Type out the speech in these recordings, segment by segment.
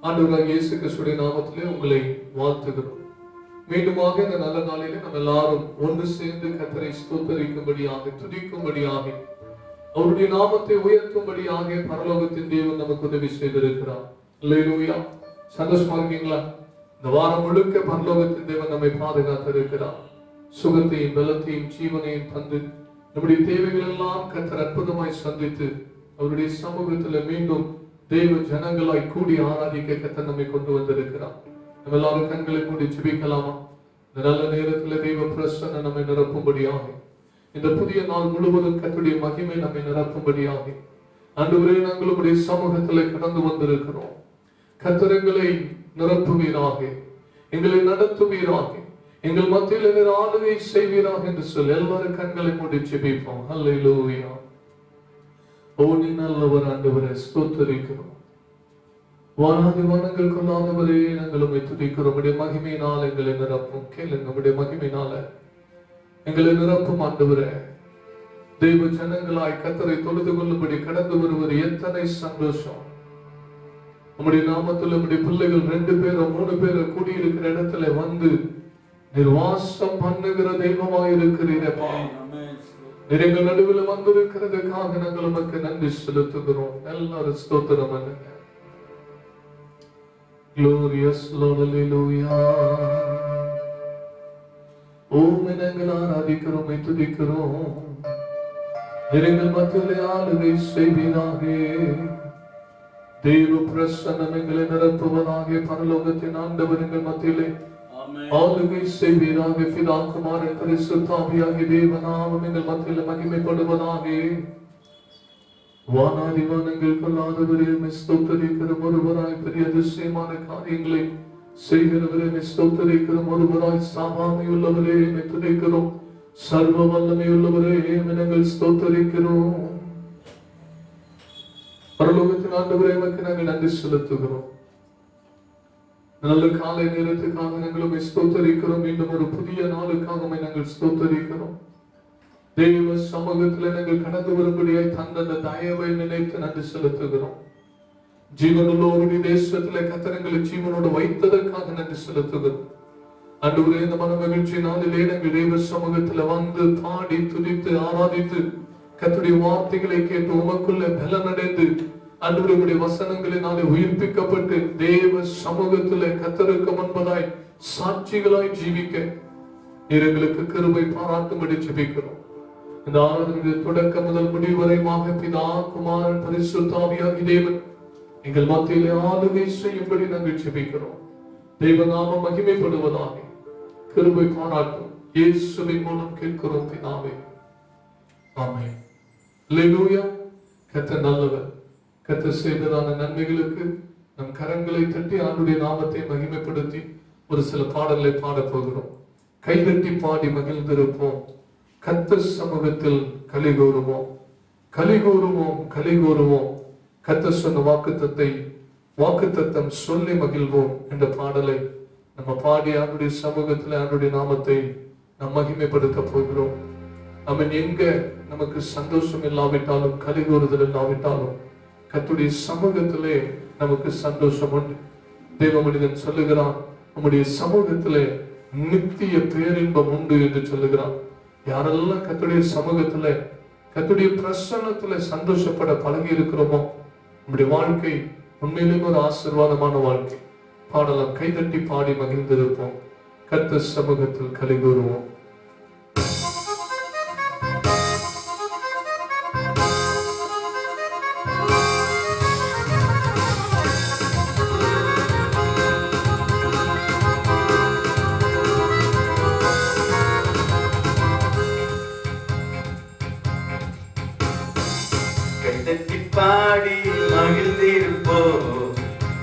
ஆண்டவராகிய இயேசு கிறிஸ்துவின் நாமத்திலே உங்களை வாழ்த்துகிறோம். மீண்டுமாக இந்த நல்ல நாளிலே நம்ம எல்லாரும் ஒன்று சேர்ந்து கர்த்தரை ஸ்தோத்தரிக்கும்படியாக, துதிக்கும்படியாக, அவருடைய நாமத்தை உயர்த்தும்படியாக பரலோகத்தின் தேவன் நமக்கு உதவி செய்திருக்கிறார். அல்லேலூயா. சந்தோஷமா இருக்கீங்களா? இந்த வாரம் முழுக்க பரலோகத்தின் தேவன் நம்மை பாதுகாத்திருக்கிறார். சுகத்தையும் பலத்தையும் ஜீவனையும் தந்து நம்முடைய தேவைகள் எல்லாம் கர்த்தர் அற்புதமாய் சந்தித்து அவருடைய சமூகத்தில் மீண்டும் தேவ ஜனங்களாய் கூடி ஆராதிக்க கர்த்தர் நம்மை கொண்டு வந்திருக்கிறார். நம்ம எல்லாரும் கண்களை மூடி ஜெபிக்கலாமா? இந்த நல்ல நேரத்தில் தேவ பிரசன்னம் நம்மை நிரப்பும்படியாக, இந்த புதிய நாள் முழுவதும் கர்த்தருடைய மகிமை நம்மை நிரப்பும்படியாக ஆண்டவரே, நாங்கள் உம்முடைய சமூகத்தில் கடந்து வந்திருக்கிறோம். கர்த்தர் எங்களை நிரப்புவீராக, எங்களை நடத்துவீராக, எங்கள் மத்தியில் நீர் ஆளுகை செய்வீராக என்று சொல்லி எல்லாரும் கண்களை மூடி ஜெபிப்போம். அல்லேலூயா. ஓ நீ நல்லவர் ஆண்டவரே, ஸ்தோத்திரிக்கிறோம். வானாதி வானங்கள் கொள்ளாதவரே, நாங்கள் உம்மை துதிக்கிறோம். உம்முடைய மகிமையினால் எங்களை நிரப்பும். கேளுங்க, உம்முடைய மகிமையினால எங்களை நிரப்பும் ஆண்டவரே. தெய்வ ஜனங்களாய் கர்த்தரை தொழுது கொள்ளும்படி கடந்து வருவது எத்தனை சந்தோஷம். உம்முடைய நாமத்தில் உம்முடைய பிள்ளைகள் 2 பேரோ 3 பேரோ கூடியிருக்கிற இடத்துல வந்து நிர்வாசம் பண்ணுகிற தெய்வமாய் இருக்கிறீரப்பா. எங்கள் நடுவில் வந்திருக்கிறதுக்காக நாங்கள் உமக்கு நன்றி செலுத்துகிறோம். எல்லாரும் ஸ்தோத்திரம் பண்ணுங்க. Glorious Lord, Hallelujah. உம்மை நாங்கள் ஆராதிக்கிறோம், துதிக்கிறோம். எங்கள் மத்தியிலே ஆளுகை செய்வீராக. தேவ பிரசன்னம் எங்களை நிரப்புவதாக. பரலோகத்தின் ஆண்டவர் எங்கள் மத்தியிலே ஆளுகை செய்வீராக. பிதா குமாரன் பரிசுத்த ஆவியாகிய தேவநாமம் எங்கள் மத்தியில் மகிமைப்படுவதாக. வானாதி வானங்கள் கொள்ளாதவரே, ஸ்தோத்திரிக்கிற ஒருவராய் பெரிய அதிசயமான காரியங்களை செய்கிறவரே, ஸ்தோத்திரிக்கிற ஒருவராய் சாவாமை உள்ளவரே, துதிக்கிறோம். சர்வ வல்லமை உள்ளவரே, நாங்கள் ஸ்தோத்திரிக்கிறோம். பரலோகத்தின் ஆண்டவரே, உமக்கு நாங்கள் நன்றி செலுத்துகிறோம். நல்ல காலை நேரத்துக்காக நாங்களும் ஸ்தோத்தரிக்கிறோம். மீண்டும் ஒரு புதிய நாளுக்காக நாங்கள் ஸ்தோத்தரிக்கிறோம். தெய்வ சமூகத்தில் நாங்கள் கடந்து வரும்படியாய் தந்த தயவை நினைத்து நன்றி செலுத்துகிறோம். ஜீவனுள்ளோருடைய தேசத்துல கர்த்தர் ஜீவனோடு வைத்ததற்காக நன்றி செலுத்துகிறோம். ஆண்டவரே, இந்த மன மகிழ்ச்சி நாளிலே நாங்கள் தெய்வ சமூகத்துல வந்து பாடி துதித்து ஆராதித்து கர்த்தருடைய வார்த்தைகளை கேட்டு உமக்குள்ள பலனடைந்து ஆண்டவருடைய வசனங்களினாலே உயிர்ப்பிக்கப்பட்டு தேவ சமூகத்திலே கர்த்தருக்கு முன்பதாய் சாட்சிகளாய் ஜீவிக்க நீர் எங்களுக்கு கிருபை பாராட்டும்படி ஜெபிக்கிறோம். இந்த ஆராதனை தொடக்க முதல் முடிவு வரைமாக பிதா குமாரன் பரிசுத்த ஆவியாகிய தேவன் எங்கள் மத்தியிலே ஆளுகை செய்யும்படி நாங்கள் ஜெபிக்கிறோம். தேவ நாமம் மகிமைப்படுவதாக. கிருபை பாராட்டும் இயேசுவின் மூலம் கேட்கிறோம் பிதாவே, ஆமென். அல்லேலூயா. கர்த்தர் நல்லவர். கர்த்தர் செய்ததான நன்மைகளுக்கு நம் கரங்களை தட்டி ஆண்டுடைய நாமத்தை மகிமைப்படுத்தி ஒரு சில பாடல்களை பாடப் போகிறோம். கைதட்டி பாடி மகிழ்ந்திருப்போம். கர்த்தர் சமூகத்தில் கலிகூறுவோம், கலிகூறுவோம், கலிகூறுவோம். கர்த்தர் சொன்ன வாக்குத்தத்தம் சொல்லி மகிழ்வோம் என்ற பாடலை நம்ம பாடி ஆண்டுடைய சமூகத்தில் ஆண்டுடைய நாமத்தை நாம் மகிமைப்படுத்த போகிறோம். அவன் எங்க நமக்கு சந்தோஷம் இல்லாவிட்டாலும், கலிகூறுதல் இல்லாவிட்டாலும், கர்த்தருடைய சமூகத்திலே நமக்கு சந்தோஷம் உண்டு. தேவ மனிதன் சொல்லுகிறான், நம்முடைய சமூகத்திலே நித்திய பேரின்பம் உண்டு என்று சொல்லுகிறான். யாரெல்லாம் கர்த்தருடைய சமூகத்திலே கர்த்தருடைய பிரசன்னத்திலே சந்தோஷப்பட பழகி இருக்கிறோமோ நம்முடைய வாழ்க்கை உண்மையிலேயே ஒரு ஆசீர்வாதமான வாழ்க்கை. பாடலாம். கைதட்டி பாடி மகிழ்ந்திருப்போம். கர்த்தர் சமூகத்தில் கலிகூறுவோம். பாடி மகிழ்ந்திருப்போம்.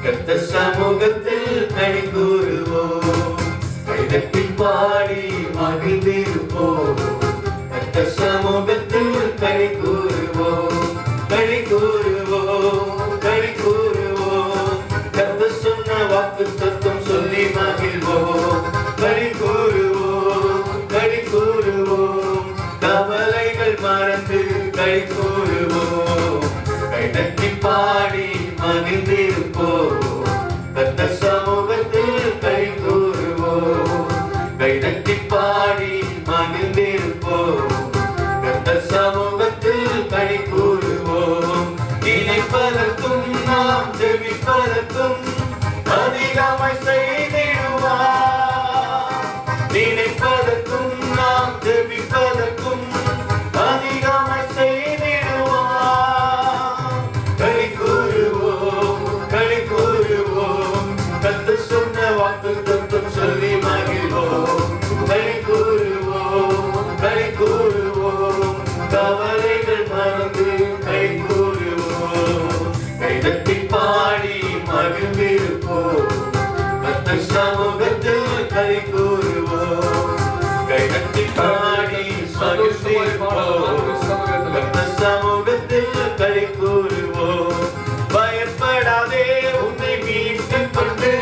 கர்த்தர் சமூகத்தில் கலிகூறுவோம். கைதட்டி பாடி மகிழ்ந்திருப்போம். கர்த்தர் சமூகத்தில் கலிகூறுவோம், கலிகூறுவோம், கலிகூறுவோம். கர்த்தர் சொன்ன வாக்குத்தத்தம் சொல்லி மகிழ்வோம். கலிகூறுவோம், கலிகூறுவோம். கவலைகள் மறந்து கைகூறுவோம். கைதட்டி பாடி மகிழ்ந்திருப்போம். மகிழ்ந்திருப்போம். கர்த்தர் சமூகத்தில் களி கூறுவோம். கைதட்டி பாடி மகிழ்ந்திருப்போம். கர்த்தர் சமூகத்தில் களி கூறுவோம். பயப்படாதே, உன்னை மீட்டுக் கொண்டு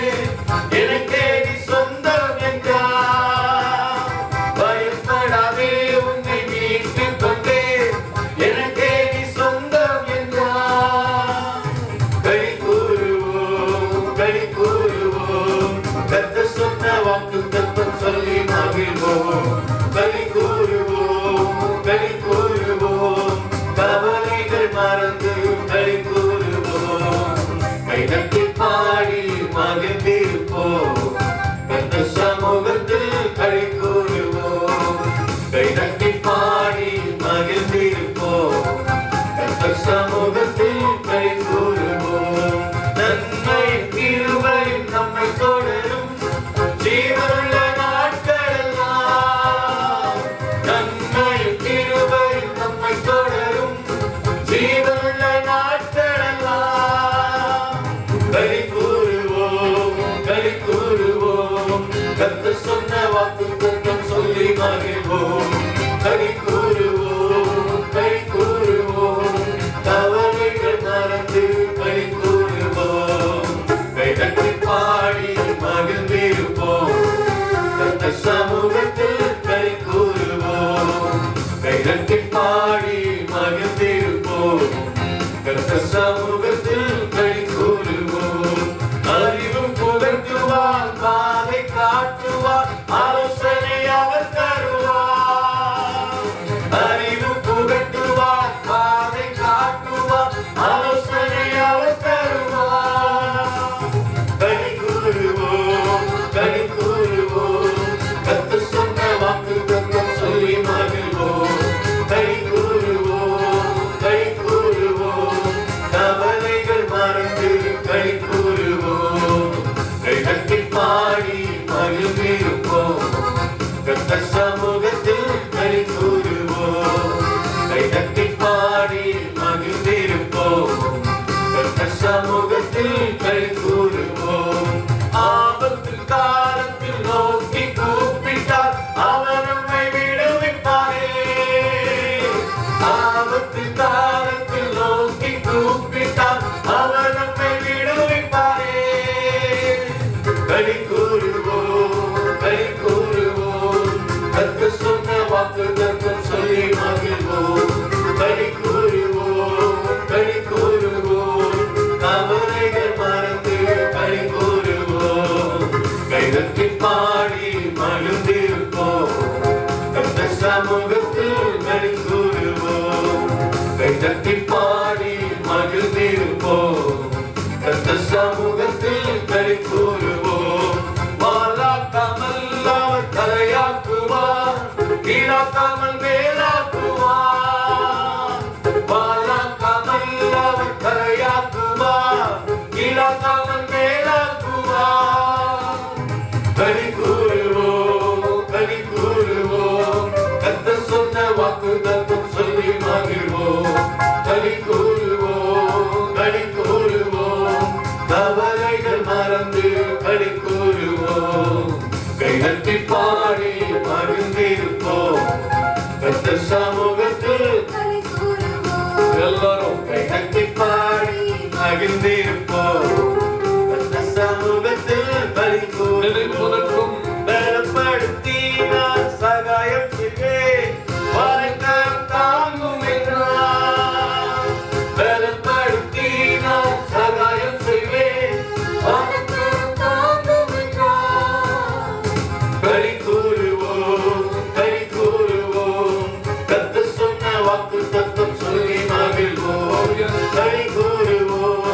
எனக்கே நீ சொந்தம் என்றார். பயப்படாதே, உன்னை மீட்டுக் கொண்டு எனக்கே நீ சொந்தம் என்றார். களி கூறுவோம், களி கூறுவோம். கர்த்தர் சொன்ன வாக்குத்தத்தம் சொல்லி மகிழ்வோம். களி கூறுவோம், களி கூறுவோம். கவலைகள் மறந்து களி கூறுவோம். கைதட்டி பாடி மகிழ்ந்திருப்போம். கர்த்தர் சமூகத்தில் களி கூறுவோம். கைதட்டி பாடி மகிழ்ந்திருப்போம். கர்த்தர் சமூகத்தில் களி கூறுவோம். நன்மை கிருபை நம்மை தொடரும் ஜீவனுள்ள நாட்களெல்லாம். நன்மை கிருபை நம்மை தொடரும் ஜீவனுள்ள நாட்களெல்லாம். களி கூறுவோம், களி கூறுவோம். கர்த்தர் சொன்ன வாக்குத்தத்தம் சொல்லி மகிழ்வோம். களி கூறுவோம், களி கூறுவோம். கவலைகள் மறந்து களி கூறுவோம். கைதட்டி பாடி மகிழ்ந்திருப்போம். கர்த்தர் சமூகத்தில் களி கூறுவோம். கைதட்டி பாடி மகிழ்ந்திருப்போம். கர்த்தர் சமூகத்தில் களி கூறுவோம். அறிவும் புகழ்த்துவார், பாதை காட்டுவார், ஆலோசனை அவர் தருவார். அறிவும் புகழ்த்துவார், பாதை காட்டுவார், ஆலோசனை அவர் தருவார். களி கூறுவோம், களி கூறுவோம். கர்த்தர் சொன்ன வாக்குத்தத்தம் சொல்லி மகிழ்வோம். களி கூறுவோம், களி கூறுவோம். கவலைகள் மறந்து களி கூறுவோம். கைதட்டி பாடி மகிழ்ந்திருப்போம். கர்த்தர் சமூகத்தில் களி கூறுவோம். கைதட்டி பாடி மகிழ்ந்திருப்போம். கர்த்தர் சமூகத்தில் களி கூறுவோம். ஆபத்தில் காலத்தில் நோக்கி கூப்பிட்டார், அவர் நம்மை விடுவிப்பாரே. ஆபத்தில் காலத்தில் நோக்கி கூப்பிட்டார், அவர் நம்மை விடுவிப்பாரே. களி கூறுவோம், களி கூறுவோம். கர்த்தர் சொன்ன வாக்குத்தத்தம் சொல்லி மகிழ்வோம். களி கூறுவோம், களி கூறுவோம். கவலைகள் மறந்து களி கூறுவோம். கைதட்டி பாடி மகிழ்ந்திருப்போம். கர்த்தர் சமூகத்தில் களி கூறுவோம். கைதட்டி பாடி மகிழ்ந்திருப்போம். கர்த்தர் சமூகத்தில் களி கூறுவோம். வாழாக்காமல் அவர் தலையாக்குவார், கீழாக்காமல் மேலாக்குவார். வாழாக்காமல் அவர் தலையாக்குவார், கீழாக்காமல் மேலாக்குவார். களி கூறுவோம், களி கூறுவோம். கர்த்தர் சொன்ன வாக்குத்தத்தம் சொல்லி மகிழ்வோம். களி கூறுவோம், களி கூறுவோம். கவலைகள் மறந்து களி கூறுவோம். கைதட்டி பாடி மகிழ்ந்திருப்போம். கர்த்தர் சமூகத்தில் எல்லாரும் கைதட்டி பாடி மகிழ்ந்திருப்போம். கர்த்தர் சமூகத்தில் களி கூறுவோம். பலப்படுத்தி நான் சகாயம் செய்வேன், வாய்க்கால் தாங்கும் என்றார். பலப்படுத்தி நான் சகாயம் செய்வேன், வாய்க்கால் தாங்கும் என்றார். களி கூறுவோம், களி கூறுவோம். கர்த்தர் சொன்ன வாக்குத்தத்தம் சொல்லி மகிழ்வோம். களி கூறுவோம்,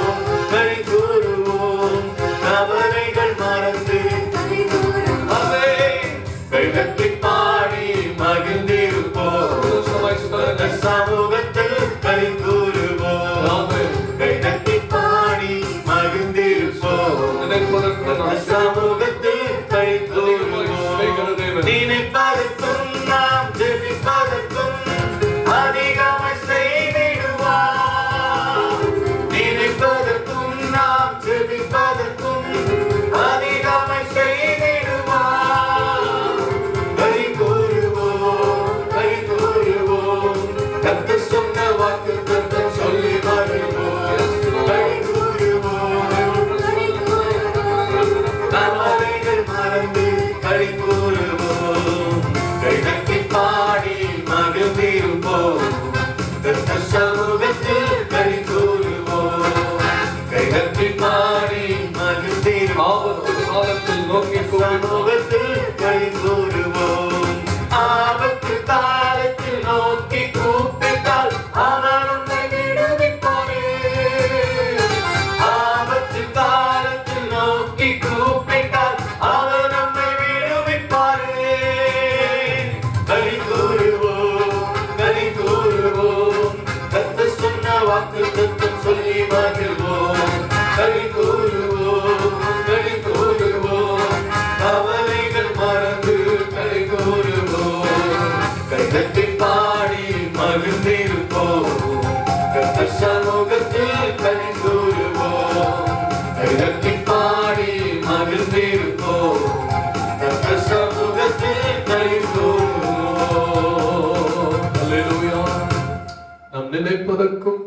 நினைப்பதற்கும்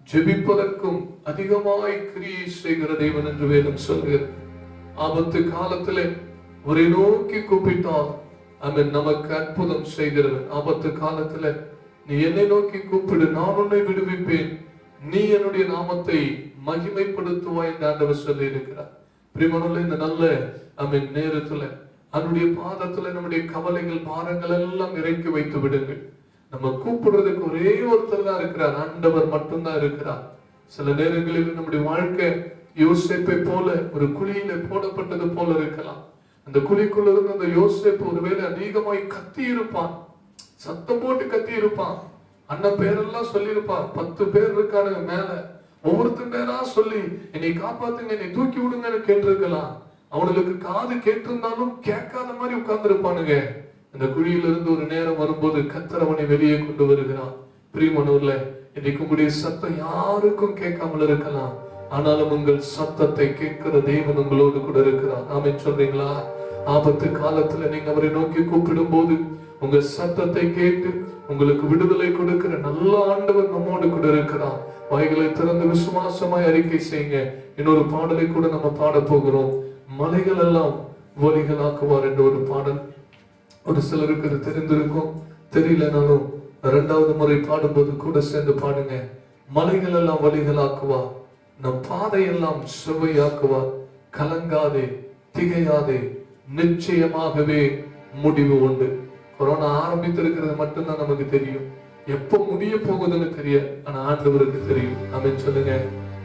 ஜெபிப்பதற்கும் அதிகமாய் கிரியை செய்கிற தேவன் என்று வேதம் சொல்கிறது. ஆபத்து காலத்திலே அவரை நோக்கி கூப்பிட்டால் அவன் நமக்கு அற்புதம் செய்கிறவன். ஆபத்து காலத்துல நீ என்னை நோக்கி கூப்பிடு, நான் உன்னை விடுவிப்பேன், நீ என்னுடைய நாமத்தை மகிமைப்படுத்துவாய் என்று ஆண்டவர் சொல்லி இருக்கிறார். பிரியமானவர்களே, இந்த நல்ல நேரத்துல அவருடைய பாதத்துல நம்முடைய கவலைகள் பாரங்கள் எல்லாம் இறக்கி வைத்து விடுங்கள். நம்ம கூப்பிடுறதுக்கு ஒரே ஒருத்தர் தான் இருக்கிறார், ஆண்டவர் மட்டும்தான் இருக்கிறார். சில நேரங்களில் நம்முடைய வாழ்க்கை யோசேப்பை போல ஒரு குழியில போடப்பட்டது போல இருக்கலாம். அந்த குழிக்குள்ள இருந்து அந்த யோசேப்பு ஒருவேளை அதிகமாய் கத்தி இருப்பான், சத்தம் போட்டு கத்தி இருப்பான், அண்ணன் பேரெல்லாம் சொல்லி இருப்பான். 10 பேர் இருக்கானுங்க மேல, ஒவ்வொருத்தர் பேரா சொல்லி என்னை காப்பாத்துங்க, என்னை தூக்கி விடுங்கன்னு கேட்டிருக்கலாம். அவனுக்கு காது கேட்டிருந்தாலும் கேட்காத மாதிரி உட்கார்ந்து இருப்பானுங்க. அந்த குழியிலிருந்து ஒரு நேரம் வரும்போது கர்த்தர் அவனை வெளியே கொண்டு வருகிறான். பிரியமானவர்களே, இன்னைக்கு உங்களுடைய சத்தம் யாருக்கும் கேட்காமல் இருக்கலாம், ஆனாலும் உங்கள் சத்தத்தை கேட்கிற தேவன் உங்களோடு கூட இருக்கிறார். ஆமென் சொல்றீங்களா? ஆபத்து காலத்துல நீங்க அவரை நோக்கி கூப்பிடும் போது உங்க சத்தத்தை கேட்டு உங்களுக்கு விடுதலை கொடுக்கிற நல்ல ஆண்டவர் நம்மோடு கூட இருக்கிறார். வாய்களை திறந்து விசுவாசமாய் அறிக்கை செய்யுங்க. இன்னொரு பாடலை கூட நம்ம பாட போகிறோம். மலைகள் எல்லாம் வழிகளாக்குவார் என்ற ஒரு பாடல். ஒரு சிலருக்கு அது தெரிந்திருக்கும், தெரியலனாலும் 2வது முறை பாடும்போது கூட சேர்ந்து பாடுங்க. மலைகள் எல்லாம் வழிகளாக்குவார், நம் பாதையெல்லாம் செவ்வையாக்குவார், கலங்காதே திகையாதே, நிச்சயமாகவே முடிவு உண்டு. கொரோனா ஆரம்பித்திருக்கிறது மட்டும்தான் நமக்கு தெரியும், எப்ப முடிய போகுதுன்னு தெரியாது, ஆனா ஆண்டவருக்கு தெரியும். ஆமென் சொல்லுங்க.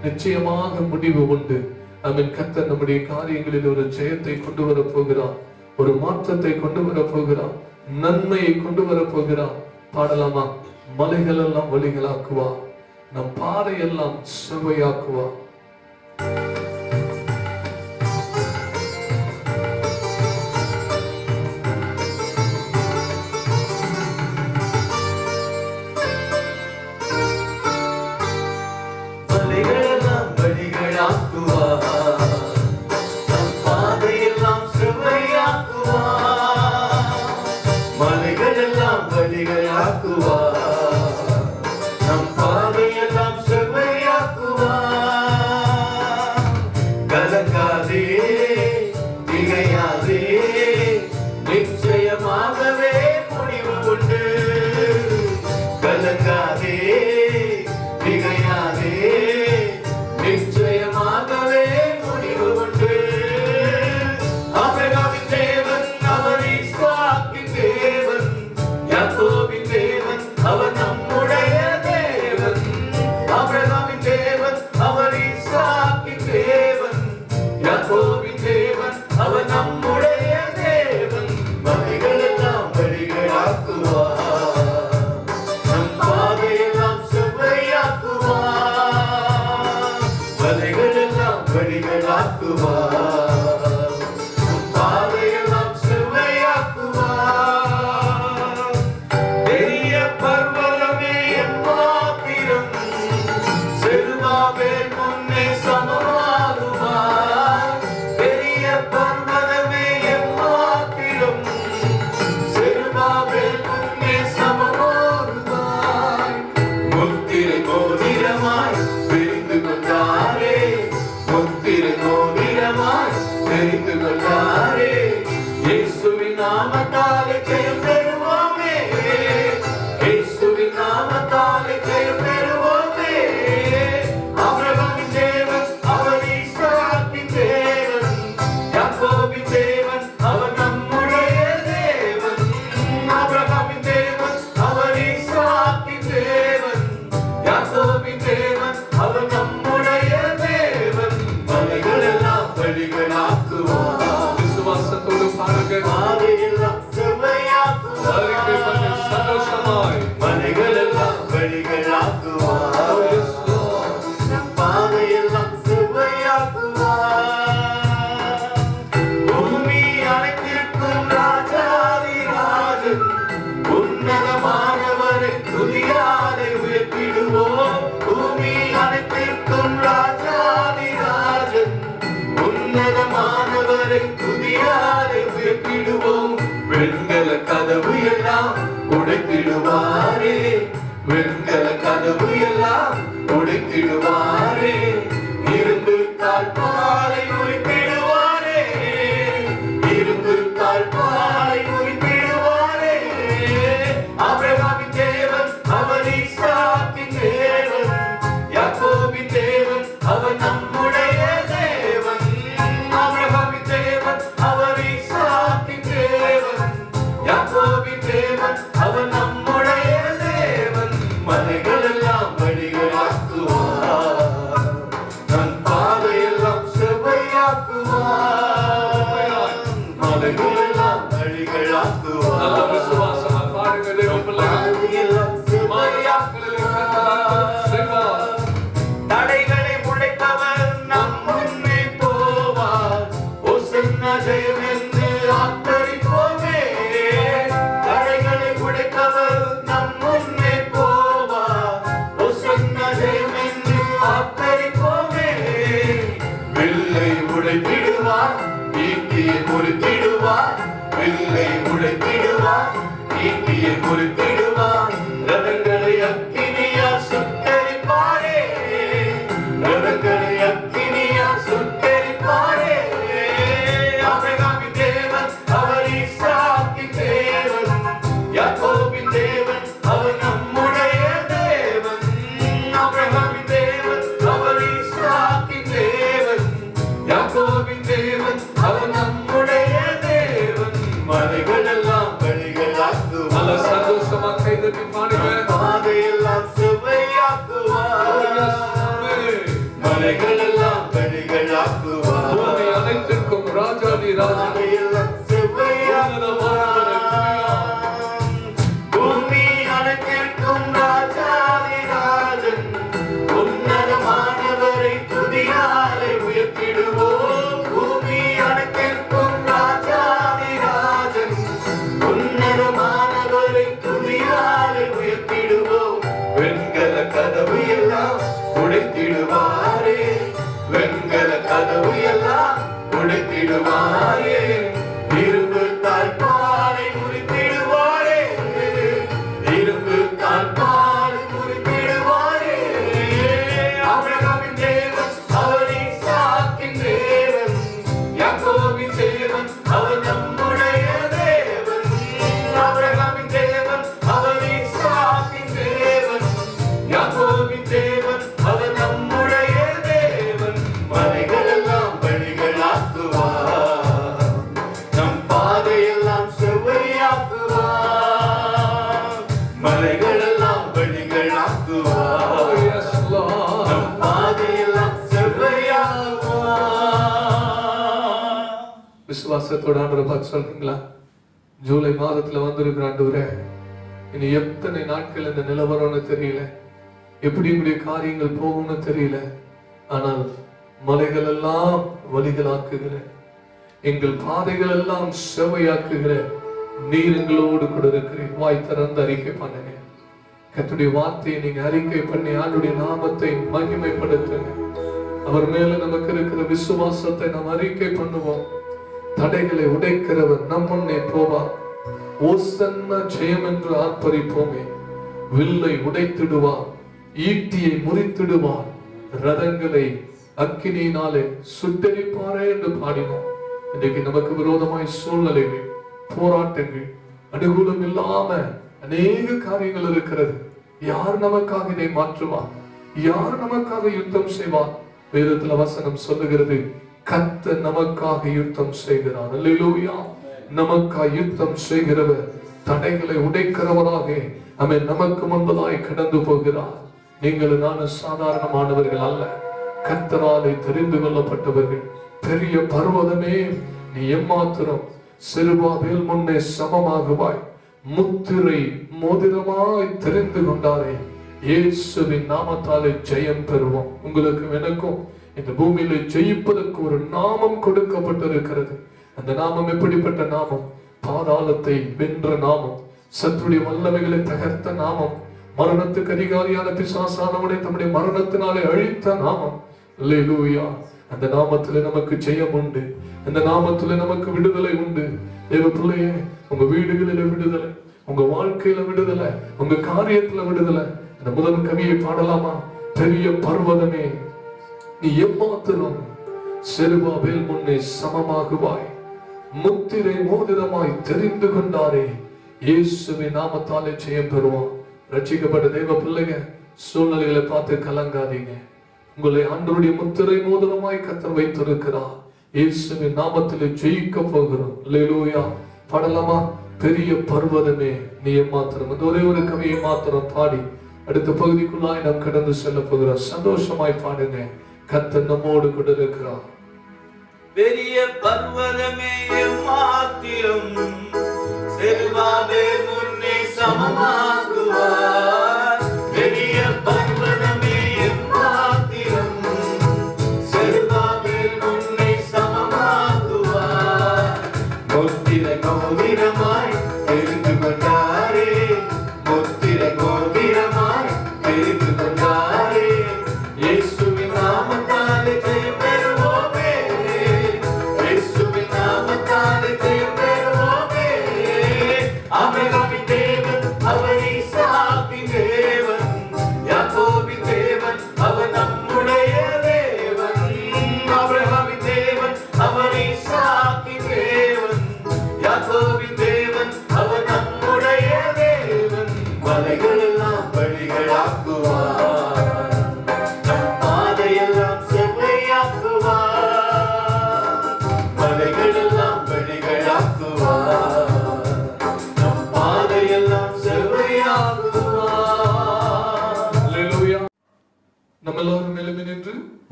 நிச்சயமாக முடிவு உண்டு. ஆமென். கர்த்தர் நம்முடைய காரியங்களில் ஒரு ஜெயத்தை கொண்டு வர போகிறார், ஒரு மாற்றத்தை கொண்டு வர போகிறார், நன்மையை கொண்டு வர போகிறார். பாடலாமா? மலைகள் எல்லாம் வழிகளாக்குவா, நம் பாதையெல்லாம் செவ்வையாக்குவா. வெண்கல கதவு எல்லாம் அவர்களை அக்கினியா சுட்டெரிப்பாரே. ஆபிரகாமின் தேவன் அவர் ஈசாக்கின் தேவன், யாக்கோபின் தேவன் அவர் நம்முடைய தேவன். ஆபிரகாமின் தேவன் அவர் ஈசாக்கின் தேவன், யாக்கோபின் தேவன் அவர் நம்முடைய தேவன். மலைகள் எல்லாம் பலிகளாக்குவார். நல்ல சந்தோஷமா கைதட்டி பாடுங்க. பாதையெல்லாம் சுவையாக்குவார். மலைகள் எல்லாம் பலிகளாக்குவார். பூமி அனைத்திற்கும் ராஜாதி ராஜா. பாதையெல்லாம் சுவையாக்குவார். பூமி அனைத்திற்கும் ராஜாதி ராஜன், உன்னதமானவரை துதியாலே உயர்த்திடுவோம். பூமி அனைத்திற்கும் ராஜாதி ராஜன், உன்னதமானவரை துதியாலே உயர்த்திடுவோம். வெண்கல கதவு எல்லாம் உடைத்திடுவாரே, வெண்கல கதவு எல்லாம் உடைத்திடுவாரே. இரும்பு தாழ்பாலை முறித்திடுவாரே, இரும்பு தாழ்பாலை முறித்திடுவாரே. ஆபிரகாமின் தேவன் அவர் ஈசாக்கின் தேவன், யாக்கோபின் தேவன் அவர் நம்முடைய தேவன். ஆபிரகாமின் தேவன் அவர் ஈசாக்கின் தேவன், யாக்கோபின் தேவன் அவர் நம்முடைய தேவன். மலைகள் எல்லாம் பலிகளாக்குவார், நம் பாதையெல்லாம் செவ்வையாக்குவார். மலைகள் எல்லாம் பலிகளாக்குவார், Yes, Lord. நம் பாதையெல்லாம் செவ்வையாக்குவார். விசுவாசத்தோட ஆண்டவரை பார்த்து சொல்றீங்களா? ஜூலை மாதத்துல வந்திருக்கிற ஆண்டவரே, இனி எத்தனை நாட்கள் இந்த நிலவரம்னு தெரியல, எப்படி இப்படி காரியங்கள் போகும்னு தெரியல. ஆனால் மலைகள் எல்லாம் வழிகளாக்குகிற, எங்கள் பாதைகள் எல்லாம் செவ்வையாக்குகிற நீர் எங்களோடு கூட இருக்கிறேன். வாய் திறந்து அறிக்கை பண்ணுங்க. கர்த்தருடைய வார்த்தையை நீங்க அறிக்கை பண்ணி ஆண்டுடைய நாமத்தை மகிமைப்படுத்துங்க. அவர் மேல நமக்கு இருக்கிற விசுவாசத்தை நாம் அறிக்கை பண்ணுவோம். தடைகளை உடைக்கிறவர் நம் முன்னே போவார். ஓசன்ன ஜெயம் என்று ஆர்ப்பரிப்போமே. வில்லை உடைத்திடுவார், ஈட்டியை முறித்திடுவார், ரதங்களை அக்கினியினாலே சுட்டெரிப்பாரே என்று பாடினோம். இன்றைக்கு நமக்கு விரோதமாய் சூழ்நிலைகள், போராட்டங்கள், அனுகூலம் இல்லாம அநேக காரியங்கள் இருக்கிறது. யார் நமக்காக இதை மாற்றுவார்? யார் நமக்காக யுத்தம் செய்வார்? வேதத்துல வசனம் சொல்லுகிறது, கர்த்தர் நமக்காக யுத்தம் செய்கிறார். அல்லேலூயா. நமக்காக யுத்தம் செய்கிறவர், தடைகளை உடைக்கிறவராக அவன் நமக்கு முன்பதாய் கடந்து போகிறார். நீங்கள் நானும் சாதாரணமானவர்கள் அல்ல, கர்த்தராலே தெரிந்து கொள்ளப்பட்டவர்கள். பெரிய பர்வதமே நீ எம்மாத்திரம் செருபாபேல் முன்னே சமமாகுவாய். முத்திரை மோதிரமாய் தெரிந்து கொண்டாரே. இயேசுவின் நாமத்தாலே ஜெயம் பெறுவோம். உங்களுக்கு எனக்கும் இந்த பூமியில ஜெயிப்பதற்கு ஒரு நாமம் கொடுக்கப்பட்டிருக்கிறது. அந்த நாமம் எப்படிப்பட்ட நாமம்? பாதாளத்தை வென்ற நாமம், சத்துடைய வல்லமைகளை தகர்த்த நாமம், மரணத்துக்கு அதிகாரியான பிசாசானவனை தம்முடைய மரணத்தினாலே அழித்த நாமம். அல்லேலூயா. அந்த நாமத்திலே நமக்கு ஜெயம் உண்டு, அந்த நாமத்திலே நமக்கு விடுதலை உண்டு. தேவ பிள்ளையே, உங்க வீடுகளில விடுதலை, உங்க வாழ்க்கையில விடுதலை, உங்க காரியத்துல விடுதலை. அந்த முதல் கவியை பாடலாமா? பெரிய பர்வதமே நீ எம்மாத்திரம் செருபாபேல் முன்னே சமமாகுவாய். முத்திரை மோதிரமாய் தெரிந்து கொண்டாரே. இயேசுவின் நாமத்தாலே ஜெயம் பெறுவோம். ரட்சிக்கப்பட்ட தேவ பிள்ளைங்க, சூழ்நிலைகளை பார்த்து கலங்காதீங்க. உங்களை ஆண்டவருடைய முத்திரை மோதிரமாய் கர்த்தர் வைத்திருக்கிறார். இயேசுவின் நாமத்திலே ஜெயிக்க போகிறோம். அல்லேலூயா. பாடலாமா? பெரிய பர்வதமே நீ எம்மாத்திரம். அந்த ஒரே ஒரு கவியை மாத்திரம் பாடி அடுத்த பகுதிக்குள்ளாய் நாம் கடந்து செல்ல போகிறோம். சந்தோஷமாய் பாடுங்க. கர்த்தர் நம்மோடு கூட இருக்கிறார். பெரிய பர்வதமே எம்மாத்திரம் செருபாபேல் முன்னே சமமாகுவார். பெரிய பர்வதமே எம்மாத்திரம் செருபாபேல் முன்னே சமமாகுவார். முத்திரை மோதிரமாய் தெரிந்து கொண்டாரே, முத்திரை மோதிரமாய் தெரிந்து கொண்டாரே. இயேசுவின் நாமத்தாலே ஜெயம் பெறுவோமே, இயேசுவின் நாமத்தாலே ஜெயம் பெறுவோமே. ஆபிரகாமின் தேவன் அவர் ஈசாக்கின்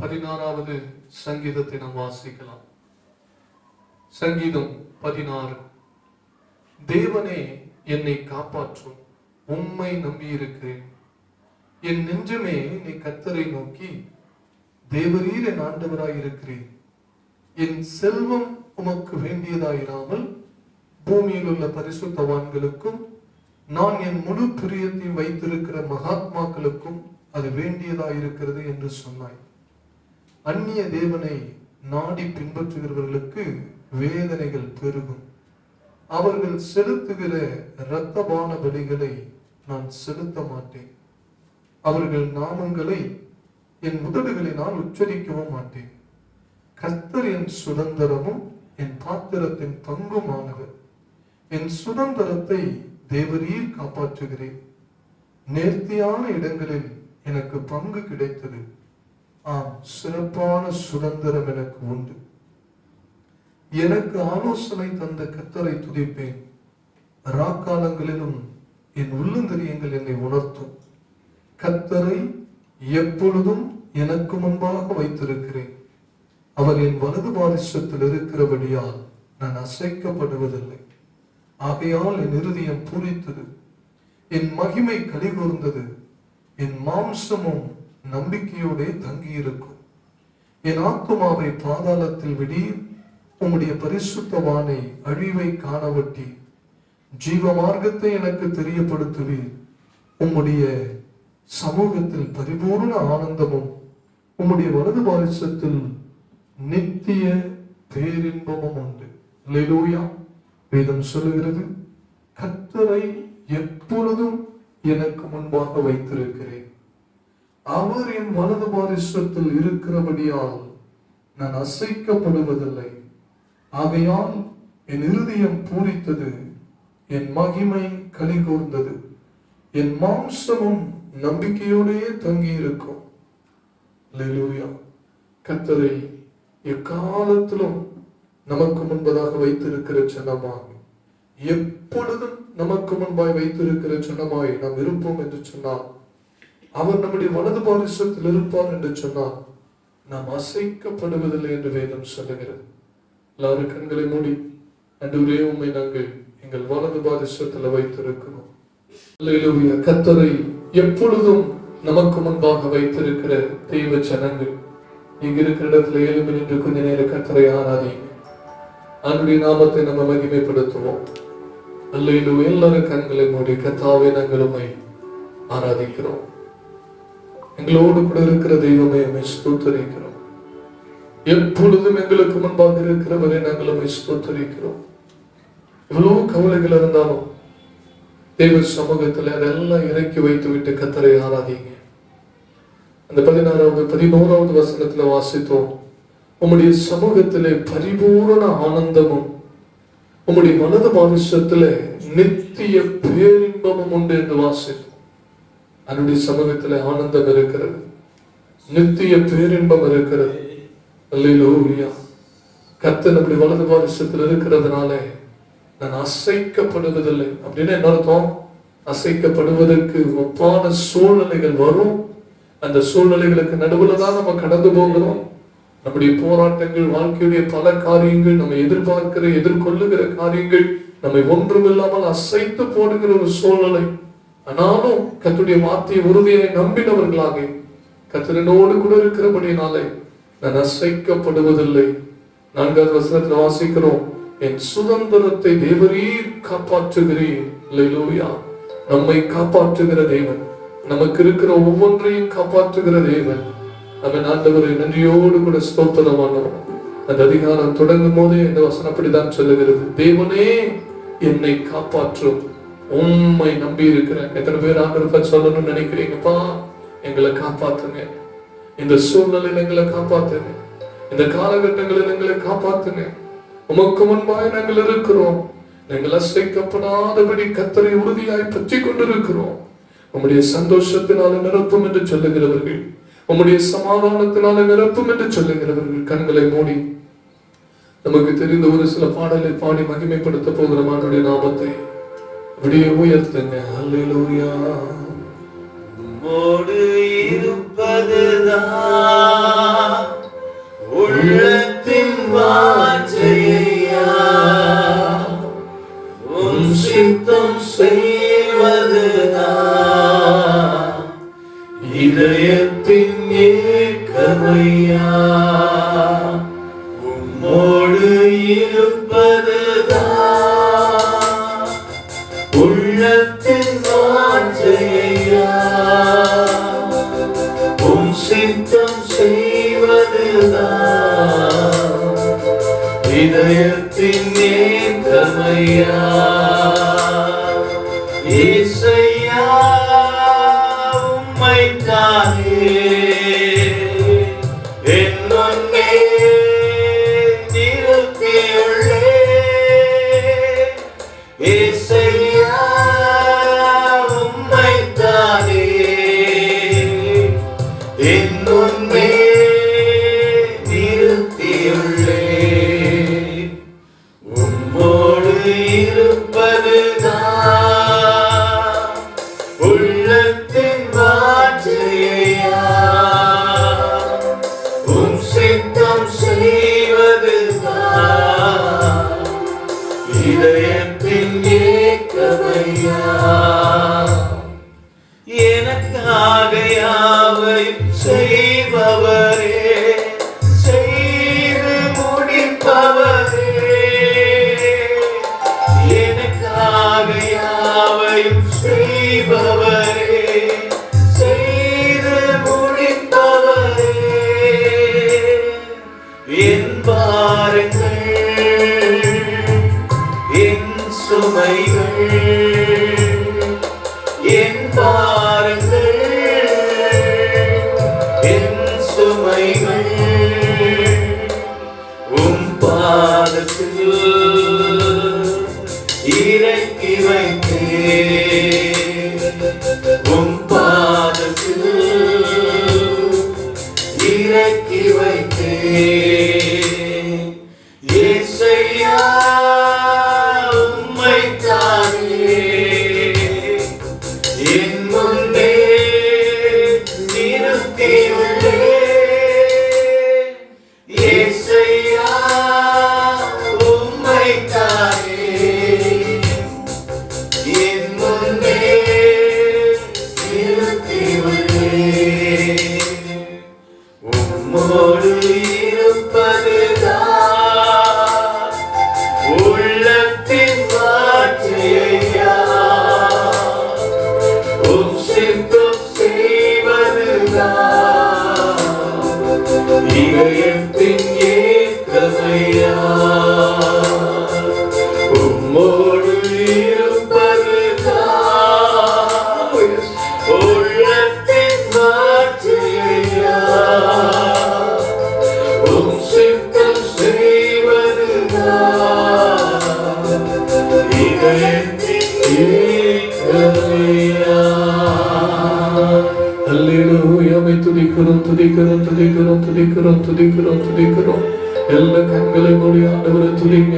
16வது சங்கீதத்தை நாம் வாசிக்கலாம். சங்கீதம் 16. தேவனே என்னை காப்பாற்றும், உம்மை நம்பியிருக்கிறேன். என் நெஞ்சமே நீ கர்த்தரை நோக்கி, தேவரீர் என் ஆண்டவராய் இருக்கிறேன். என் செல்வம் உமக்கு வேண்டியதாயிராமல் பூமியில் உள்ள பரிசுத்தவான்களுக்கும் நான் என் முழு பிரியத்தையும் வைத்திருக்கிற மகாத்மாக்களுக்கும் அது வேண்டியதாயிருக்கிறது என்று சொன்னாய். அந்நிய தேவனை நாடி பின்பற்றுகிறவர்களுக்கு வேதனைகள் பெருகும். அவர்கள் செலுத்துகிற இரத்தபான பலிகளை நான் செலுத்த மாட்டேன். அவர்கள் நாமங்களை என் உதடுகளினால் உச்சரிக்கவும் மாட்டேன். கர்த்தர் என் சுதந்திரமும் என் பாத்திரத்தின் பங்குமானவர். என் சுதந்திரத்தை தேவரீர் காப்பாற்றுகிறேன். நேர்த்தியான இடங்களில் எனக்கு பங்கு கிடைத்தது. ஆம், சிறப்பான சுதந்திரம் எனக்கு உண்டு. எனக்கு ஆலோசனை தந்த கர்த்தரை துதிப்பேன். ராக்காலங்களிலும் என் உள்ளந்தரியங்கள் என்னை உணர்த்தும். கர்த்தரை எப்பொழுதும் எனக்கு முன்பாக வைத்திருக்கிறேன். அவர் என் வலது பாரிசத்தில் இருக்கிறபடியால் நான் அசைக்கப்படுவதில்லை. ஆகையால் என் இருதயம் பூரித்தது, என் மகிமை கலிகூர்ந்தது. என் மாம்சமும் நம்பிக்கையோடே தங்கியிருக்கும். என் ஆத்துமாவை பாதாளத்தில் விடீர். உம்முடைய பரிசுத்தவானை அழிவை காணவட்டி ஜீவ மார்க்கத்தை எனக்கு தெரியப்படுத்துவீர். உம்முடைய சமூகத்தில் பரிபூர்ண ஆனந்தமும் உம்முடைய வலது பாரிசத்தில் நித்திய பேரின்பமும் உண்டு. அல்லேலூயா. வேதம் சொல்லுகிறது, கர்த்தரை எப்பொழுதும் எனக்கு முன்பாக வைத்திருக்கிறேன். அவர் என் வலது பாரிசத்தில் இருக்கிறபடியால் நான் அசைக்கப்படுவதில்லை. ஆகையால் என் இருதயம் பூரித்தது, என் மகிமை கலிகூர்ந்தது. என் மாம்சமும் நம்பிக்கையோடே தங்கியிருக்கும். அல்லேலூயா. கர்த்தரை எக்காலத்திலும் நமக்கு முன்பதாக வைத்திருக்கிற ஜனமாக, எப்பொழுதும் நமக்கு முன்பாய் வைத்திருக்கிற ஜனமாய் நாம் இருப்போம் என்று சொன்னால், அவர் நம்முடைய வலது பாரிசத்தில் இருப்பார் என்று சொன்னால் நாம் அசைக்கப்படுவதில்லை என்று வேதம் சொல்லுகிறது. எல்லாரும் கண்களை மூடி, ஆண்டவரே உம்மை நாங்கள் எங்கள் வலது பாரிசத்தில் வைத்திருக்கிறோம். அல்லேலூயா. கர்த்தரை எப்பொழுதும் நமக்கு முன்பாக வைத்திருக்கிற தெய்வ ஜனங்கள், இங்க இருக்கிற இடத்துல எழும்பி நின்று கொஞ்ச நேரம் கர்த்தரை ஆராதிங்க. அவருடைய நாமத்தை நம்ம மகிமைப்படுத்துவோம். அல்லேலூயா. எல்லாரும் கண்களை மூடி, கர்த்தாவே நாங்கள் உம்மை ஆராதிக்கிறோம். எங்களோடு கூட இருக்கிற தெய்வமே உம்மை ஸ்தோத்திரிக்கிறோம். எப்பொழுதும் எங்களுக்கு முன்பாக இருக்கிறவரை நாங்கள் உம்மை ஸ்தோத்திரிக்கிறோம். எவ்வளவு கவலைகள் இருந்தாலும் தெய்வ சமூகத்தில் அதெல்லாம் இறக்கி வைத்து விட்டு கர்த்தரை ஆராதிங்க. அந்த 11வது வசனத்துல வாசித்தோம், உம்முடைய சமூகத்திலே பரிபூரண ஆனந்தமும் உம்முடைய வலது பாரிசத்திலே நித்திய பேரின்பமும் உண்டு என்று வாசித்தோம். அவருடைய சமூகத்திலே ஆனந்தம் இருக்கிறது, நித்திய பேரின்பம் இருக்கிறது. அல்லேலூயா. கர்த்தர் நம்முடைய வலது பாரிசத்தில் இருக்கிறதுனால நான் அசைக்கப்படுவதில்லை. அப்படின்னு என்ன அர்த்தம்? அசைக்கப்படுவதற்கு ஒப்பான சூழ்நிலைகள் வரும். அந்த சூழ்நிலைகளுக்கு நடுவில் தான் நம்ம கடந்து போகிறோம். நம்முடைய போராட்டங்கள், வாழ்க்கையுடைய பல காரியங்கள், நம்ம எதிர்பார்க்கிற எதிர்கொள்ளுகிற காரியங்கள் நம்மை ஒன்றுமில்லாமல் அசைத்து போடுகிற ஒரு சூழ்நிலை. ஆனாலும் கர்த்தருடைய வார்த்தையை உறுதியை நம்பினவர்களாக கர்த்தரோடு கூட இருக்கிறபடினாலே நான் அசைக்கப்படுவதில்லை. 4வது வசனத்தில் வாசிக்கிறோம், என் சுதந்திரத்தை தேவரீர் காப்பாற்றுகிறீர். அல்லேலூயா. நம்மை காப்பாற்றுகிற தேவன், நமக்கு இருக்கிற ஒவ்வொன்றையும் காப்பாற்றுகிற தேவன். நம்ம ஆண்டவரை நன்றியோடு கூட ஸ்தோத்திரமானோம். அந்த அதிகாரம் தொடங்கும் போதே இந்த வசனம் அப்படிதான் சொல்லுகிறது, தேவனே என்னை காப்பாற்றும், உம்மை நம்பி இருக்கிறேன். எத்தனை பேர் ஆண்டவரை சொல்லணும்னு நினைக்கிறீங்கப்பா? எங்களை காப்பாத்துங்க, இந்த சூழ்நிலையில் எங்களை காப்பாத்துங்க, இந்த காலகட்டங்களில் எங்களை காப்பாத்துங்க. உமக்கு முன்பாய் நாங்கள் இருக்கிறோம், நாங்கள் அசைக்கப்படாதபடி கர்த்தரை உறுதியாய் பற்றி கொண்டிருக்கிறோம். உம்முடைய சந்தோஷத்தினால நிரப்பும் என்று சொல்லுகிறவர்கள், உம்முடைய சமாதானத்தினால நிரப்பும் என்று சொல்லுகிறவர்கள் கண்களை மூடி நமக்கு தெரிந்த ஒரு சில பாடலை பாடி மகிமைப்படுத்த போகிற அவருடைய நாமத்தை அப்படியே உயர்த்துங்க. அல்லேலூயா. உம்மோடு இருப்பதுதான் உள்ளத்தின் வாஞ்சையா, உம் சித்தம் செய்வதுதான் இதயத்தின் ஏக்கமையா. உம்மோடு இருப்பதுதான் உள்ளத்தின் வாஞ்சையா, உம் சித்தம் செய்வதுதான் இதயத்தின் ஏக்கமையா. இசையா உம்மைத்தானே என் முன்னே நிறுத்தியுள்ளேன். இசையா உம்மைத்தானே என் முன்னே நிறுத்தியுள்ளேன். உம்மோடு இருப்பதுதான் உள்ளத்தின் வாஞ்சையா, உம் சித்தம் செய்வதுதான் இதயத்தின் ஏக்கமையா. எனக்காக யாவையும் செய்பவரே, செய்து முடிப்பவரே, எனக்காக யாவையும் செய்பவரே, செய்து முடிப்பவரே. என் பாரங்கள் என் சுமைகள், என் பாரங்கள் என் சுமைகள் உம் பாதத்தில் இறக்கி வைத்தேன். உம் பாதத்தில் இறக்கி வைத்தேன். இயேசையா உம்மைத்தானே என் முன்னே நிறுத்தியுள்ளேன். இயேசையா உம்மைத்தானே என் முன்னே நிறுத்தியுள்ளேன். உம்மோடு இருப்பதுதான் உள்ளத்தின் வாஞ்சையா, உம் சித்தம் செய்வதுதான் இதயத்தின் ஏக்கமையா. உம்மோடு இருப்பதுதான் உள்ளத்தின் வாஞ்சையா, உம் சித்தம் செய்வதுதான் இதயத்தின் ஏக்கமையா. அல்லேலூயா. மை துதிக்கிறோம் துதிக்கிறோம் துதிக்கிறோம் துதிக்கிறோம் துதிக்கிறோம் துதிக்கிறோம். எல்லா கண்களை மூடி ஆண்டவரை துதிங்க.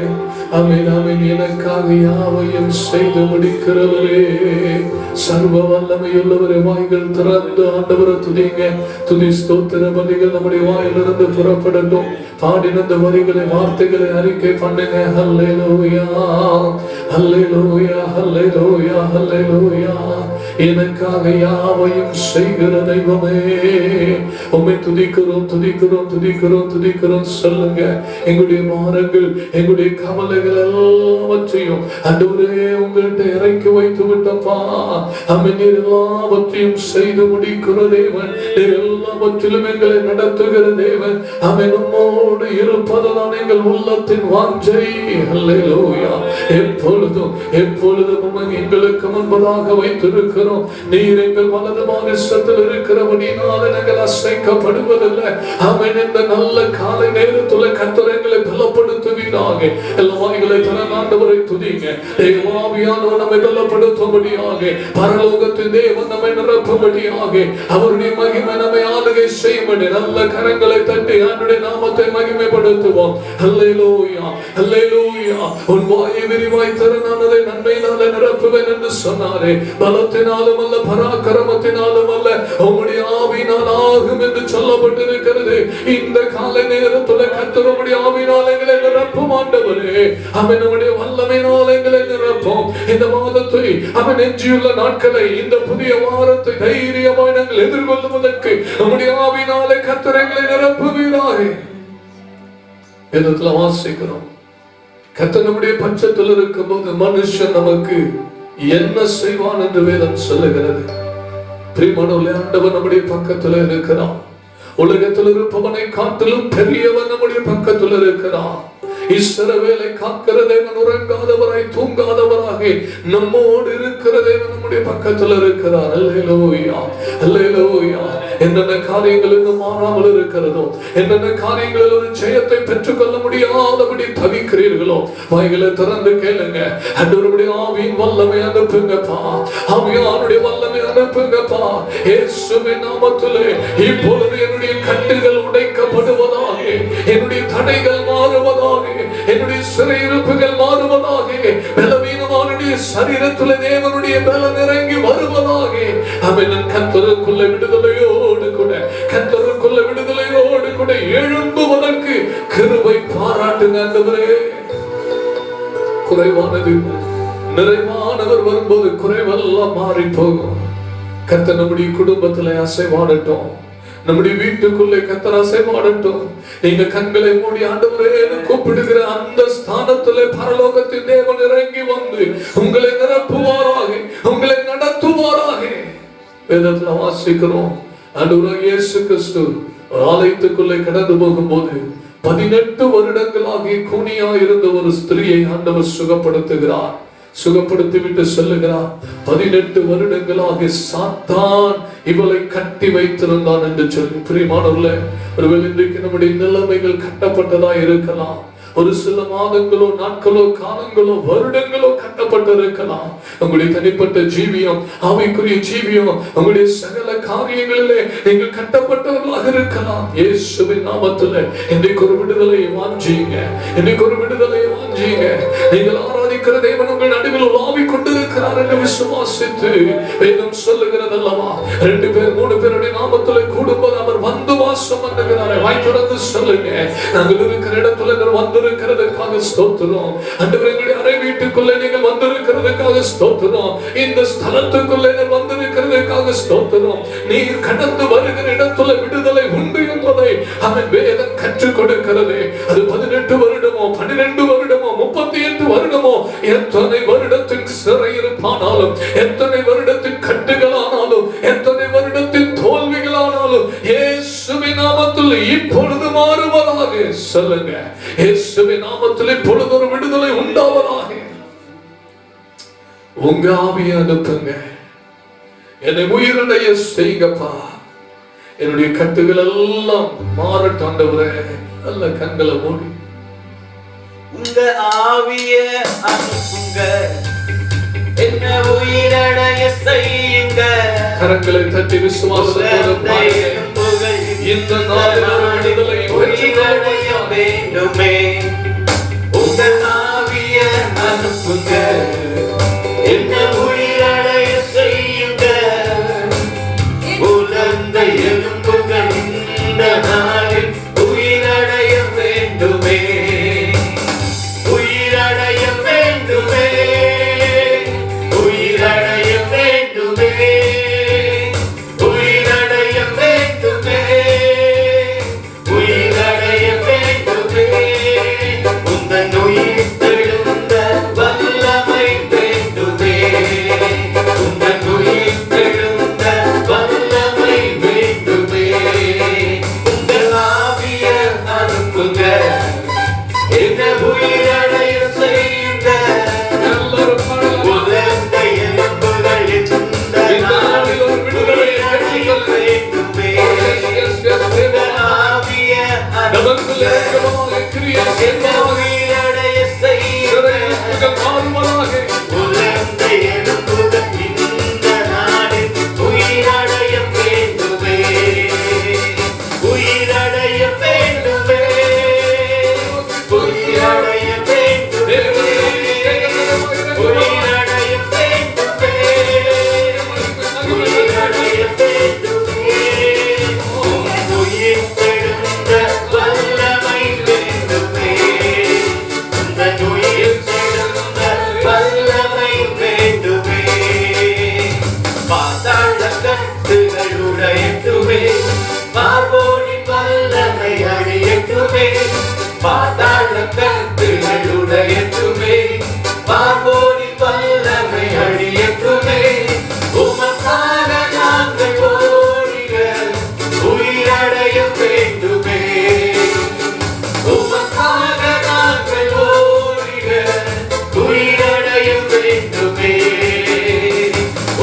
ஆமென் ஆமென். எனக்காக யாவையும் செய்து முடிக்கிறவரே, சர்வ வல்லமையுள்ளவரே, வாய்கள் திறந்து ஆண்டவரை துதிங்க. துதி ஸ்தோத்திர பலிகள் நம்முடைய வாயிலிருந்து புறப்படட்டும். பாடின அந்த வரிகளை வார்த்தைகளை அறிக்கை பண்ணுங்க. அல்லேலூயா அல்லேலூயா அல்லேலூயா அல்லேலூயா. எனக்காக யாவையும் செய்கிற தெய்வமே, உம்மை துதிக்கிறோம் துதிக்கிறோம் துதிக்கிறோம் துதிக்கிறோம் சொல்லுங்க. எங்களுடைய மாறங்கள் எங்களுடைய கவலைகள் எல்லாவற்றையும் ஆண்டவரே உங்கள்கிட்ட இறக்கி வைத்து விட்டப்பா. ஆமென். நீர் எல்லாவற்றையும் செய்து முடிக்கிற தேவன், நீர் எல்லாவற்றிலும் எங்களை நடத்துகிற தேவன். ஆமென். உம்மோடு இருப்பதுதான் எங்கள் உள்ளத்தின் வாஞ்சை. அல்லேலூயா. எப்பொழுதும் எப்பொழுதும் எங்களுக்கு முன்பதாக வைத்திருக்கிறோம். நீர் எங்கள் வலது மாநிலத்தில் இருக்கிறபடினால நாங்கள் அசைக்கப்படுவதில்லை. ஆமென். இந்த நல்ல காலை நேரத்தில் கர்த்தர் எங்களை பலப்படுத்துவீராக. எல்லா வாய்களை திறனாண்டவரை துதிங்க. தேவாவியானவர் நம்மை பலப்படுத்தும்படியாக, பரலோகத்தின் தேவன் நம்மை நிரப்பும்படியாக, அவருடைய மகிமை நம்மை ஆளுகை செய்யும்படி நல்ல கரங்களை தட்டி ஆண்டுடைய நாமத்தை மகிமைப்படும் பயன்படுத்துவோம். அல்லேலூயா, அல்லேலூயா. உன் வாயை விரிவாய் தர நான் அதை நன்மையினாலே நிரப்புவேன் என்று சொன்னாரே. பலத்தினாலும் அல்ல, பராக்கிரமத்தினாலும் அல்ல, உம்முடைய ஆவியினால் ஆகும் என்று சொல்லப்பட்டிருக்கிறது. இந்த காலை நேரத்தில் கர்த்தர் உம்முடைய ஆவியினால் எங்களை நிரப்பும் ஆண்டவரே. அவன் நம்முடைய வல்லமையினால் எங்களை நிரப்பும். இந்த மாதத்தை, அவன் எஞ்சியுள்ள நாட்களை, இந்த புதிய வாரத்தை தைரியமாய் நாங்கள் எதிர்கொள்ளுவதற்கு நம்முடைய ஆவியினாலே கர்த்தர் எங்களை நிரப்புவீராக. வேதத்துல வாசிக்கிறோம், கர்த்தர் நம்முடைய பட்சத்தில் இருக்கும் போது மனுஷன் நமக்கு என்ன செய்வான் என்று வேதம் சொல்லுகிறது. பிரியமானவர்களே, ஆண்டவர் நம்முடைய பக்கத்தில் இருக்கிறான். உலகத்தில் இருப்பவனை காட்டிலும் பெரியவன் நம்முடைய பக்கத்தில் இருக்கிறான். இஸ்ரவேலை காக்கிற தேவன் உறங்காதவராய் தூங்காதவராக நம்மோடு இருக்கிற தேவன் நம்முடைய பக்கத்தில் இருக்கிறார். அல்லேலூயா, அல்லேலூயா. என்னென்ன காரியங்கள் இன்னும் மாறாமல் இருக்கிறதோ, என்னென்ன காரியங்களில் ஒரு ஜெயத்தை பெற்றுக்கொள்ள முடியாதபடி தவிக்கிறீர்களோ, வாய்களை திறந்து கேளுங்க. ஆண்டவருடைய ஆவியின் வல்லமை அனுப்புங்கப்பா, ஆவியானுடைய வல்லமை அனுப்புங்கப்பா. இயேசுவின் நாமத்திலே இப்பொழுது என்னுடைய கட்டுகள் உடைக்கப்படுவதாக, என்னுடைய தடைகள் மாறுவதாக, என்னுடைய சிறையிருப்புகள் மாறுவதாக, பலவீனமானுடைய சரீரத்தில் தேவனுடைய பலம் இறங்கி வருவதாக. அவன் கர்த்தருக்குள்ள விடுதலையோடு கூட, கர்த்தருக்குள்ள விடுதலையோடு கூட எழும்புவதற்கு கிருபை பாராட்டுங்க ஆண்டவரே. குறைவானது நிறைவானவர் வரும்போது குறைவெல்லாம் மாறி போகும். கர்த்தர் நம்முடைய குடும்பத்திலே அசைவாடட்டும், நம்முடைய வீட்டுக்குள்ளே கர்த்தர் அசைவாடட்டும். நீங்க கண்களை மூடி ஆண்டவரே கூப்பிடுகிற அந்த ஸ்தானத்திலே பரலோகத்தின் தேவன் இறங்கி வந்து உங்களை நிரப்புவாராக, உங்களை நடத்துவாராக. வேதத்துல வாசிக்கிறோம், ஆண்டவராகிய இயேசு கிறிஸ்து ஆலயத்துக்குள்ளே கடந்து போகும்போது 18 வருடங்களாகி கூனியா இருந்த ஒரு ஸ்திரியை ஆண்டவர் சுகப்படுத்துகிறார். சுகப்படுத்தி விட்டு சொல்லுகிறார், 18 வருடங்களாக சாத்தான் இவளை கட்டி வைத்திருந்தான் என்று சொல்லி. பிரியமானவர்களே, ஒருவேளை இன்றைக்கு நம்முடைய நிலைமைகள் கட்டப்பட்டதா இருக்கலாம். ஒரு சில மாதங்களோ நாட்களோ காலங்களோ வருடங்களோ கட்டப்பட்டிருக்கலாம். உங்களுடைய தனிப்பட்ட ஜீவியம், ஆவிக்குரிய ஜீவியம், உங்களுடைய சகல காரியங்களிலே நீங்கள் கட்டப்பட்டவர்களாக இருக்கலாம். இயேசுவின் நாமத்திலே இன்றைக்கு ஒரு விடுதலையை வாஞ்சியுங்க, இன்றைக்கு ஒரு விடுதலையை வாஞ்சியுங்க. நீங்கள் ஆராதிக்கிற தேவன் உங்கள் நடுவில் உலாவிக் கொண்டிருக்கிறார் என்று விசுவாசித்து வேதம் சொல்லுகிறது அல்லவா, 2 பேர் 3 பேருடைய நாமத்திலே கூடும்போது அவர் வந்து வாசம் பண்ணுகிறார். வாய் திறந்து சொல்லுங்க, நாங்கள் இருக்கிற இடத்துல வந்து இருக்கிறதுக்காக ஸ்தோத்திரம். ஆண்டவரே, எங்களுடைய அறை வீட்டுக்குள்ளே நீங்கள் வந்திருக்கிறதுக்காக ஸ்தோத்திரம். இந்த ஸ்தலத்துக்குள்ளே நீங்கள் வந்திருக்கிறதுக்காக ஸ்தோத்திரம். நீர் கடந்து வருகிற இடத்துல விடுதலை உண்டு என்பதை அவன் வேதம் கற்றுக் கொடுக்கிறது. அது 18 வருடமோ 12 வருடமோ 38 வருடமோ, எத்தனை வருடத்தின் சிறையிருப்பானாலும், எத்தனை வருடத்தின் கட்டுகளானாலும், எத்தனை வருடத்தின் தோல்விகளானாலும் இயேசுவின் நாமத்தில் இப்பொழுது மாறுவதாக சொல்லுங்க. இயேசுவின் நாமத்தில் இப்பொழுது ஒரு விடுதலை உண்டாவதாக. உங்க ஆவியை அனுப்புங்க, என்னை உயிரடைய செய்யுங்கப்பா. என்னுடைய கட்டுகள் எல்லாம் மாறட்டும் ஆண்டவரே. நல்ல கண்களை மூடி உங்க ஆவியை அனுப்புங்க, என்ன உயிரடைய செய்யுங்க. கரங்களை தட்டி விசுவாசத்தோடு பாருங்க. இந்த நாளில் ஒரு விடுதலை உயிரடைய வேண்டுமே. உங்க ஆவியை அனுப்புங்க, என்ன உயிரடைய செய்யுங்க. உலர்ந்த எலும்புகள் இந்த நாளில் உயிரடைய வேண்டுமே, உயிரடைய வேண்டுமே, உயிரடைய வேண்டுமே, உயிரடைய வேண்டுமே, உயிரடைய வேண்டுமே. உந்தன் உயிர் தெழுந்த வல்லமை வேண்டுமே, உந்தன் உயிர் தெழுந்த வல்லமை வேண்டுமே. உங்கள் ஆவியை அனுப்புங்க, என்ன உயிரடைய செய்யுங்க. உலர்ந்த எலும்புகள் இந்த நாளில் ஒரு விடுதலை வேண்டுமே. உங்கள் ஆவியை அனுப்புங்க, என்ன உயிரடைய செய்யுங்க. உலர்ந்த எலும்புகள் இந்த நாளில் உயிரடைய வேண்டுமே, உயிரடைய வேண்டுமே, பாதாள கட்டுகள் உடையட்டுமே, பார்வோனி வல்லமை அழியட்டுமே. உமக்காக நாங்கள் ஓடிட உயிரடைய வேண்டுமே, உமக்காக நாங்கள் ஓடிட உயிரடைய வேண்டுமே,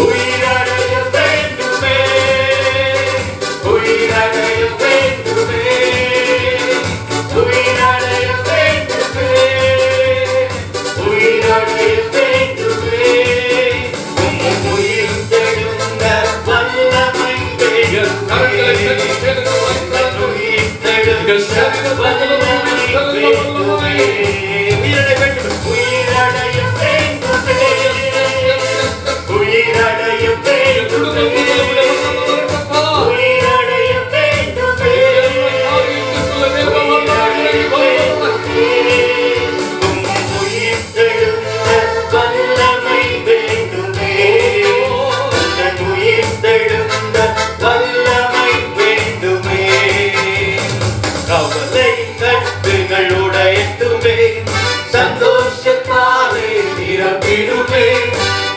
உயிரடைய வேண்டுமே, உயிரடைய வேண்டுமே, உயிரடைய வேண்டுமே, உயிரடைய வேண்டுமே. உயிர் தெழுந்த வல்லமை வேண்டுமே, உயிர் தெழுந்த வல்லமை வேண்டுமே, உயிரடைய வேண்டுமே, உயிரடைய வேண்டுமே, உயிரடைய வேண்டுமே, உயிரடைய வேண்டுமே, உயிர் தெழுந்த வல்லமை வேண்டுமே, உயிர் தெழுந்த வல்லமை வேண்டுமே. கவலை கட்டுகள் உடையட்டுமே, சந்தோஷத்தாலே நிரப்பிடுமே,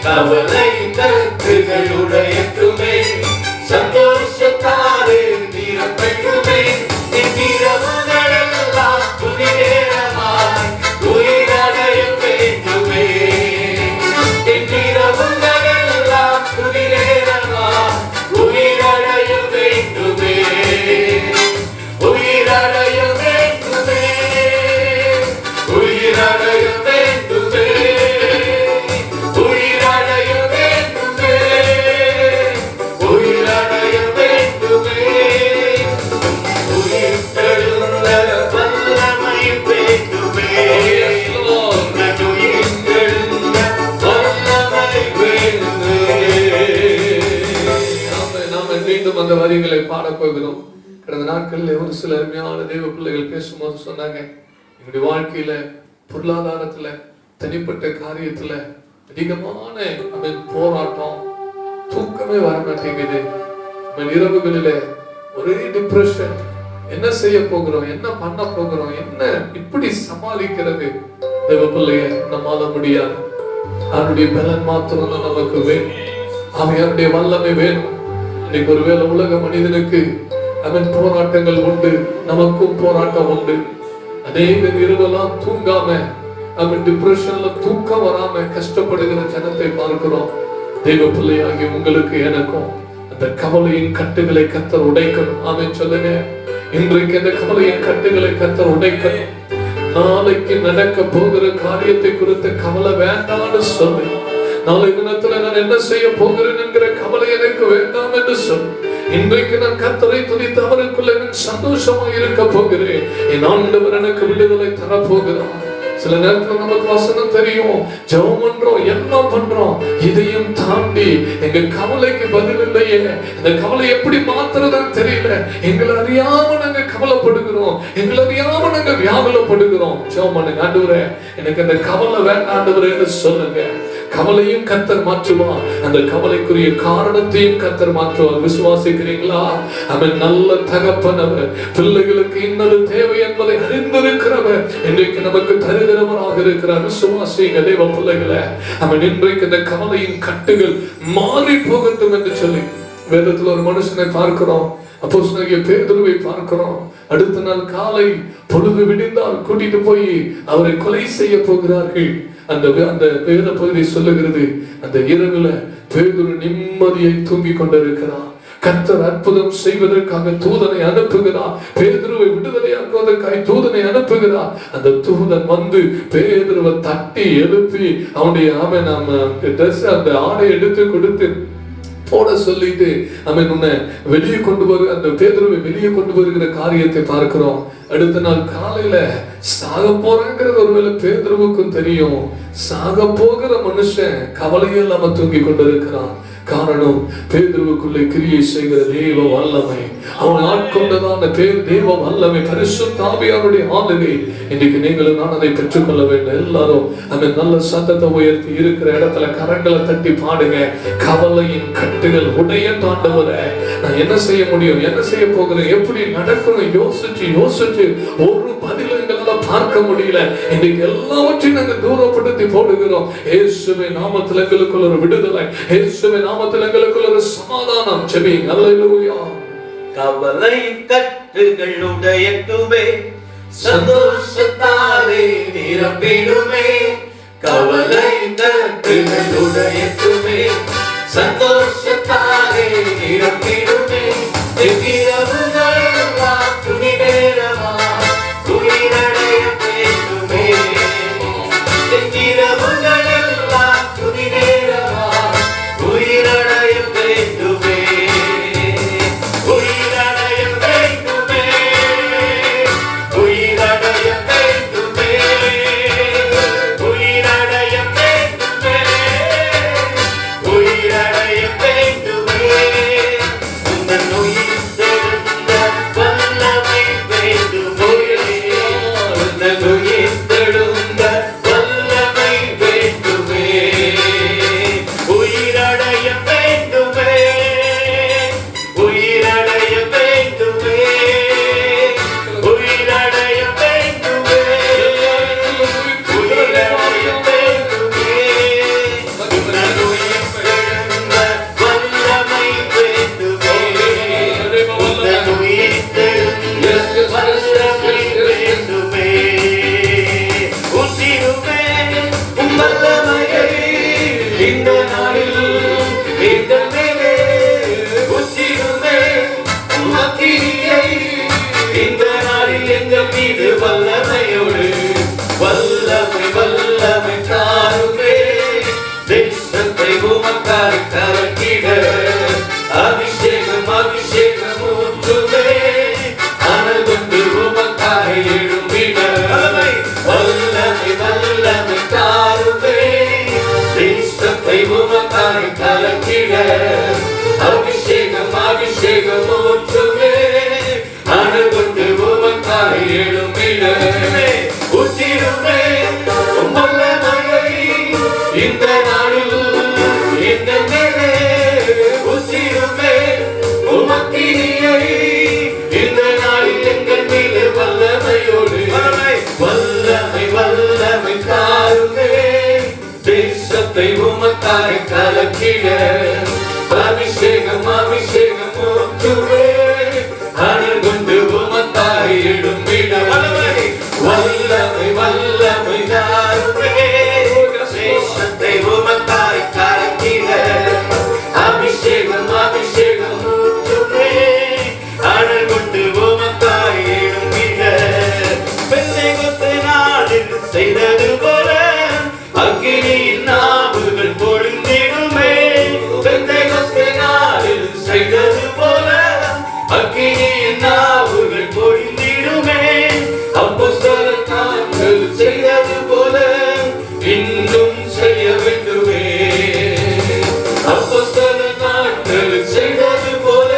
கவலை கட்டுகள் உடையட்டுமே, சந்தோஷத்தாலே நிரப்பிடுமே. இரவுகளெல்லாம் துதி நேரமாய் உயிரடைய வேண்டுமே, இரவுகளெல்லாம் துதி நேரமாய் உயிரடைய வேண்டுமே, உயிரடைய வேண்டுமே, உயிரடைய வேண்டுமே, உயிரடைய வேண்டுமே, உயிரடைய வேண்டுமே. உயிர் தெழுந்த வல்லமை வேண்டுமே, உயிர் தெழுந்த வல்லமை வேண்டுமே. நாம மீண்டும் அந்த வரிகளை பாடப் போகிறோம். கடந்த நாட்களில் ஒரு சில அருமையான தேவ பிள்ளைகள் பேசும்போது சொன்னாங்க, எங்களுடைய வாழ்க்கையில பொருளாதாரத்துல தனிப்பட்ட காரியத்துல அதிகமான போராட்டம், தூக்கமே வர மாட்டேங்குது. இரவுகளில ஒரே டிப்ரெஷன், என்ன செய்ய போகிறோம், என்ன பண்ண போகிறோம், என்ன இப்படி சமாளிக்கிறது. தேவ பிள்ளைய நம்மால முடியாது. அவருடைய பலன் மாத்திரம் தான் நமக்கு வேணும், அவருடைய வல்லமை வேணும். இன்னைக்கு ஒருவேளை உலக மனிதனுக்கு அவன் போராட்டங்கள் உண்டு, நமக்கும் போராட்டம் உண்டு. அநேக இரவெல்லாம் தூங்காம அவன் டிப்ரெஷன்ல தூக்கம் வராம கஷ்டப்படுகிற ஜனத்தை பார்க்கிறோம். தெய்வ பிள்ளையாகி உங்களுக்கு எனக்கும் அந்த கவலையின் கட்டுகளை கர்த்தர் உடைக்கணும். ஆமென் சொல்லுங்க. இன்றைக்கு அந்த கவலையின் கட்டுகளை கர்த்தர் உடைக்கணும். நாளைக்கு நடக்க போகிற காரியத்தை குறித்த கவலை வேண்டாம்னு சொல்லு. நாளை தினத்துல நான் என்ன செய்ய போகிறேன் என்கிற கவலை எனக்கு வேண்டாம் என்று சொல்லு. இன்றைக்கு நான் கர்த்தரை துதித்து அவருக்குள்ள நான் சந்தோஷமா இருக்க போகிறேன். என் ஆண்டவர் எனக்கு விடுதலை தர போகிறார். சில நேரத்துல நமக்கு வசனம் தெரியும், ஜெபம் பண்றோம், எல்லாம் பண்றோம், இதையும் தாண்டி எங்க கவலைக்கு பதில் இல்லையே. இந்த கவலை எப்படி மாத்துறதுன்னு தெரியல. எங்களை அறியாம நாங்க கவலைப்படுகிறோம், எங்களை அறியாம நாங்க வியாகுலப்படுகிறோம். ஜெபம் பண்ணுங்க, ஆண்டவரே எனக்கு அந்த கவலை வேண்டாம் ஆண்டவரேன்னு சொல்லுங்க. கவலையும் கர்த்தர் மாற்றுவார், அந்த கவலைக்குரிய காரணத்தையும் கர்த்தர் மாற்றுவார். விசுவாசிக்கிறீங்களா? அவன் நல்ல தகப்பனவர், பிள்ளைகளுக்கு இன்னொரு தேவை என்பதை அறிந்திருக்கிறவர், இன்றைக்கு நமக்கு தருகிறவராக இருக்கிறார். விசுவாசிங்க தேவ பிள்ளைகளை. அவன் இன்றைக்கு இந்த கவலையின் கட்டுகள் மாறி போகட்டும் என்று சொல்லி வேதத்தில் ஒரு மனுஷனை பார்க்கிறோம். அப்போஸ்தலனாகிய பேதுருவை பார்க்கிறோம். அடுத்த நாள் காலை பொழுது விடிந்தால் கூட்டிட்டு போய் அவரை கொலை செய்ய போகிறார்கள். அந்த வேத பகுதி சொல்லுகிறது, அந்த இரவுல பேதுரு நிம்மதியை தூங்கிக் கொண்டிருக்கிறார். கர்த்தர் அற்புதம் செய்வதற்காக தூதனை அனுப்புகிறார். பேதுருவை விடுதலையாக்குவதற்காக தூதனை அனுப்புகிறார். அந்த தூதன் வந்து பேதுருவை தட்டி எழுப்பி அவனுடைய அந்த ஆடை எடுத்து கொடுத்து போட சொல்லிட்டு அவன் உன்னை வெளியே கொண்டு வரு, அந்த பேதுருவை வெளியே கொண்டு வருகிற காரியத்தை பார்க்கிறோம். அடுத்த நாள் காலையில சாக போறாங்கிறது ஒருவேளை பேதுருவுக்கும் தெரியும். சாக போகிற மனுஷன் கவலையில் நம்ம தூங்கி கொண்டிருக்கிறான். காரணம், பேதுருவுக்குள்ளே கிரியை செய்கிற தேவ வல்லமை, அவன் ஆட்கொண்டதான தேவ வல்லமை, பரிசுத்த ஆவியானுடைய ஆளுகை. இன்னைக்கு நீங்களும் நான் அதை பெற்றுக்கொள்ள வேண்டும். எல்லாரும் அந்த நல்ல சத்தத்தை உயர்த்தி இருக்கிற இடத்துல கரங்களை தட்டி பாடுங்க. கவலையின் கட்டுகள் உடைய ஆண்டவரே, நான் என்ன செய்ய முடியும், என்ன செய்ய போகிறேன், எப்படி நடக்கணும் யோசிச்சு யோசிச்சு ஒரு பதில் எங்களால பார்க்க முடியல. இன்னைக்கு எல்லாவற்றையும் நாங்கள் தூரப்படுத்தி போடுகிறோம். இயேசுவின் நாமத்தில் எங்களுக்குள்ள ஒரு விடுதலை, இயேசுவின் நாமத்தில் எங்களுக்குள்ள ஒரு சமாதானம். ஜெபிங்க. அல்லேலூயா. கவலை கட்டுகள் உடையட்டுமே, சந்தோஷத்தாலே நிரம்பிடுமே. கவலை கட்டுகள் உடையட்டுமே, சந்தோஷத்தாலே நிரம்பிடுமே. இரவுகள் எல்லாம் துணி நேரமா உயிரடைய வேண்டுமே. இரவுகள் எல்லாம் துணி நேரமா உயிரடைய வேண்டுமே. உயிரடைய வேண்டுமே, உயிரடைய வேண்டுமே, உயிரடைய வேண்டுமே, உயிரடைய வேண்டுமே. உந்தன் உயிர் தெழுந்த வல்லமை வேண்டுமே. உந்தன் உயிர் தெழுந்த வல்லமை வேண்டுமே. உயிரடைய வேண்டுமே, உயிரடைய வேண்டுமே, உயிரடைய வேண்டுமே, உயிரடைய வேண்டுமே. உந்தன் உயிர் தெழுந்த வல்லமை வேண்டுமே. உந்தன் உயிர் தெழுந்த வல்லமை வேண்டுமே. உத்திருமே உம் வல்லமையை இந்த நாளில் எங்கள் மேலே உத்திருமே. உம் அக்கினியை இந்த நாளில் எங்கள் மீது வல்லமையோடு வல்லமை வல்லமை தாருமே. தேசத்தை உமக்காய் கலக்கிட அபிஷேகம் அபிஷேகம் ஊற்றுமே. அனல் கொண்டு உமக்காய் எழும்பிட வல்லமை வல்லமை தாருமே. தேசத்தை உமக்காய் கலக்கிட அபிஷேகம் அபிஷேகம் ஊற்றுமே. அனல் கொண்டு உமக்காய் எழும்பிட உத்திருமே உம் வல்லமையை இந்த நாளில் எங்கள் மேலே உத்திருமே. உம் அக்கினியை இந்த நாளில் எங்கள் மீது வல்லமையோடு வல்லமை வல்லமை தாருமே. தேசத்தை உமக்காய் கலக்கிட அபிஷேகம் அபிஷேகம் ஊற்றுமே. அனல் கொண்டு உமக்காய் எழும்பிட வல்லமை வல்லமை தாருமே. தேசத்தை உமக்காய் கலக்கிட அபிஷேகம் அபிஷேகம் ஊற்றுமே. அனல் கொண்டு உமக்காய் எழும்பிட பெந்தேகோஸ்தே நாளில் செய்தது போல அக்கினியின் நாவுகள் பொழிந்திடுமே. பெந்தேகோஸ்தே நாளில் செய்தது போல அக்கினியின் நாவுகள் பொழிந்திடுமே. அப்போஸ்தலர்கள் செய்தது போல இன்னும் செய்ய வேண்டுமே. அப்போஸ்தலர்கள் செய்தது போல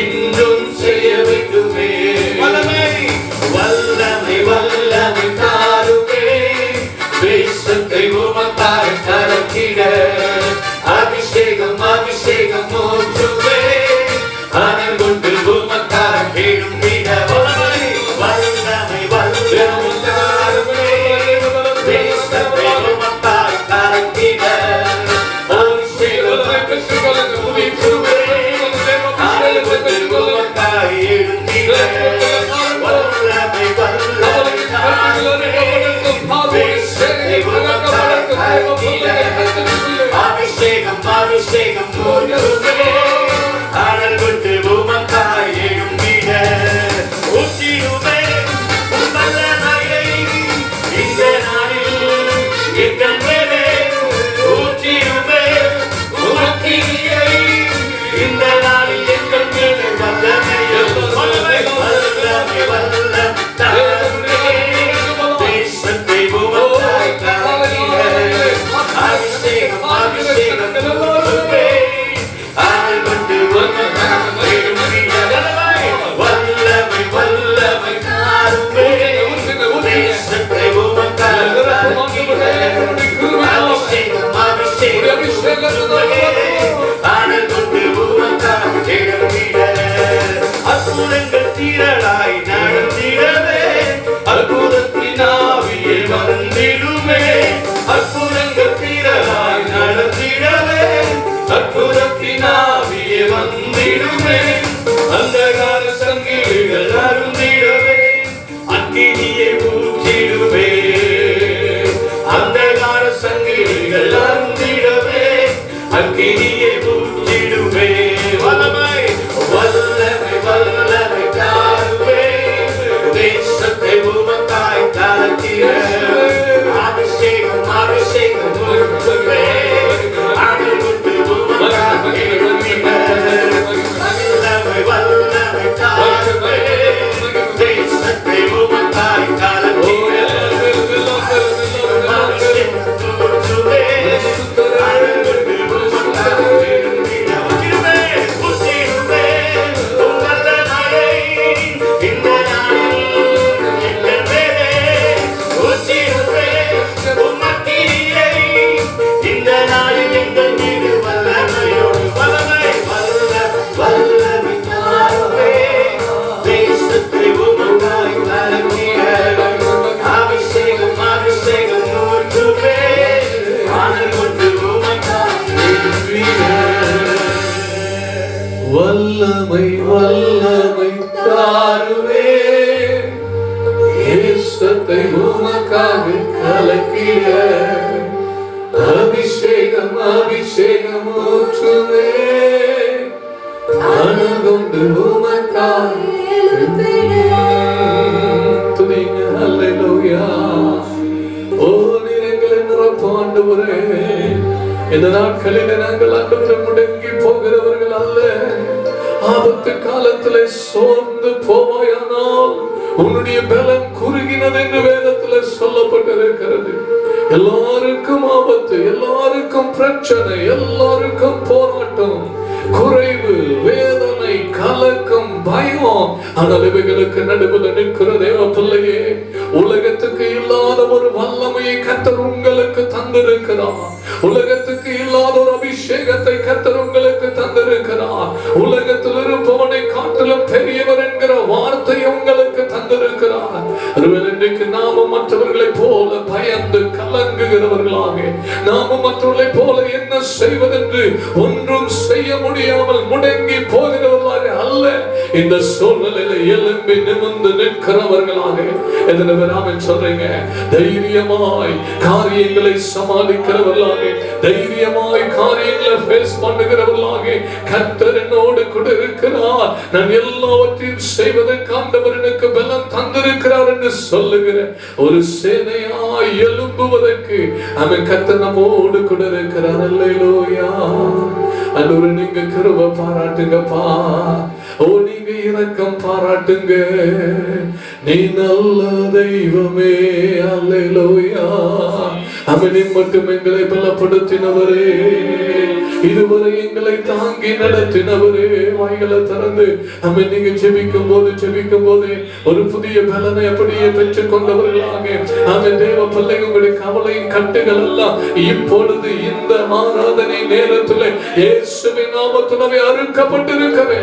இன்னும் செய்ய வேண்டுமே. வல்லமை வல்லமை வல்லமை தாருமே. தேசத்தை உமக்காய் கலக்கிட அபிஷேகம் அபிஷேகம் ஊற்றுமே. அனல் கொண்டு உமக்காய் எழும்பிட வல்லமை வல்லமை வல்லமை தாருமே. தேசத்தை உமக்காய் கலக்கிட அபிஷேகம் அபிஷேகம் ஊற்றுமே. அனல் கொண்டு உமக்காய் எழும்பிட வல்லமை வல்லமை தாருமே. தேசத்தை உமக்காய் கலக்கிட அபிஷேகம் அபிஷேகம் ஊற்றுமே. தேசத்தை உமக்காக கலக்கிட அபிஷேகம் அபிஷேகம் ஊற்றுமே அனல் கொண்டு உமக்காக துதிங்க அல்லேலூயா. ஓ நீர் எங்களை நிரப்பும் ஆண்டவரே. இந்த நாட்களில் நாங்கள் ஆண்டவரை முடங்கி போகிறவர்கள் அல்ல. ஆபத்து காலத்திலே சோர்ந்து போவாயானால் உன்னுடைய பலம் குறுகினது என்று வேதத்திலே சொல்லப்பட்டிருக்கிறது. எல்லாருக்கும் ஆபத்து, எல்லாருக்கும் பிரச்சனை, எல்லாருக்கும் போராட்டம், குறைவு, வேதனை, கலக்கம், பயம். ஆனால் இவைகளுக்கு நடுவில் நிற்கிற தேவ பிள்ளையே, உலகத்துக்கு இல்லாத ஒரு வல்லமையை கர்த்தர் உங்களுக்கு தந்திருக்கிறார். உலகத்துக்கு இல்லாத ஒரு அபிஷேகத்தை கர்த்தர் உங்களுக்கு தந்திருக்கிறார். உலகத்தில் இருப்பவனை காட்டிலும் பெரியவர் என்கிற வார்த்தையை உங்களுக்கு தந்திருக்கிறார். இன்றைக்கு நாமும் மற்றவர்களை போல பயந்து கலங்குகிறவர்களாக, நாமும் மற்றவர்களை போல என்ன செய்வதென்று ஒன்றும் செய்ய முடியாமல் முடங்கி போகிறவர்களாக அல்ல, இந்த சூழ்நிலையில எழும்பி நிமிர்ந்து நிற்கிறவர்களாக எத்தனை பேர் சொல்றீங்க? தைரியமாய் காரியங்களை சமாளிக்கிறவர்களாக, தைரியமாய் காரியங்களை ஃபேஸ் பண்ணுகிறவர்களாக கர்த்தர் என்னோடு கூட இருக்கிறார், நான் எல்லாவற்றையும் செய்வதற்கு ஆண்டவர் எனக்கு பலம் தந்திருக்கிறார் என்று சொல்லுகிற ஒரு சேனையாய் எழும்புவதற்கு அவன் கர்த்தர் நம்மோடு கூட இருக்கிறார். அல்லேலூயா. ஆண்டவரே நீங்க கிருபை பாராட்டுங்கப்பா. ஓ நீங்க இரக்கம் பாராட்டுங்க. நீ நல்ல தெய்வமே. அல்லேலூயா. அவனை மட்டும் எங்களை பலப்படுத்தினவரே, இதுவரை எங்களை தாங்கி நடத்தினவரே. வாய்களை திறந்து அவன் நீங்க ஜெபிக்கும் போது ஒரு புதிய பலனை அப்படியே பெற்றுக் கொண்டவர்களாக அவன் தேவ பிள்ளைகளுடைய கவலையின் கட்டுகள் எல்லாம் இப்பொழுது இந்த ஆராதனை நேரத்தில் இயேசுவின் நாமத்திலே அறுக்கப்பட்டிருக்கவே.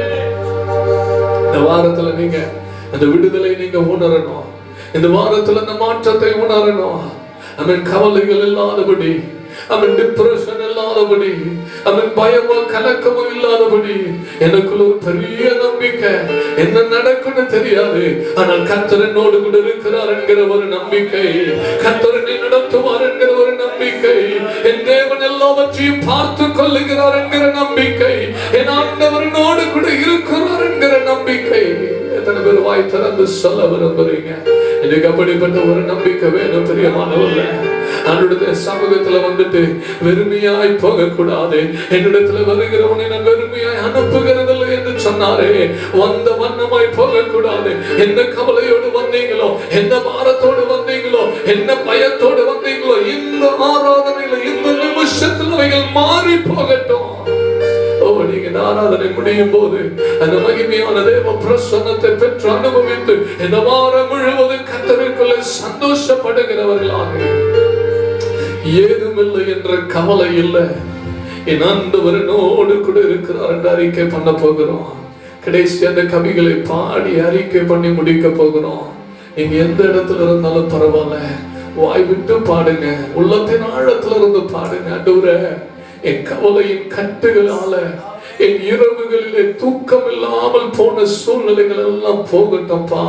இந்த வாரத்துல நீங்க அந்த விடுதலை நீங்க உணரணும். இந்த வாரத்துல அந்த மாற்றத்தை உணரணும். அவன் கவலைகள் இல்லாதபடி, அவன் டிப்ரெஷன் இல்லாதபடி, அவன் பயமோ கலக்கமோ இல்லாதபடி எனக்குள்ள ஒரு பெரிய நம்பிக்கை. என்ன நடக்குன்னு தெரியாது, ஆனால் கர்த்தர் என்னோடு கூட இருக்கிறார் என்கிற ஒரு நம்பிக்கை, கர்த்தர் என்னை நடத்துவார் என்கிற ஒரு நம்பிக்கை, என் தேவன் எல்லாவற்றையும் பார்த்து கொள்ளுகிறார் என்கிற நம்பிக்கை, என் ஆண்டவர் என்னோடு கூட இருக்கிறார் என்கிற நம்பிக்கை. எத்தனை பேர் வாய் திறந்து சொல்ல விரும்புறீங்க? எனக்கு அப்படிப்பட்ட ஒரு நம்பிக்கை வேணும் பிரியமானவர்களே. அவனுடைய சமூகத்துல வந்துட்டு வெறுமையாய் போக கூடாது. என்னிடத்துல வருகிறவனை நான் வெறுமையாய் அனுப்புகிறதில்லை என்று சொன்னாரே, வந்த வண்ணமாய் போக கூடாது. என்ன கவலையோடு வந்தீங்களோ, என்ன பாரத்தோடு வந்தீங்களோ, என்ன பயத்தோடு வந்தீங்களோ, இந்த ஆராதனையில இந்த நிமிஷத்துல அவைகள் மாறி போகட்டும். நீங்க ஆராதனை முடியும் போது அந்த மகிமையான தேவ பிரசன்னத்தை பெற்று அனுபவித்து இந்த வாரம் முழுவதும் கர்த்தருக்குள்ள சந்தோஷப்படுகிறவர்களாக, ஏதுமில்லை என்ற கவலை இல்லை, என் ஆண்டவர் என்னோடு கூட இருக்கிறார் என்று அறிக்கை பண்ண போகிறோம். கடைசி அந்த கவிகளை பாடி அறிக்கை பண்ணி முடிக்க போகிறோம். நீங்க எந்த இடத்துல இருந்தாலும் பரவாயில்ல, வாய் விட்டு பாடுங்க, உள்ளத்தின் ஆழத்துல இருந்து பாடுங்க. ஆண்டவரே, என் கவலையின் கட்டுகளால என் இரவுகளிலே தூக்கம் இல்லாமல் போன சூழ்நிலைகள் எல்லாம் போகட்டப்பா.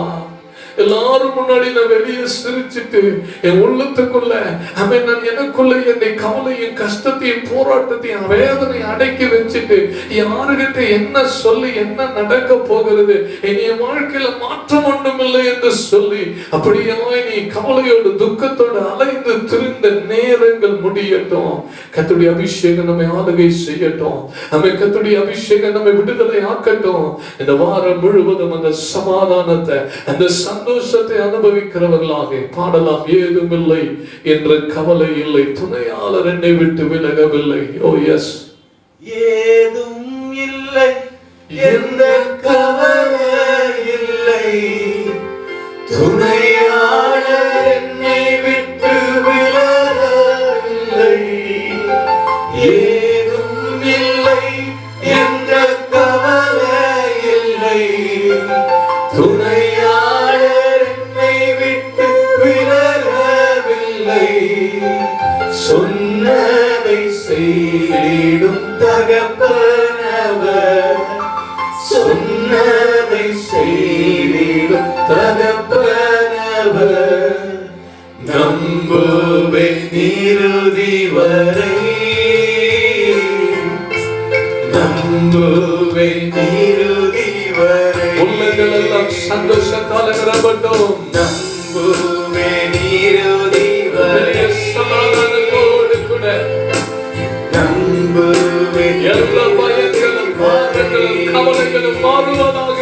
எல்லாரும் முன்னாடி நான் வெளியே சிரிச்சிட்டு என் உள்ளத்துக்குள்ள நான் எனக்குள்ள என்னை கவலையும் கஷ்டத்தையும் போராட்டத்தையும் வேதனை அடக்கி வச்சுட்டு யாருகிட்ட என்ன சொல்லி என்ன நடக்க போகிறது, என் வாழ்க்கையில மாற்றம் ஒன்றும் இல்லை என்று சொல்லி அப்படியே நீ கவலையோடு துக்கத்தோடு அலைந்து திரிந்த நேரங்கள் முடியட்டும். கர்த்தருடைய அபிஷேகம் நம்மை ஆளுகை செய்யட்டும். கர்த்தருடைய அபிஷேகம் நம்மை விடுதலை ஆக்கட்டும். இந்த வாரம் முழுவதும் அந்த சமாதானத்தை, அந்த சந்தோஷத்தை அனுபவிக்கிறவர்களாக பாடலாம். ஏதுமில்லை என்ற கவலை இல்லை, துணையாளர் என்னை விட்டு விலகவில்லை. ஓ எஸ், ஏதும் இல்லை எந்த கவலை இல்லை, துணையாளர் என்னை விட்டு விலகவில்லை. ஏதும் இல்லை எந்த கவலை இல்லை, துணையாளர் என்னை விட்டு விலகவில்லை. சொன்னதை செய்திடும் தகப்பனவர், சொன்னதை செய்திடும் தகப்பனவர். நம்புவேன் இறுதி வரை, நம்புவேன் இறுதி வரை. உள்ளங்கள் எல்லாம் சந்தோஷத்தால் நிரம்பட்டும். நம்புவேன் இறுதி வரை, சமாதானத்தோடு கூட நம்புவேன் எல்லா பயங்களும் பாரங்களும் கவலைகளும் மாறுவதாக.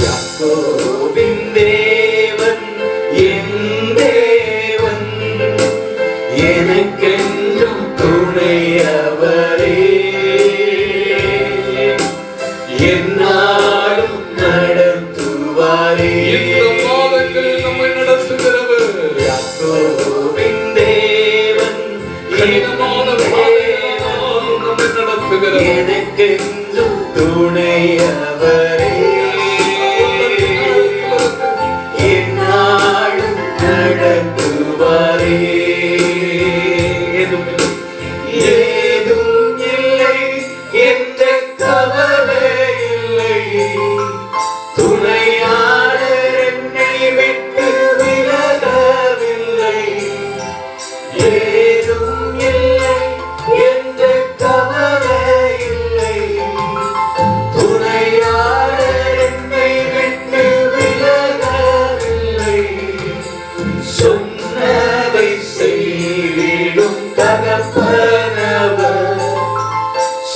யாக்கோபின் தேவன் என் தேவன், எனக்கென்றும் துணையவரே, என்னாலும் நடத்துவாரே. இந்த மாதங்களில் நம்மை நடத்துகிறவர் யாக்கோபின் தேவன் கடினமான பாதைகளால் நம்மை நடத்துகிறவர். எனக்கென்றும் துணையவரே, என்னாலும் நடத்துவாரே. ஏதும் இல்லை என்ற கவலை இல்லை, துணையாளர் என்னை விட்டு விலகவில்லை. ஏதும் இல்லை என்ற கவலை இல்லை, துணையாளர் என்னை விட்டு விலகவில்லை. சொன்னதை செய்திடும் தகப்பனவர்,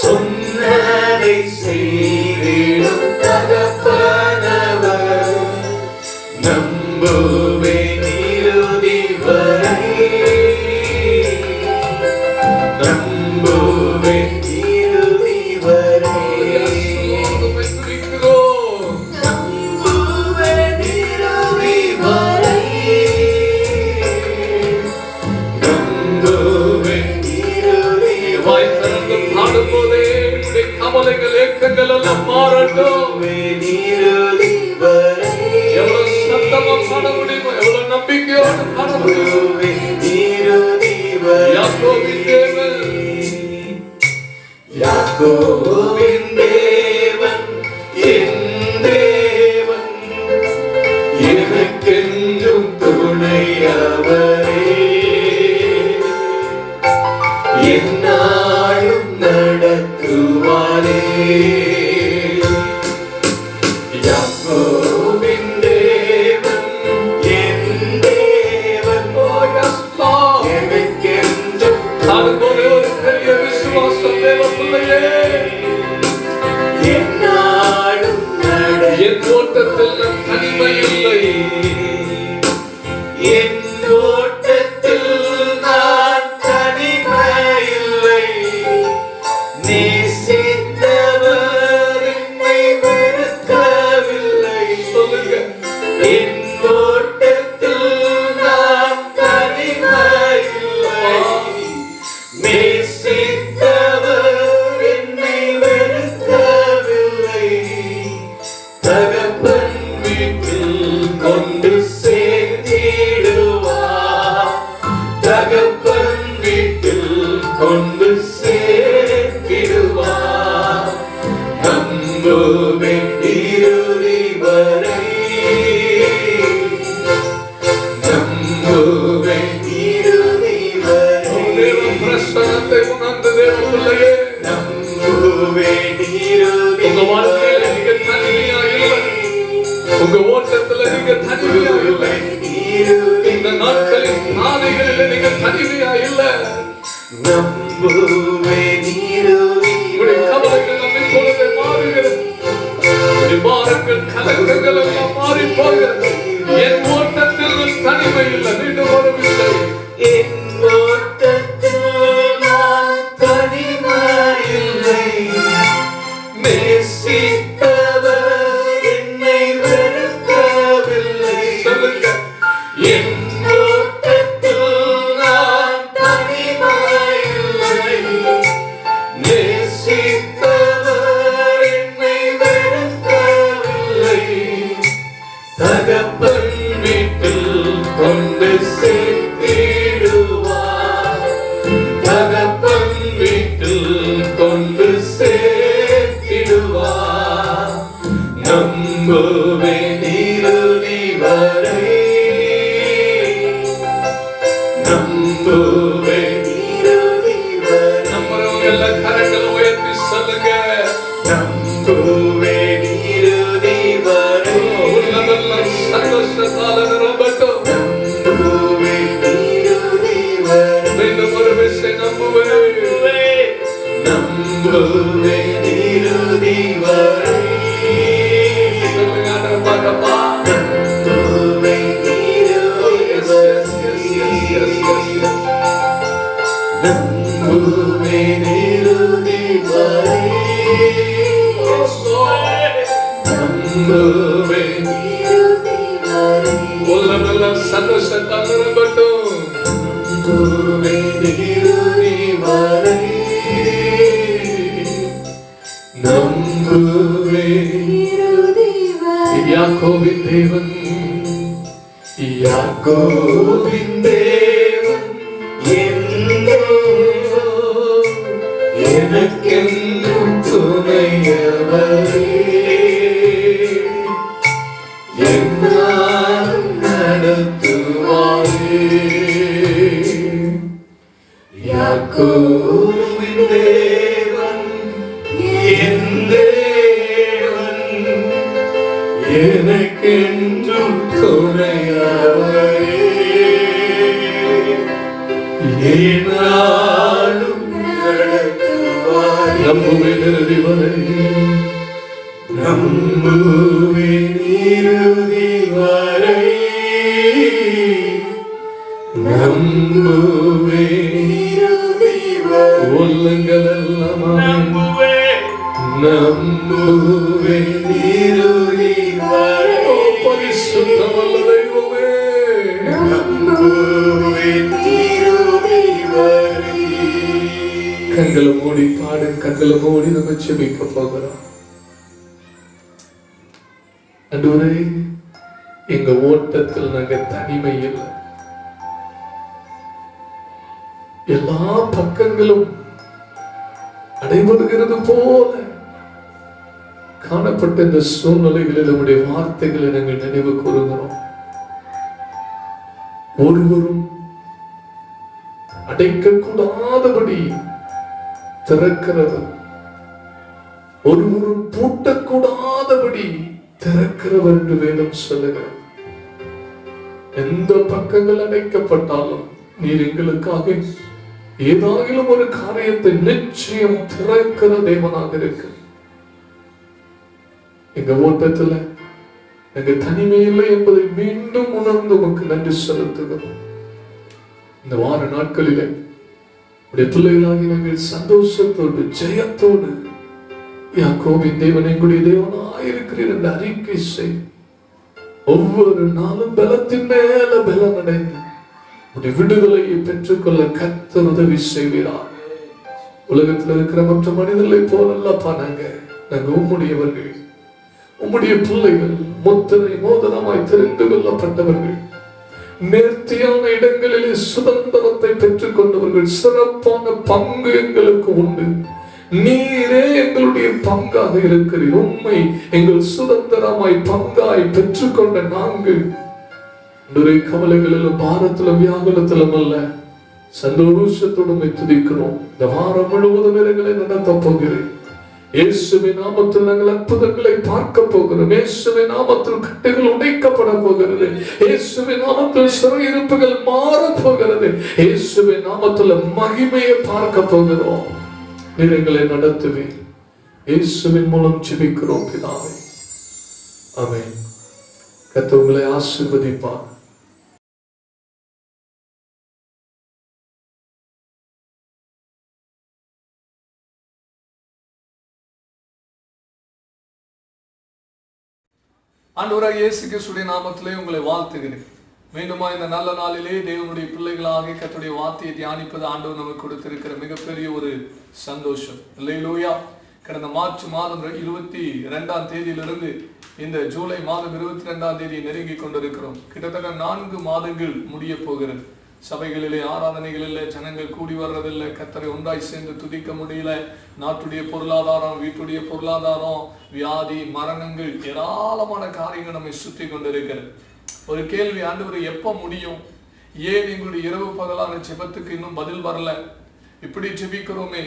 சொன்னதை செய்திடும் தகப்பனவர். நம்புவேன் இறுதி வரை, நம்புவேன் இறுதி வரை. நம்மை துதிக்கிறோம். நம்புவேன் இறுதி வரை, நம்புவேன் இறுதி வாய் திறந்து பாடும்போதே உன்னுடைய கவலைகள் ஏக்கங்கள் எல்லாம் மாறட்டும். நம்புவேன் இறுதி வரை, எவ்வளவு சத்தமா பாட முடியுமோ, எவ்வளவு நம்பிக்கையோடு பாட முடியும். நம்புவேன் இறுதி வரை. யாக்கோபின் தேவன், யாக்கோபின் தேவன் என் தேவன், எனக்கென்றும் துணையவரே, என்னாலும் நடத்துவாரே. யாக்கோபின் தேவன் என் தேவன், எனக்கென்றும் பாடும்போதே ஒரு பெரிய விசுவாசம் தேவ பிள்ளையே. என்னாலும் என் ஓட்டத்தில் தனிமை இல்லை, என் ஓட்டத்தில் நான் தனிமையில்லை. நேசித்தவர் என்னை வெறுக்கவில்லை. சொல்லுங்க. என் ஓட்டத்தில் நான் தனிமையில்லை. நேசித்தவர் என்னை வெறுக்கவில்லை. தகப்பன் வீட்டில் கொண்டு சேர்த்திடுவார், தகப்பன் வீட்டில் கொண்டு சேர்த்திடுவார். நம்புவேன் இறுதி வரை, நம்புவேன் இறுதி வரை. தேவ பிரசன்னத்தை உணர்ந்த தேவ பிள்ளையே, நம்புவேன் இறுதி உங்க வாழ்க்கையில நீங்க தனிமையா இல்லை, உங்க ஓட்டத்துல நீங்க தனிமையா இல்லை, இந்த நாட்களின் பாதைகளில் நீங்க தனிமையா இல்லை. நம்புவேன் இறுதி உங்களுடைய கவலைகள் எல்லாம் இப்பொழுதே மாறுகிறது, உங்களுடைய பாரங்கள் கலக்கங்கள் எல்லாம் மாறி போகிறது. என் ஓட்டத்தில் நான் தனிமை இல்லை. மீண்டும் ஒரு விசை. என் ஓட்டத்தில் நான் தனிமையில்லை. நேசித்தவர் என்னை வெறுக்கவில்லை. சொல்லுங்க. என் ஓட்டத்தில் நான் தனிமையில்லை. நேசித்தவர் என்னை வெறுக்கவில்லை. தகப்பன் வீட்டில் கொண்டு சேர்த்திடுவார், தகப்பன் வீட்டில் கொண்டு சேர்த்திடுவார். நம்புவேன் இறுதி வரை, நம்புவேன் இறுதி வரை. நம்புவேன் இறுதி வரை. உள்ளமெல்லாம் சந்தோஷத்தால் நிரம்பட்டும். நம்புவேன் இறுதி வரை. நம்புவேன் இறுதி வரை. யாக்கோபின் தேவன், யாக்கோபின் தேவன் என் தேவன், எனக்கென்றும் துணையவரே. என்னாலும் நடத்துவாரே. யாக்கோபின் தேவன் என் தேவன், எனக்கென்றும் துணையவரே. என்னாலும் நடத்துவாரே. நம்புவேன் இறுதி வரை. நம்புவேன் இறுதி வரை. நம்புவேன் இறுதி வரை. உள்ளங்கள் எல்லாம் நம்புவேன் இறுதி வரை. பரிசுத்தமுள்ள தெய்வமே, நம்புவேன் இறுதி வரை. கண்களை மூடி பாடு, கண்களை மூடி நம்ம ஜெபிக்க போகிறோம். ஆண்டவரே, எங்க ஓட்டத்தில் நாங்க தனிமை இல்லை. எல்லா பக்கங்களும் அடைபடுகிறது போல காணப்பட்ட இந்த சூழ்நிலைகளில் நம்முடைய வார்த்தைகளை நாங்கள் நினைவு கூறுகிறோம். ஒருவரும் அடைக்க கூடாதபடி திறக்கிறவர், ஒருவரும் பூட்டக்கூடாதபடி திறக்கிறவர் என்று வேதம் சொல்லுகிறது. எந்த பக்கங்கள் அடைக்கப்பட்டாலும் நீர் எங்களுக்காக ஏதாகிலும் ஒரு காரியத்தை நிச்சயம் திறக்கிற தேவனாக இருக்கு. எங்க ஓட்டத்துல எங்க தனிமை இல்லை என்பதை மீண்டும் உணர்ந்து உமக்கு நன்றி செலுத்துகிறோம். இந்த வார நாட்களிலே உடைய பிள்ளைகளாகி நாங்கள் சந்தோஷத்தோடு ஜெயத்தோடு யாக்கோபின் தேவன் எங்களுடைய தேவனாயிருக்கிறீர் என்று அறிக்கை செய். ஒவ்வொரு நாளும் பலத்தின் மேல பலம் அடைந்து உடைய விடுதலையை பெற்றுக்கொள்ள கர்த்தர் உதவி செய்வீரார். உலகத்தில் இருக்கிற மற்ற மனிதர்களை போலல்லப்பா நாங்க உம்முடையவர்கள், உம்முடைய பிள்ளைகள், முத்திரை மோதிரமாய் தெரிந்து கொள்ளப்பட்டவர்கள், நேர்த்தியான இடங்களிலே சுதந்திரத்தை பெற்றுக் கொண்டவர்கள். சிறப்பான பங்கு எங்களுக்கு உண்டு. நீரே எங்களுடைய பங்காக இருக்கிறீர். உண்மை எங்கள் சுதந்திரமாய் பங்காய் பெற்றுக்கொண்ட நாங்கள் நிறைய கவலைகளிலும் பாரத்திலும் வியாகுலத்திலும் அல்ல, சந்தோஷத்துடன் துதிக்கிறோம். இந்த வாரம் முழுவதும் எங்களை நடத்த போகிறேன். இயேசுவின் நாமத்தில் நாங்கள் அற்புதங்களை பார்க்க போகிறோம். இயேசுவின் நாமத்தில் கட்டுகள் உடைக்கப்பட போகிறது. இயேசுவின் நாமத்தில் சிறையிருப்புகள் மாறப் போகிறது. இயேசுவின் நாமத்தில் மகிமையை பார்க்க போகிறோம். நீர் எங்களை நடத்துவேன். இயேசுவின் மூலம் ஜெபிக்கிறோம் பிதாவே, ஆமென். கர்த்தர் உங்களை ஆசீர்வதிப்பார். ஆண்டவராகிய இயேசு கிறிஸ்துவின் நாமத்திலே உங்களை வாழ்த்துகிறேன். மீண்டுமா இந்த நல்ல நாளிலே தேவனுடைய பிள்ளைகளாக கர்த்தருடைய வார்த்தையை தியானிப்பது ஆண்டவர் நமக்கு கொடுத்திருக்கிற மிகப்பெரிய ஒரு சந்தோஷம். அல்லேலூயா. கடந்த மார்ச் மாதம் 22ஆம் தேதியிலிருந்து இந்த ஜூலை மாதம் 22ஆம் தேதி நெருங்கி கொண்டிருக்கிறோம். கிட்டத்தட்ட 4 மாதங்கள் முடிய போகிறது. சபைகளிலே ஆராதனைகளிலே ஜனங்கள் கூடி வர்றதில்லை. கர்த்தரை ஒன்றாய் சேர்ந்து துதிக்க முடியல. நாட்டுடைய பொருளாதாரம், வீட்டுடைய பொருளாதாரம், வியாதி, மரணங்கள், ஏராளமான காரியங்கள் நம்மை சுற்றி கொண்டிருக்கிறது. ஒரு கேள்வி, ஆண்டவரே எப்ப முடியும்? ஏன் எங்களுடைய இரவு பகலான ஜெபத்துக்கு இன்னும் பதில் வரல? இப்படி ஜெபிக்கிறோமே,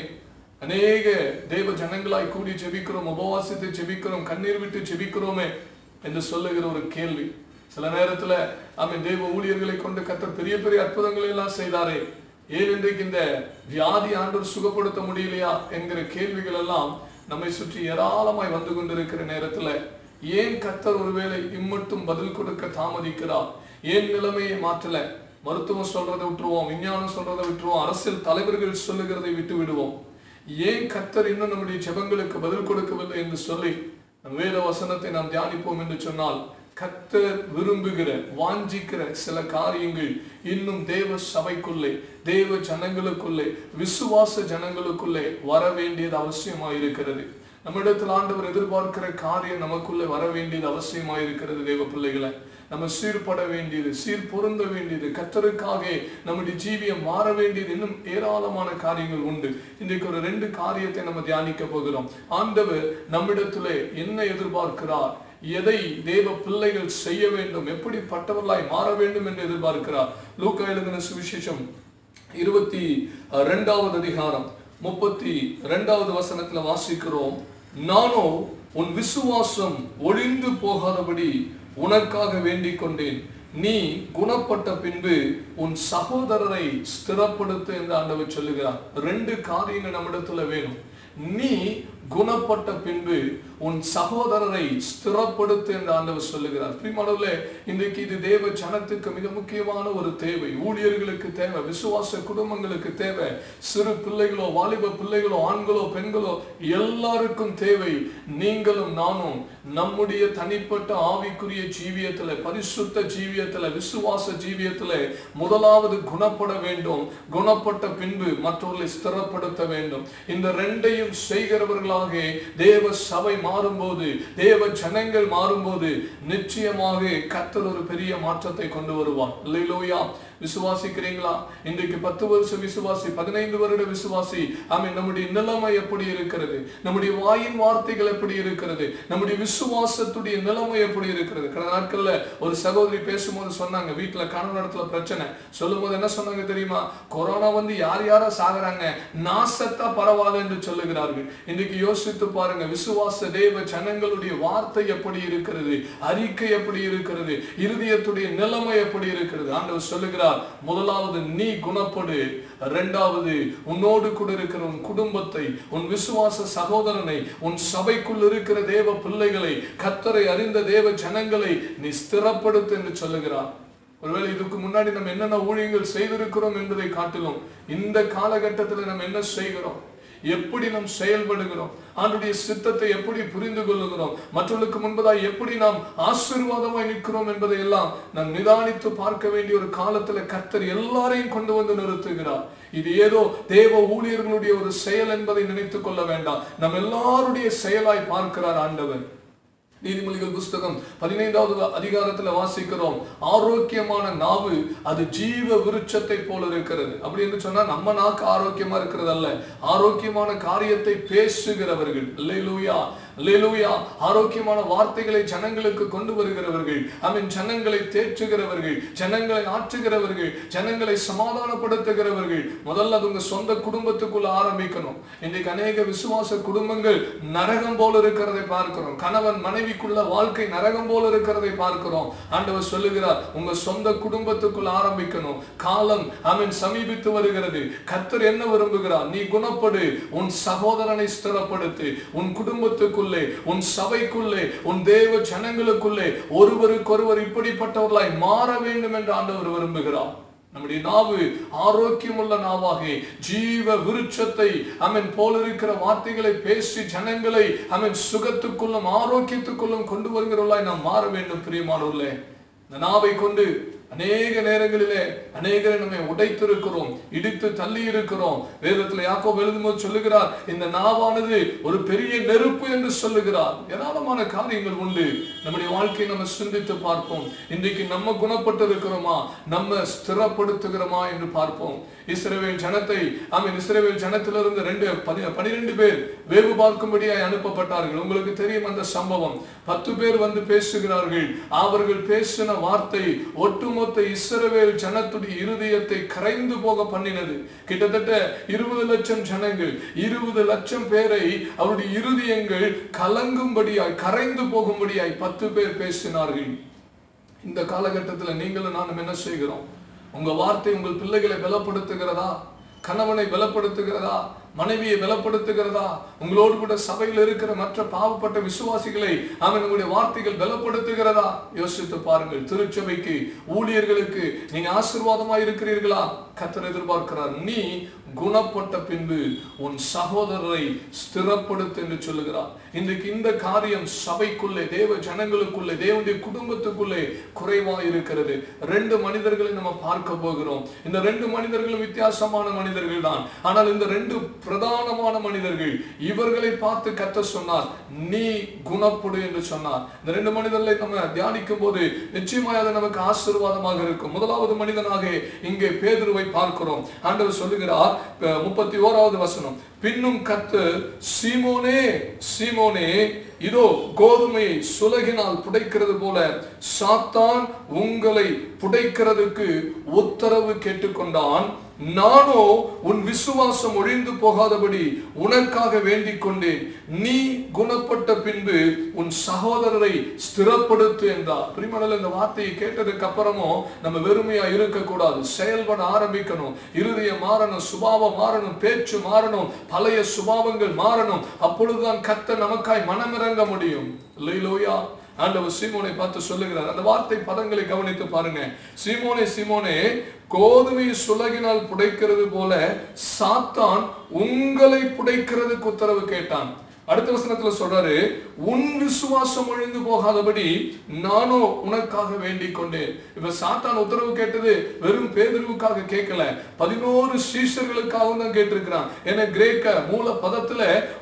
அநேக தேவ ஜனங்களாய் கூடி ஜெபிக்கிறோம், உபவாசித்து ஜெபிக்கிறோம், கண்ணீர் விட்டு ஜெபிக்கிறோமே என்று சொல்லுகிற ஒரு கேள்வி. சில நேரத்துல தேவ ஊழியர்களை கொண்டு கர்த்தர் பெரிய பெரிய அற்புதங்களை எல்லாம் செய்தாரே, ஏன் இன்றைக்கு இந்த வியாதி ஆண்டவர் சுகப்படுத்த முடியலையா என்கிற கேள்விகள் எல்லாம் நம்மை சுற்றி ஏராளமாய் வந்து கொண்டிருக்கிற நேரத்துல ஏன் கர்த்தர் ஒருவேளை இம்மட்டும் பதில் கொடுக்க தாமதிக்கிறார்? ஏன் நிலைமையை மாற்றல? மருத்துவம் சொல்றதை விட்டுருவோம், விஞ்ஞானம் சொல்றதை விட்டுருவோம், அரசியல் தலைவர்கள் சொல்லுகிறதை விட்டு விடுவோம். ஏன் கர்த்தர் இன்னும் நம்முடைய ஜெபங்களுக்கு பதில் கொடுக்கவில்லை என்று சொல்லி நம் வேத வசனத்தை நாம் தியானிப்போம் என்று சொன்னால், கர்த்தர் விரும்புகிற வாஞ்சிக்கிற சில காரியங்கள் இன்னும் தேவ சபைக்குள்ளே, தேவ ஜனங்களுக்குள்ளே, விசுவாச ஜனங்களுக்குள்ளே வர வேண்டியது அவசியமாயிருக்கிறது. நம்மிடத்தில் ஆண்டவர் எதிர்பார்க்கிற காரியம் நமக்குள்ளே வர வேண்டியது அவசியமாயிருக்கிறது. தேவ பிள்ளைகளை நம்ம சீர்பட வேண்டியது, சீர் பொருந்த வேண்டியது, கர்த்தருக்காக நம்முடைய ஜீவியம் மாற வேண்டியது இன்னும் ஏராளமான காரியங்கள் உண்டு. இன்றைக்கு ஒரு 2 காரியத்தை நம்ம தியானிக்க போகிறோம். ஆண்டவர் நம்மிடத்திலே என்ன எதிர்பார்க்கிறார், எதை தேவ பிள்ளைகள் செய்ய வேண்டும், எப்படிப்பட்டவர்களாய் மாற வேண்டும் என்று எதிர்பார்க்கிறார். லூக்கா எழுதின சுவிசேஷம் 22வது அதிகாரம் 32வது வசனத்துல வாசிக்கிறோம். நானோ உன் விசுவாசம் ஒழிந்து போகாதபடி உனக்காக வேண்டிக் கொண்டேன். நீ குணப்பட்ட பின்பு உன் சகோதரரை ஸ்திரப்படுத்து என்று ஆண்டவர் சொல்லுகிறார். 2 காரியங்கள் நம்மிடத்துல வேணும். நீ குணப்பட்ட பின்பு உன் சகோதரரை ஸ்திரப்படுத்து என்று ஆண்டவர் சொல்லுகிறார். பிரியமானவர்களே, இன்றைக்கு இது தேவ ஜனத்துக்கு மிக முக்கியமான ஒரு தேவை. ஊழியர்களுக்கு தேவை, விசுவாச குடும்பங்களுக்கு தேவை, சிறு பிள்ளைகளோ, வாலிப பிள்ளைகளோ, ஆண்களோ, பெண்களோ எல்லாருக்கும் தேவை. நீங்களும் நானும் நம்முடைய தனிப்பட்ட ஆவிக்குரிய ஜீவியத்துல, பரிசுத்த ஜீவியத்துல, விசுவாச ஜீவியத்துல முதலாவது குணப்பட வேண்டும். குணப்பட்ட பின்பு மற்றவர்களை ஸ்திரப்படுத்த வேண்டும். இந்த 2ஐயும் செய்கிறவர்களாக தேவ சபை மாறும்போது, தேவ ஜனங்கள் மாறும்போது நிச்சயமாக கர்த்தர் ஒரு பெரிய மாற்றத்தை கொண்டு வருவார். அல்லேலூயா. விசுவாசிக்கிறீங்களா? இன்றைக்கு 10 வருஷ விசுவாசி, 15 வருட விசுவாசி, ஆமென். நம்முடைய நிலைமை எப்படி இருக்கிறது? நம்முடைய வாயின் வார்த்தைகள் எப்படி இருக்கிறது? நம்முடைய விசுவாசத்துடைய நிலைமை எப்படி இருக்கிறது? கடந்த நாட்கள்ல ஒரு சகோதரி பேசும்போது சொன்னாங்க, வீட்டுல கணவன் இடத்துல பிரச்சனை சொல்லும் போது என்ன சொன்னாங்க தெரியுமா? கொரோனா வந்து யார் யாரா சாகுறாங்க, நாசத்தா பரவாயில்ல என்று சொல்லுகிறார்கள். இன்றைக்கு யோசித்து பாருங்க, விசுவாச தேவ ஜனங்களுடைய வார்த்தை எப்படி இருக்கிறது, அறிக்கை எப்படி இருக்கிறது, இருதயத்துடைய நிலைமை எப்படி இருக்கிறது? ஆண்டவர் சொல்லுகிறார், முதலாவது நீ குணப்படு, 2வது உன்னோடு கூட இருக்கிற உன் குடும்பத்தை, உன் விசுவாச சகோதரனை, உன் சபைக்குள் இருக்கிற தேவ பிள்ளைகளை, கர்த்தரை அறிந்த தேவ ஜனங்களை நீ ஸ்திரப்படுத்து என்று சொல்லுகிறார். ஒருவேளை இதுக்கு முன்னாடி நம்ம என்னென்ன ஊழியங்கள் செய்திருக்கிறோம் என்பதை காட்டிலும் இந்த காலகட்டத்தில் நம்ம என்ன செய்கிறோம், எப்படி நாம் செயல்படுகிறோம், ஆண்டுடைய சித்தத்தை எப்படி புரிந்து கொள்ளுகிறோம், மற்றவர்களுக்கு முன்பதாக எப்படி நாம் ஆசீர்வாதமாய் நிற்கிறோம் என்பதை எல்லாம் நாம் நிதானித்து பார்க்க வேண்டிய ஒரு காலத்துல கர்த்தர் எல்லாரையும் கொண்டு வந்து நிறுத்துகிறார். இது ஏதோ தேவ ஊழியர்களுடைய ஒரு செயல் என்பதை நினைத்துக் கொள்ள வேண்டாம். நம் எல்லாருடைய செயலாய் பார்க்கிறார் ஆண்டவர். நீதிமொழிகள் புஸ்தகம் 15வது அதிகாரத்துல வாசிக்கிறோம், ஆரோக்கியமான நாவு அது ஜீவ விருட்சத்தை போல இருக்கிறது. அப்படி என்று சொன்னா நம்ம நாக்கு ஆரோக்கியமா இருக்கிறது அல்ல, ஆரோக்கியமான காரியத்தை பேசுகிறவர்கள், அல்லேலூயா அல்லேலூயா, ஆரோக்கியமான வார்த்தைகளை ஜனங்களுக்கு கொண்டு வருகிறவர்கள், ஆமென், ஜனங்களை தேற்றுகிறவர்கள், ஜனங்களை ஆற்றுகிறவர்கள், ஜனங்களை சமாதானப்படுத்துகிறவர்கள். முதல்ல அது உங்க சொந்த குடும்பத்துக்குள்ள ஆரம்பிக்கணும். இன்றைக்கு அநேக விசுவாச குடும்பங்கள் நரகம் போல இருக்கிறதை பார்க்கிறோம். கணவன் மனைவிக்குள்ள வாழ்க்கை நரகம் போல இருக்கிறதை பார்க்கிறோம். ஆண்டவர் சொல்லுகிறார், உங்க சொந்த குடும்பத்துக்குள்ள ஆரம்பிக்கணும். காலம் ஆமென் சமீபித்து வருகிறது. கர்த்தர் என்ன விரும்புகிறார்? நீ குணப்படு, உன் சகோதரனை ஸ்திரப்படுத்து, உன் குடும்பத்துக்குள்ள, உன் சபைக்குள்ளே, உன் தேவ ஜனங்களுக்குள்ளே ஒருவருக்கொருவர் இப்படிப்பட்டவர்களாய் மாற வேண்டும் என்று ஆண்டவர் விரும்புகிறார். நம்முடைய நாவு ஆரோக்கியமுள்ள நாவாக ஜீவ விருட்சத்தை ஆமென் போல இருக்கிற வார்த்தைகளை பேசி ஜனங்களை ஆமென் சுகத்துக்குள்ளும் ஆரோக்கியத்துக்குள்ளும் கொண்டு வருகிறவர்களாய் நாம் மாற வேண்டும். பிரியமானவர்களே, இந்த நாவை கொண்டு அநேக நேரங்களிலே அநேகரை நம்மை உடைத்திருக்கிறோம், இடித்து தள்ளி இருக்கிறோம். வேதத்தில் யாக்கோபு எழுதும்போது சொல்லுகிறார், இந்த நாவானது ஒரு பெரிய நெருப்பு என்று சொல்லுகிறார். ஏராளமான காரியங்கள் உண்டு. நம்முடைய வாழ்க்கையை நம்ம சிந்தித்து பார்ப்போம். இன்றைக்கு நம்ம குணப்பட்டு இருக்கிறோமா, நம்ம ஸ்திரப்படுத்துகிறோமா என்று பார்ப்போம். இஸ்ரவேல் ஜனத்தை ஆமென், இஸ்ரவேல் ஜனத்திலிருந்து 12 பேர் வேவு பார்க்கும்படியாய் அனுப்பப்பட்டார்கள். உங்களுக்கு தெரியும் அந்த சம்பவம். 10 பேர் வந்து பேசுகிறார்கள். அவர்கள் பேசின வார்த்தை ஒட்டுமொத்த இஸ்ரவேல் ஜனத்துடைய இருதயத்தை கரைந்து போக பண்ணினது. கிட்டத்தட்ட 20 லட்சம் ஜனங்கள், 20 லட்சம் பேரை அவருடைய இருதயங்கள் கலங்கும்படியாய், கரைந்து போகும்படியாய் 10 பேர் பேசினார்கள். இந்த காலகட்டத்தில் நீங்களும் நானும் என்ன செய்கிறோம்? உங்க வார்த்தை உங்கள் பிள்ளைகளை பலப்படுத்துகிறதா? கணவனை பலப்படுத்துகிறதா? மனைவியை பலப்படுத்துகிறதா? உங்களோடு கூட சபையில் இருக்கிற மற்ற பாவப்பட்ட விசுவாசிகளை உங்களுடைய வார்த்தைகள் பலப்படுத்துகிறதா? யோசித்து பாருங்கள். திருச்சபைக்கு, ஊழியர்களுக்கு நீங்க ஆசீர்வாதமாய் இருக்கிறீர்களா? கர்த்தர் எதிர்பார்க்கிறார். நீ குணப்பட்ட பின்பு உன் சகோதரரை ஸ்திரப்படுத்து என்று சொல்லுகிறார். இன்றைக்கு இந்த காரியம் சபைக்குள்ளே, தேவ ஜனங்களுக்குள்ளே, தேவனுடைய குடும்பத்துக்குள்ளே குறைவா இருக்கிறது. 2 மனிதர்களை நம்ம பார்க்க போகிறோம். இந்த 2 மனிதர்களும் வித்தியாசமான மனிதர்கள் தான். ஆனால் இந்த 2 பிரதானமான மனிதர்கள், இவர்களை பார்த்து கர்த்தர் சொன்னார், நீ குணப்படு என்று சொன்னார். இந்த 2 மனிதர்களை நம்ம தியானிக்கும் போது நிச்சயமாக அது நமக்கு ஆசீர்வாதமாக இருக்கும். முதலாவது மனிதனாக இங்கே பேதுருவை பார்க்கிறோம். ஆண்டவர் சொல்லுகிறார் 31வது வசனம், பின்னும் கர்த்தர், சீமோனே சீமோனே, இதோ கோதுமையை சுலகினால் புடைக்கிறது போல சாத்தான் உங்களை புடைக்கிறதுக்கு உத்தரவு கேட்டுக்கொண்டான். நானோ உன் விசுவாசம் ஒழிந்து போகாதபடி உனக்காக வேண்டிக் கொண்டேன். நீ குணப்பட்ட பின்பு உன் சகோதரரை ஸ்திரப்படுத்து என்றார். பிரியமானவர்களே, இந்த வார்த்தையை கேட்டதுக்கு அப்புறமும் நம்ம வெறுமையா இருக்கக்கூடாது. செயல்பட ஆரம்பிக்கணும். இருதயம் மாறணும், சுபாவம் மாறணும், பேச்சு மாறணும், பழைய சுபாவங்கள் மாறணும். அப்பொழுதுதான் கர்த்தர் நமக்காய் மனமிறங்க முடியும். அல்லேலூயா. ஆண்டவர் சீமோனை பார்த்து சொல்லுகிறார். அந்த வார்த்தை பதங்களை கவனித்து பாருங்க. சீமோனே சீமோனே, கோதுமையை சுலகினால் புடைக்கிறது போல சாத்தான் உங்களை புடைக்கிறதுக்கு உத்தரவு கேட்டான். அடுத்த வசனத்துல சொல்றாரு, உன் விசுவாசம் ஒழிந்து போகாதபடி நானோ உனக்காக வேண்டிக் கொண்டேன். இப்ப சாத்தான் உத்தரவு கேட்டது வெறும் பேதுருவுக்காக கேட்கல, 11 சீஷர்களுக்காக தான் கேட்டிருக்கிறான். ஏன்னா கிரேக்க மூல பதத்துல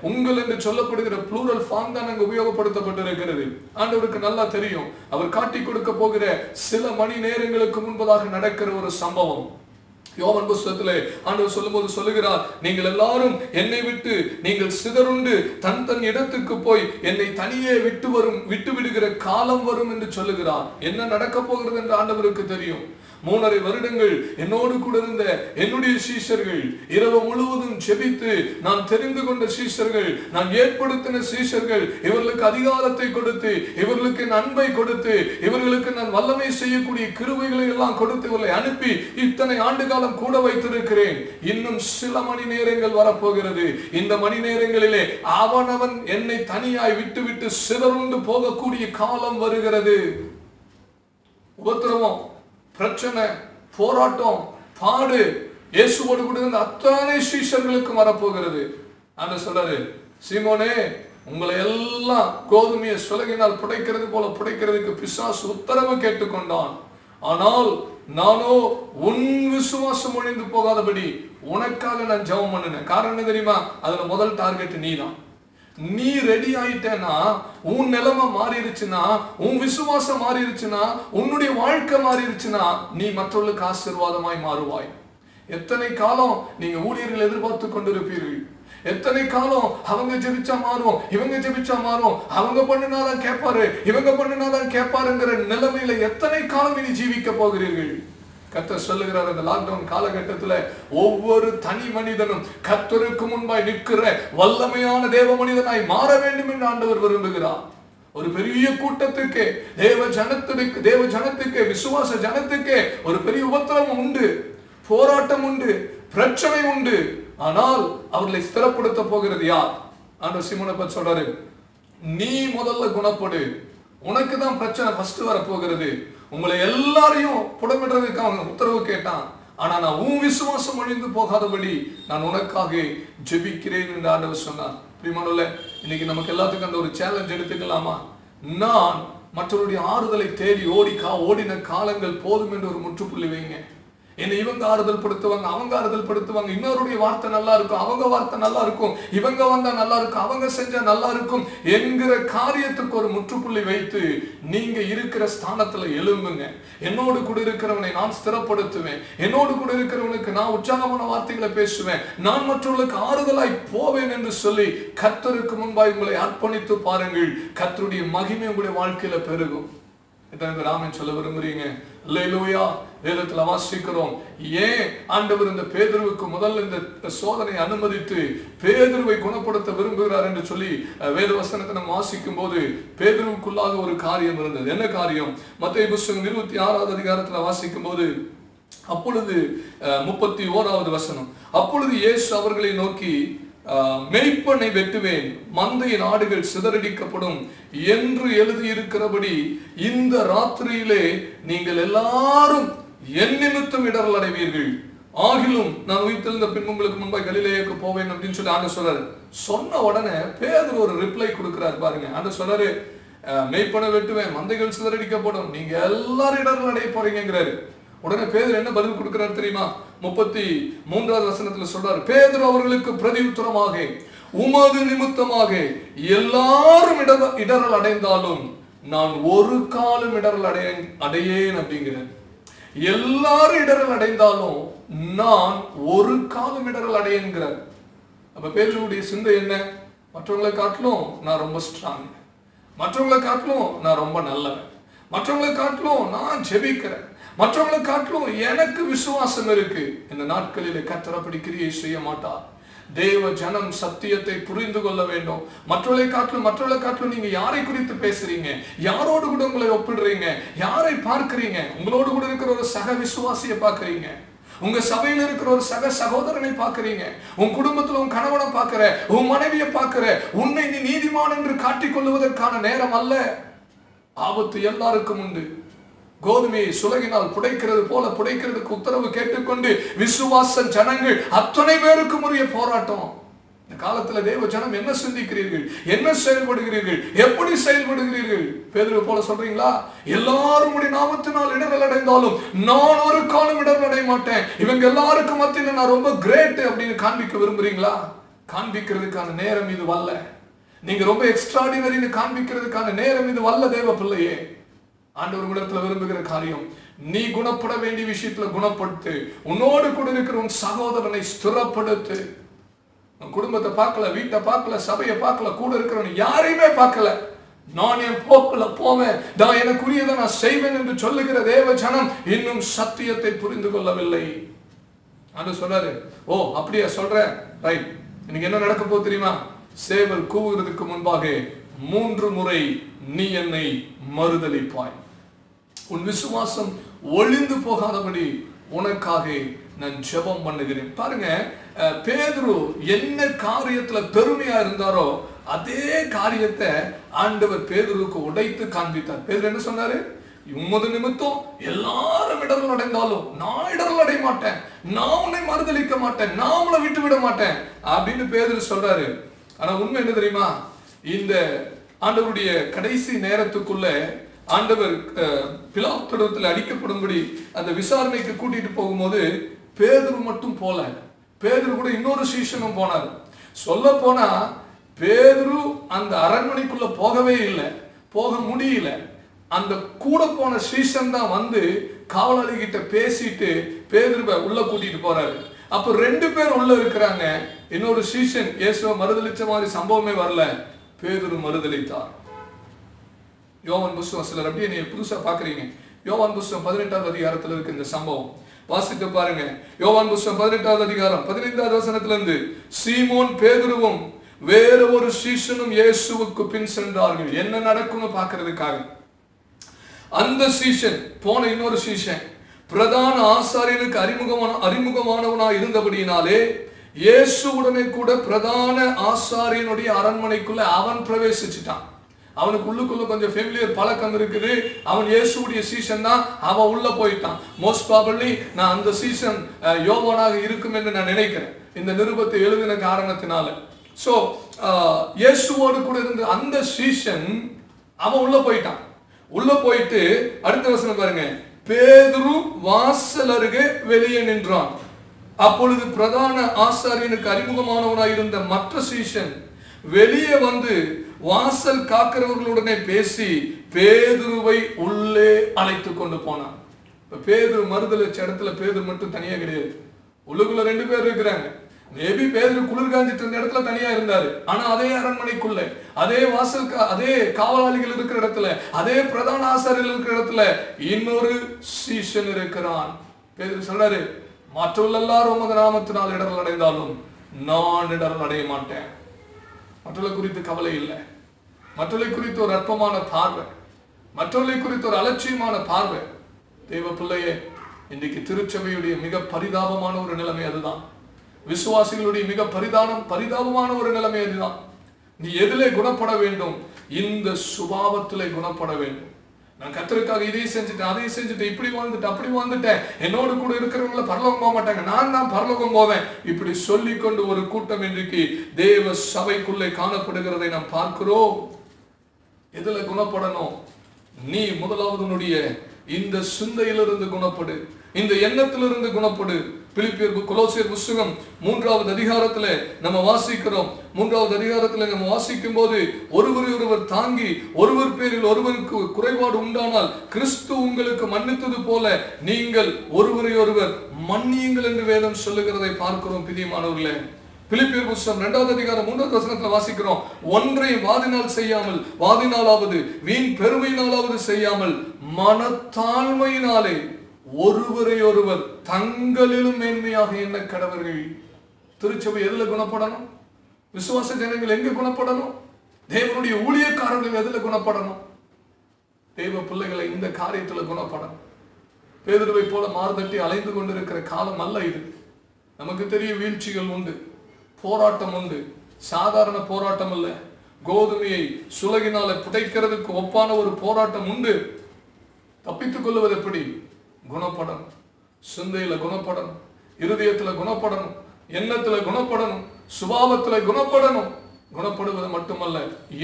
உங்கள் என்று சொல்லப்படுகிற ப்ளூரல் ஃபார்ம் தான் அங்க உபயோகப்படுத்தப்பட்டிருக்கிறது. ஆண்டவருக்கு நல்லா தெரியும். அவர் காட்டி கொடுக்க போகிற சில மணி நேரங்களுக்கு முன்பதாக நடக்கிற ஒரு சம்பவம். யோவான் புத்தகத்திலே ஆண்டவர் சொல்லும்போது சொல்லுகிறார், நீங்கள் எல்லாரும் என்னை விட்டு நீங்கள் சிதறுண்டு தன் தன் இடத்துக்கு போய் என்னை தனியே விட்டு விடுகிற காலம் வரும் என்று சொல்லுகிறார். என்ன நடக்க போகிறது என்று ஆண்டவருக்கு தெரியும். 3.5 வருடங்கள் என்னோடு கூட இருந்த என்னுடைய சீஷர்கள், இரவு முழுவதும் ஜெபித்து நான் தெரிந்து கொண்ட சீஷர்கள், நான் ஏற்படுத்தின சீஷர்கள், இவர்களுக்கு அதிகாரத்தை கொடுத்து, இவர்களுக்கு அன்பை கொடுத்து, இவர்களுக்கு நான் வல்லமை செய்யக்கூடிய கிருபைகளை எல்லாம் கொடுத்து இவர்களை அனுப்பி இத்தனை ஆண்டு காலம் கூட வைத்திருக்கிறேன். இன்னும் சில மணி நேரங்கள் வரப்போகிறது. இந்த மணி நேரங்களிலே அவனவன் என்னை தனியாய் விட்டு சிதறுண்டு போகக்கூடிய காலம் வருகிறது. உபத்திரவம், பிரச்சனை, போராட்டம், பாடு இயேசுவோடு கூட இருந்த அத்தனை சீஷர்களுக்கு வரப்போகிறது. ஆண்டவர் சொல்றாரு, சீமோனே, உங்களை எல்லாம் கோதுமையை சுலகினால் புடைக்கிறது போல புடைக்கிறதுக்கு பிசாசு உத்தரவு கேட்டுக்கொண்டான். ஆனால் நானோ உன் விசுவாசம் ஒழிந்து போகாதபடி உனக்காக நான் ஜெபம் பண்ணினேன். காரணம் என்ன தெரியுமா? அதுல முதல் டார்கெட் நீதான். நீ ரெடி ஆயிட்டேன்னா, உன் நிலைமை மாறிடுச்சுன்னா, உன் விசுவாசம் மாறிடுச்சுன்னா, உன்னுடைய வாழ்க்கை மாறிடுச்சுன்னா, நீ மற்றவர்களுக்கு ஆசீர்வாதமாய் மாறுவாய். எத்தனை காலம் நீங்க ஊழியர்கள் எதிர்பார்த்து கொண்டிருப்பீர்கள்? எத்தனை காலம் அவங்க ஜெபிச்சா மாறும், இவங்க ஜெபிச்சா மாறும், அவங்க பண்ணினாதான் கேட்பாரு, இவங்க பண்ணினாதான் கேட்பாருங்கிற நிலைமையில எத்தனை காலம் இனி ஜீவிக்க போகிறீர்கள்? கர்த்தர் சொல்லுகிறார், இந்த லாக்டவுன் காலகட்டத்துல ஒவ்வொரு தனி மனிதனும் கர்த்தருக்கு முன்பாய் நிற்கிற வல்லமையான தேவ மனிதனாய் மாற வேண்டும் என்று ஆண்டவர் விரும்புகிறார். ஒரு பெரிய கூட்டத்துக்கு, தேவ ஜனத்துக்கு, விசுவாச ஜனத்துக்கு ஒரு பெரிய உபத்திரவம் உண்டு, போராட்டம் உண்டு, பிரச்சனை உண்டு. ஆனால் அவர்களை ஸ்திரப்படுத்த போகிறது யார்? ஆண்டவர் சீமோனை பற்றி சொல்றாரு, நீ முதல்ல குணப்படு. உனக்கு தான் பிரச்சனை ஃபர்ஸ்ட் வரப்போகிறது. உங்களை எல்லாரையும் புடமிடுறதுக்கு அவன் உத்தரவு கேட்டான். ஆனா நான் உன் விசுவாசம் ஒழிந்து போகாதபடி நான் உனக்காக ஜெபிக்கிறேன் என்று ஆண்டவர் சொன்னார். பிரியமானவர்களே, இன்னைக்கு நமக்கு எல்லாத்துக்கும் அந்த ஒரு சேலஞ்ச் எடுத்துக்கலாமா? நான் மற்றவருடைய ஆறுதலை தேடி ஓடின காலங்கள் போதும் என்று ஒரு முற்றுப்புள்ளி வைங்க. என்னை இவங்க ஆறுதல் படுத்துவாங்க, அவங்க ஆறுதல் படுத்துவாங்க, இன்னொருடைய வார்த்தை நல்லா இருக்கும், அவங்க வார்த்தை நல்லா இருக்கும், இவங்க வந்தா நல்லா இருக்கும், அவங்க செஞ்சா நல்லா இருக்கும் என்கிற காரியத்துக்கு ஒரு முற்றுப்புள்ளி வைத்து நீங்க இருக்கிற ஸ்தானத்துல எழும்புங்க. என்னோடு கூட இருக்கிறவனை நான் ஸ்திரப்படுத்துவேன், என்னோடு கூட இருக்கிறவனுக்கு நான் உற்சாகமான வார்த்தைகளை பேசுவேன், நான் மற்றவர்களுக்கு ஆறுதலாய் போவேன் என்று சொல்லி கர்த்தருக்கு முன்பாய் உங்களை அர்ப்பணித்து பாருங்கள். கர்த்தருடைய மகிமை உங்களுடைய வாழ்க்கையில பெருகும். ராமன் சொல்ல விரும்புறீங்க? அல்லேலூயா. வேதத்துல வாசிக்கிறோம், ஏன் ஆண்டவர் இந்த பேதுருவுக்கு முதல்ல இந்த சோதனை அனுமதித்து பேதுருவை குணப்படுத்த விரும்புகிறார் என்று சொல்லி வேத வசனத்தை நம்ம வாசிக்கும் போது பேதுருவுக்குள்ளாக ஒரு காரியம் இருந்தது. என்ன காரியம்? மத்தேயு புத்தகம் 26வது அதிகாரத்துல வாசிக்கும் போது அப்பொழுது 31வது வசனம், அப்பொழுது இயேசு அவர்களை நோக்கி, மெய்ப்பனை வெட்டுவேன், மந்தையின் ஆடுகள் சிதறடிக்கப்படும் என்று எழுதியிருக்கிறபடி இந்த ராத்திரியிலே நீங்கள் எல்லாரும் என் நிமித்தம் இடரல் அடைவீர்கள். ஆகிலும் நான் உயிர்த்தெழுந்த பின் உங்களுக்கு முன்பாய் கலிலேயாவுக்கு போவேன் அப்படின்னு சொல்லி ஆண்டவர் சொல்றாரு. சொன்ன உடனே பேதுரு ஒரு ரிப்ளை கொடுக்கிறார் பாருங்க. ஆண்டவர் சொல்றாரு, மெய்ப்பனை வெட்டுவேன், மந்தைகள் சிதறடிக்கப்படும், நீங்க எல்லாரும் இடரல் அடைய போறீங்கிறாரு. உடனே பேதுரு என்ன பதில் கொடுக்கிறார் தெரியுமா? 33வது வசனத்துல சொல்றாரு, பேதுரு அவர்களுக்கு பிரதியுத்தரமாக, உமது நிமித்தமாக எல்லாரும் இடரல் அடைந்தாலும் நான் ஒரு காலம் இடரல் அடையேன் அப்படிங்கிறார். எல்லாரும் இடரல் அடைந்தாலும் நான் ஒரு காலம் இடரல் அடையேன்கிறார். அப்ப பேதுருவுடைய சிந்தை என்ன? மற்றவங்களை காட்டிலும் நான் ரொம்ப ஸ்ட்ராங், மற்றவங்களை காட்டிலும் நான் ரொம்ப நல்லவன், மற்றவங்களை காட்டிலும் நான் ஜெபிக்கிறேன், மற்றவங்களை காட்டிலும் எனக்கு விசுவாசம் இருக்கு. இந்த நாட்களிலே கர்த்தர் அப்படி கிரியை செய்ய மாட்டார். தேவ ஜனம் சத்தியத்தை புரிந்து கொள்ள வேண்டும். மற்றவர்களை காட்டிலும் நீங்க யாரை குறித்து பேசுறீங்க, யாரோடு கூட உங்களை ஒப்பிடுறீங்க, யாரை பார்க்கிறீங்க? உங்களோடு கூட இருக்கிற ஒரு சக விசுவாசியை பார்க்கிறீங்க, உங்க சபையில் இருக்கிற ஒரு சக சகோதரனை பார்க்கிறீங்க, உன் குடும்பத்துல உன் கணவனை பார்க்கிற, உன் மனைவியை பார்க்கிற. உன்னை நீ நீதிமான் என்று காட்டிக் கொள்வதற்கான நேரம் அல்ல. ஆபத்து எல்லாருக்கும் உண்டு. கோதுமையை சுலகினால் புடைக்கிறது போல புடைக்கிறதுக்கு உத்தரவு கேட்டுக்கொண்டு விசுவாச ஜனங்கள் அத்தனை பேருக்கும் உரிய போராட்டம். இந்த காலத்துல தேவ ஜனம் என்ன சிந்திக்கிறீர்கள், என்ன செயல்படுகிறீர்கள், எப்படி செயல்படுகிறீர்கள்? பேதுரு போல சொல்றீங்களா? எல்லாரும் உடைய நாமத்தினால் இடரல் அடைந்தாலும் நான் ஒரு காலம் இடரல் அடைய மாட்டேன், இவங்க எல்லாருக்கும் மத்தியில் நான் ரொம்ப கிரேட் அப்படின்னு காண்பிக்க விரும்புறீங்களா? காண்பிக்கிறதுக்கான நேரம் இது வல்ல. நீங்க ரொம்ப எக்ஸ்ட்ராடினரின்னு காண்பிக்கிறதுக்கான நேரம் இது வல்ல. தேவ பிள்ளையே, ஆண்டவர் இடத்துல விரும்புகிற காரியம், நீ குணப்பட வேண்டிய விஷயத்துல குணப்படுத்து. உன்னோடு கூட இருக்கிற உன் சகோதரனை ஸ்திரப்படுத்து. உன் குடும்பத்தை பார்க்கல, வீட்டை பார்க்கல, சபையை பார்க்கல, கூட இருக்கிறவன் யாரையுமே பார்க்கல. நான் என் போக்குல போவேன், நான் எனக்குரியதை நான் செய்வேன் என்று சொல்லுகிற தேவ ஜனம் இன்னும் சத்தியத்தை புரிந்து கொள்ளவில்லை. ஆண்டவர் சொல்றாரு, ஓ அப்படியா சொல்ற, ரைட். இன்னைக்கு என்ன நடக்க போகுது தெரியுமா? சேவல் கூவுகிறதுக்கு முன்பாக 3 முறை நீ என்னை மறுதலிப்பாய். உன் விசுவாசம் ஒளிந்து போகாதபடி உனக்காக நான் ஜெபம் பண்ணுகிறேன். பாருங்க, பேதுரு என்ன காரியத்துல பெருமையா இருந்தாரோ அதே காரியத்தை ஆண்டவர் பேதுருக்கு உடைத்து காண்பித்தார். பேதுரு என்ன சொன்னாரு? உமது நிமித்தம் எல்லாரும் இடரல் அடைந்தாலும் நான் இடரல் அடைய மாட்டேன், நான் உன்னை மறுதலிக்க மாட்டேன், நான் உன்னை விட்டு விட மாட்டேன் அப்படின்னு பேதுரு சொல்றாரு. ஆனா உண்மை என்ன தெரியுமா? இந்த ஆண்டவருடைய கடைசி நேரத்துக்குள்ள ஆண்டவர் பிலாத்துவிடத்தில் அடிக்கப்படும்படி அந்த விசாரணைக்கு கூட்டிட்டு போகும்போது பேதுரு மட்டும் போல, பேதுரு கூட இன்னொரு சீஷனும் போனார். சொல்ல போனா பேதுரு அந்த அரண்மனைக்குள்ள போகவே இல்லை, போக முடியல. அந்த கூட போன சீஷன் தான் வந்து காவலாளி கிட்ட பேசிட்டு பேதுருவை உள்ள கூட்டிட்டு போறாரு. அப்ப 2 பேர் உள்ள இருக்கிறாங்க. இன்னொரு சீஷன் இயேசுவை மறுதலிச்ச மாதிரி சம்பவமே வரல, பேதுரு மறுதலித்தார். யோவான் புஸ்தகம், சிலர் அப்படியே நீங்க புதுசா பாக்குறீங்க, யோவான் புஸ்தகம் 18வது அதிகாரத்துல இருக்கு இந்த சம்பவம். வாசித்து பாருங்க. யோவான் புஸ்தகம் 18வது அதிகாரம் 15வது வசனத்துல இருந்து, சீமோன் பேதுருவும் வேற ஒரு சீஷனும் இயேசுவுக்கு பின் சென்றார்கள். என்ன நடக்கும்னு பாக்குறதுக்காக. அந்த சீஷன் போன இன்னொரு சீஷன் பிரதான ஆசாரியனுக்கு அறிமுகமானவனா இருந்தபடியினாலே இயேசுவுடனே கூட பிரதான ஆசாரியனுடைய அரண்மனைக்குள்ள அவன் பிரவேசிச்சுட்டான். அவனுக்கு உள்ளுக்குள்ள கொஞ்சம் ஃபெமிலியர் பழக்கம் இருக்குது. அவன் இயேசுவுடைய சீசன் தான், அவன் உள்ள போயிட்டான். மோஸ்ட் ப்ராபபிலி நான் அந்த சீசன் யோவானாக இருக்கும் என்று நான் நினைக்கிறேன், இந்த நிருபத்தை எழுதின காரணத்தினால. சோ இயேசுவோடு கூட இருந்த அந்த சீசன் அவன் உள்ள போயிட்டான். உள்ள போயிட்டு அடுத்த வசனம் பாருங்க, பேதுரு வாசல் அருகே வெளியே நின்றான். அப்பொழுது பிரதான ஆசாரியனுக்கு அறிமுகமானவனாய் இருந்த மற்ற சீஷன் வெளியே வந்து வாசல் காக்கிறவர்களுடனே பேசி பேதுருவை உள்ளே அழைத்து கொண்டு போனான். இப்ப பேதுரு மறுதலிச்ச இடத்துல பேதுரு மட்டும் தனியா கிடையாது, உள்ளுக்குள்ள 2 பேர் இருக்கிறாங்க. மேபி பேதுரு குளிர் காஞ்சிட்டு இருந்த இடத்துல தனியா இருந்தாரு, ஆனா அதே அரண்மனைக்குள்ள, அதே வாசல், அதே காவலாளிகள் இருக்கிற இடத்துல, அதே பிரதான ஆசாரியர்கள் இருக்கிற இடத்துல இன்னொரு சீஷன் இருக்கிறான். பேதுரு சொல்றாரு, மற்றவர்கள் எல்லாரும் உமது நாமத்தினால் இடரல் அடைந்தாலும் நான் இடரல் அடைய மாட்டேன். மற்றவர்களை குறித்து கவலை இல்லை, மற்றவர்களை குறித்து ஒரு அற்பமான பார்வை, மற்றவர்களை குறித்து ஒரு அலட்சியமான பார்வை. தேவ பிள்ளையே, இன்றைக்கு திருச்சபையுடைய மிக பரிதாபமான ஒரு நிலைமை அதுதான். விசுவாசிகளுடைய மிக பரிதாபமான ஒரு நிலைமை அதுதான். நீ எதிலே குணப்பட வேண்டும்? இந்த சுபாவத்திலே குணப்பட வேண்டும். நான் கர்த்தருக்காக இதை செஞ்சுட்டேன், அதை செஞ்சுட்டேன், இப்படி வாழ்ந்துட்டேன், அப்படி வாழ்ந்துட்டேன், என்னோடு கூட இருக்கிறவங்கள பரலோகம் போக மாட்டாங்க, நான் தான் பரலோகம் போவேன், இப்படி சொல்லிக்கொண்டு ஒரு கூட்டம் இன்றைக்கு தேவ சபைக்குள்ளே காணப்படுகிறதை நாம் பார்க்கிறோம். எதுல குணப்படணும்? நீ முதலாவது இந்த சிந்தையிலிருந்து குணப்படு, இந்த எண்ணத்திலிருந்து குணப்படு. பிலிப்பியர் கொலோசியர் புத்தகம் 3வது அதிகாரத்துல நம்ம வாசிக்கிறோம். 3வது அதிகாரத்துல நம்ம வாசிக்கும் போது ஒருவரை ஒருவர் தாங்கி ஒருவர் பேரில் ஒருவருக்கு குறைபாடு உண்டானால் கிறிஸ்து உங்களுக்கு மன்னித்தது போல நீங்கள் ஒருவரை ஒருவர் மன்னியுங்கள் என்று வேதம் சொல்லுகிறதை பார்க்கிறோம். பிரியமானவர்களே, பிலிப்பியர் புத்தகம் 2வது அதிகாரம் 3வது வசனத்துல வாசிக்கிறோம், ஒன்றை வாதினால் செய்யாமல், வாதினாலாவது வீண் பெருமையினாலாவது செய்யாமல் மனத்தாழ்மையினாலே ஒருவரை ஒருவர் தங்களிலும் மேன்மையாக என்ன கடவர்கள். திருச்சபை எதுல குணப்படணும்? விசுவாச ஜனங்கள் எங்க குணப்படணும்? தேவனுடைய ஊழியக்காரர்கள் எதுல குணப்படணும்? தேவ பிள்ளைகளை இந்த காரியத்துல குணப்படணும். பேதுருவை போல மார்தட்டி அலைந்து கொண்டிருக்கிற காலம் அல்ல இது. நமக்கு தெரிய வீழ்ச்சிகள் உண்டு, போராட்டம் உண்டு. சாதாரண போராட்டம் அல்ல. கோதுமையை சுலகினால புதைக்கிறதுக்கு ஒப்பான ஒரு போராட்டம் உண்டு. தப்பித்துக் கொள்வது எப்படி? குணப்படணும். சிந்தையில குணப்படணும், இருதயத்துல குணப்படணும், எண்ணத்துல குணப்படணும், சுபாவத்துல குணப்படணும். குணப்படுவது மட்டுமல்ல,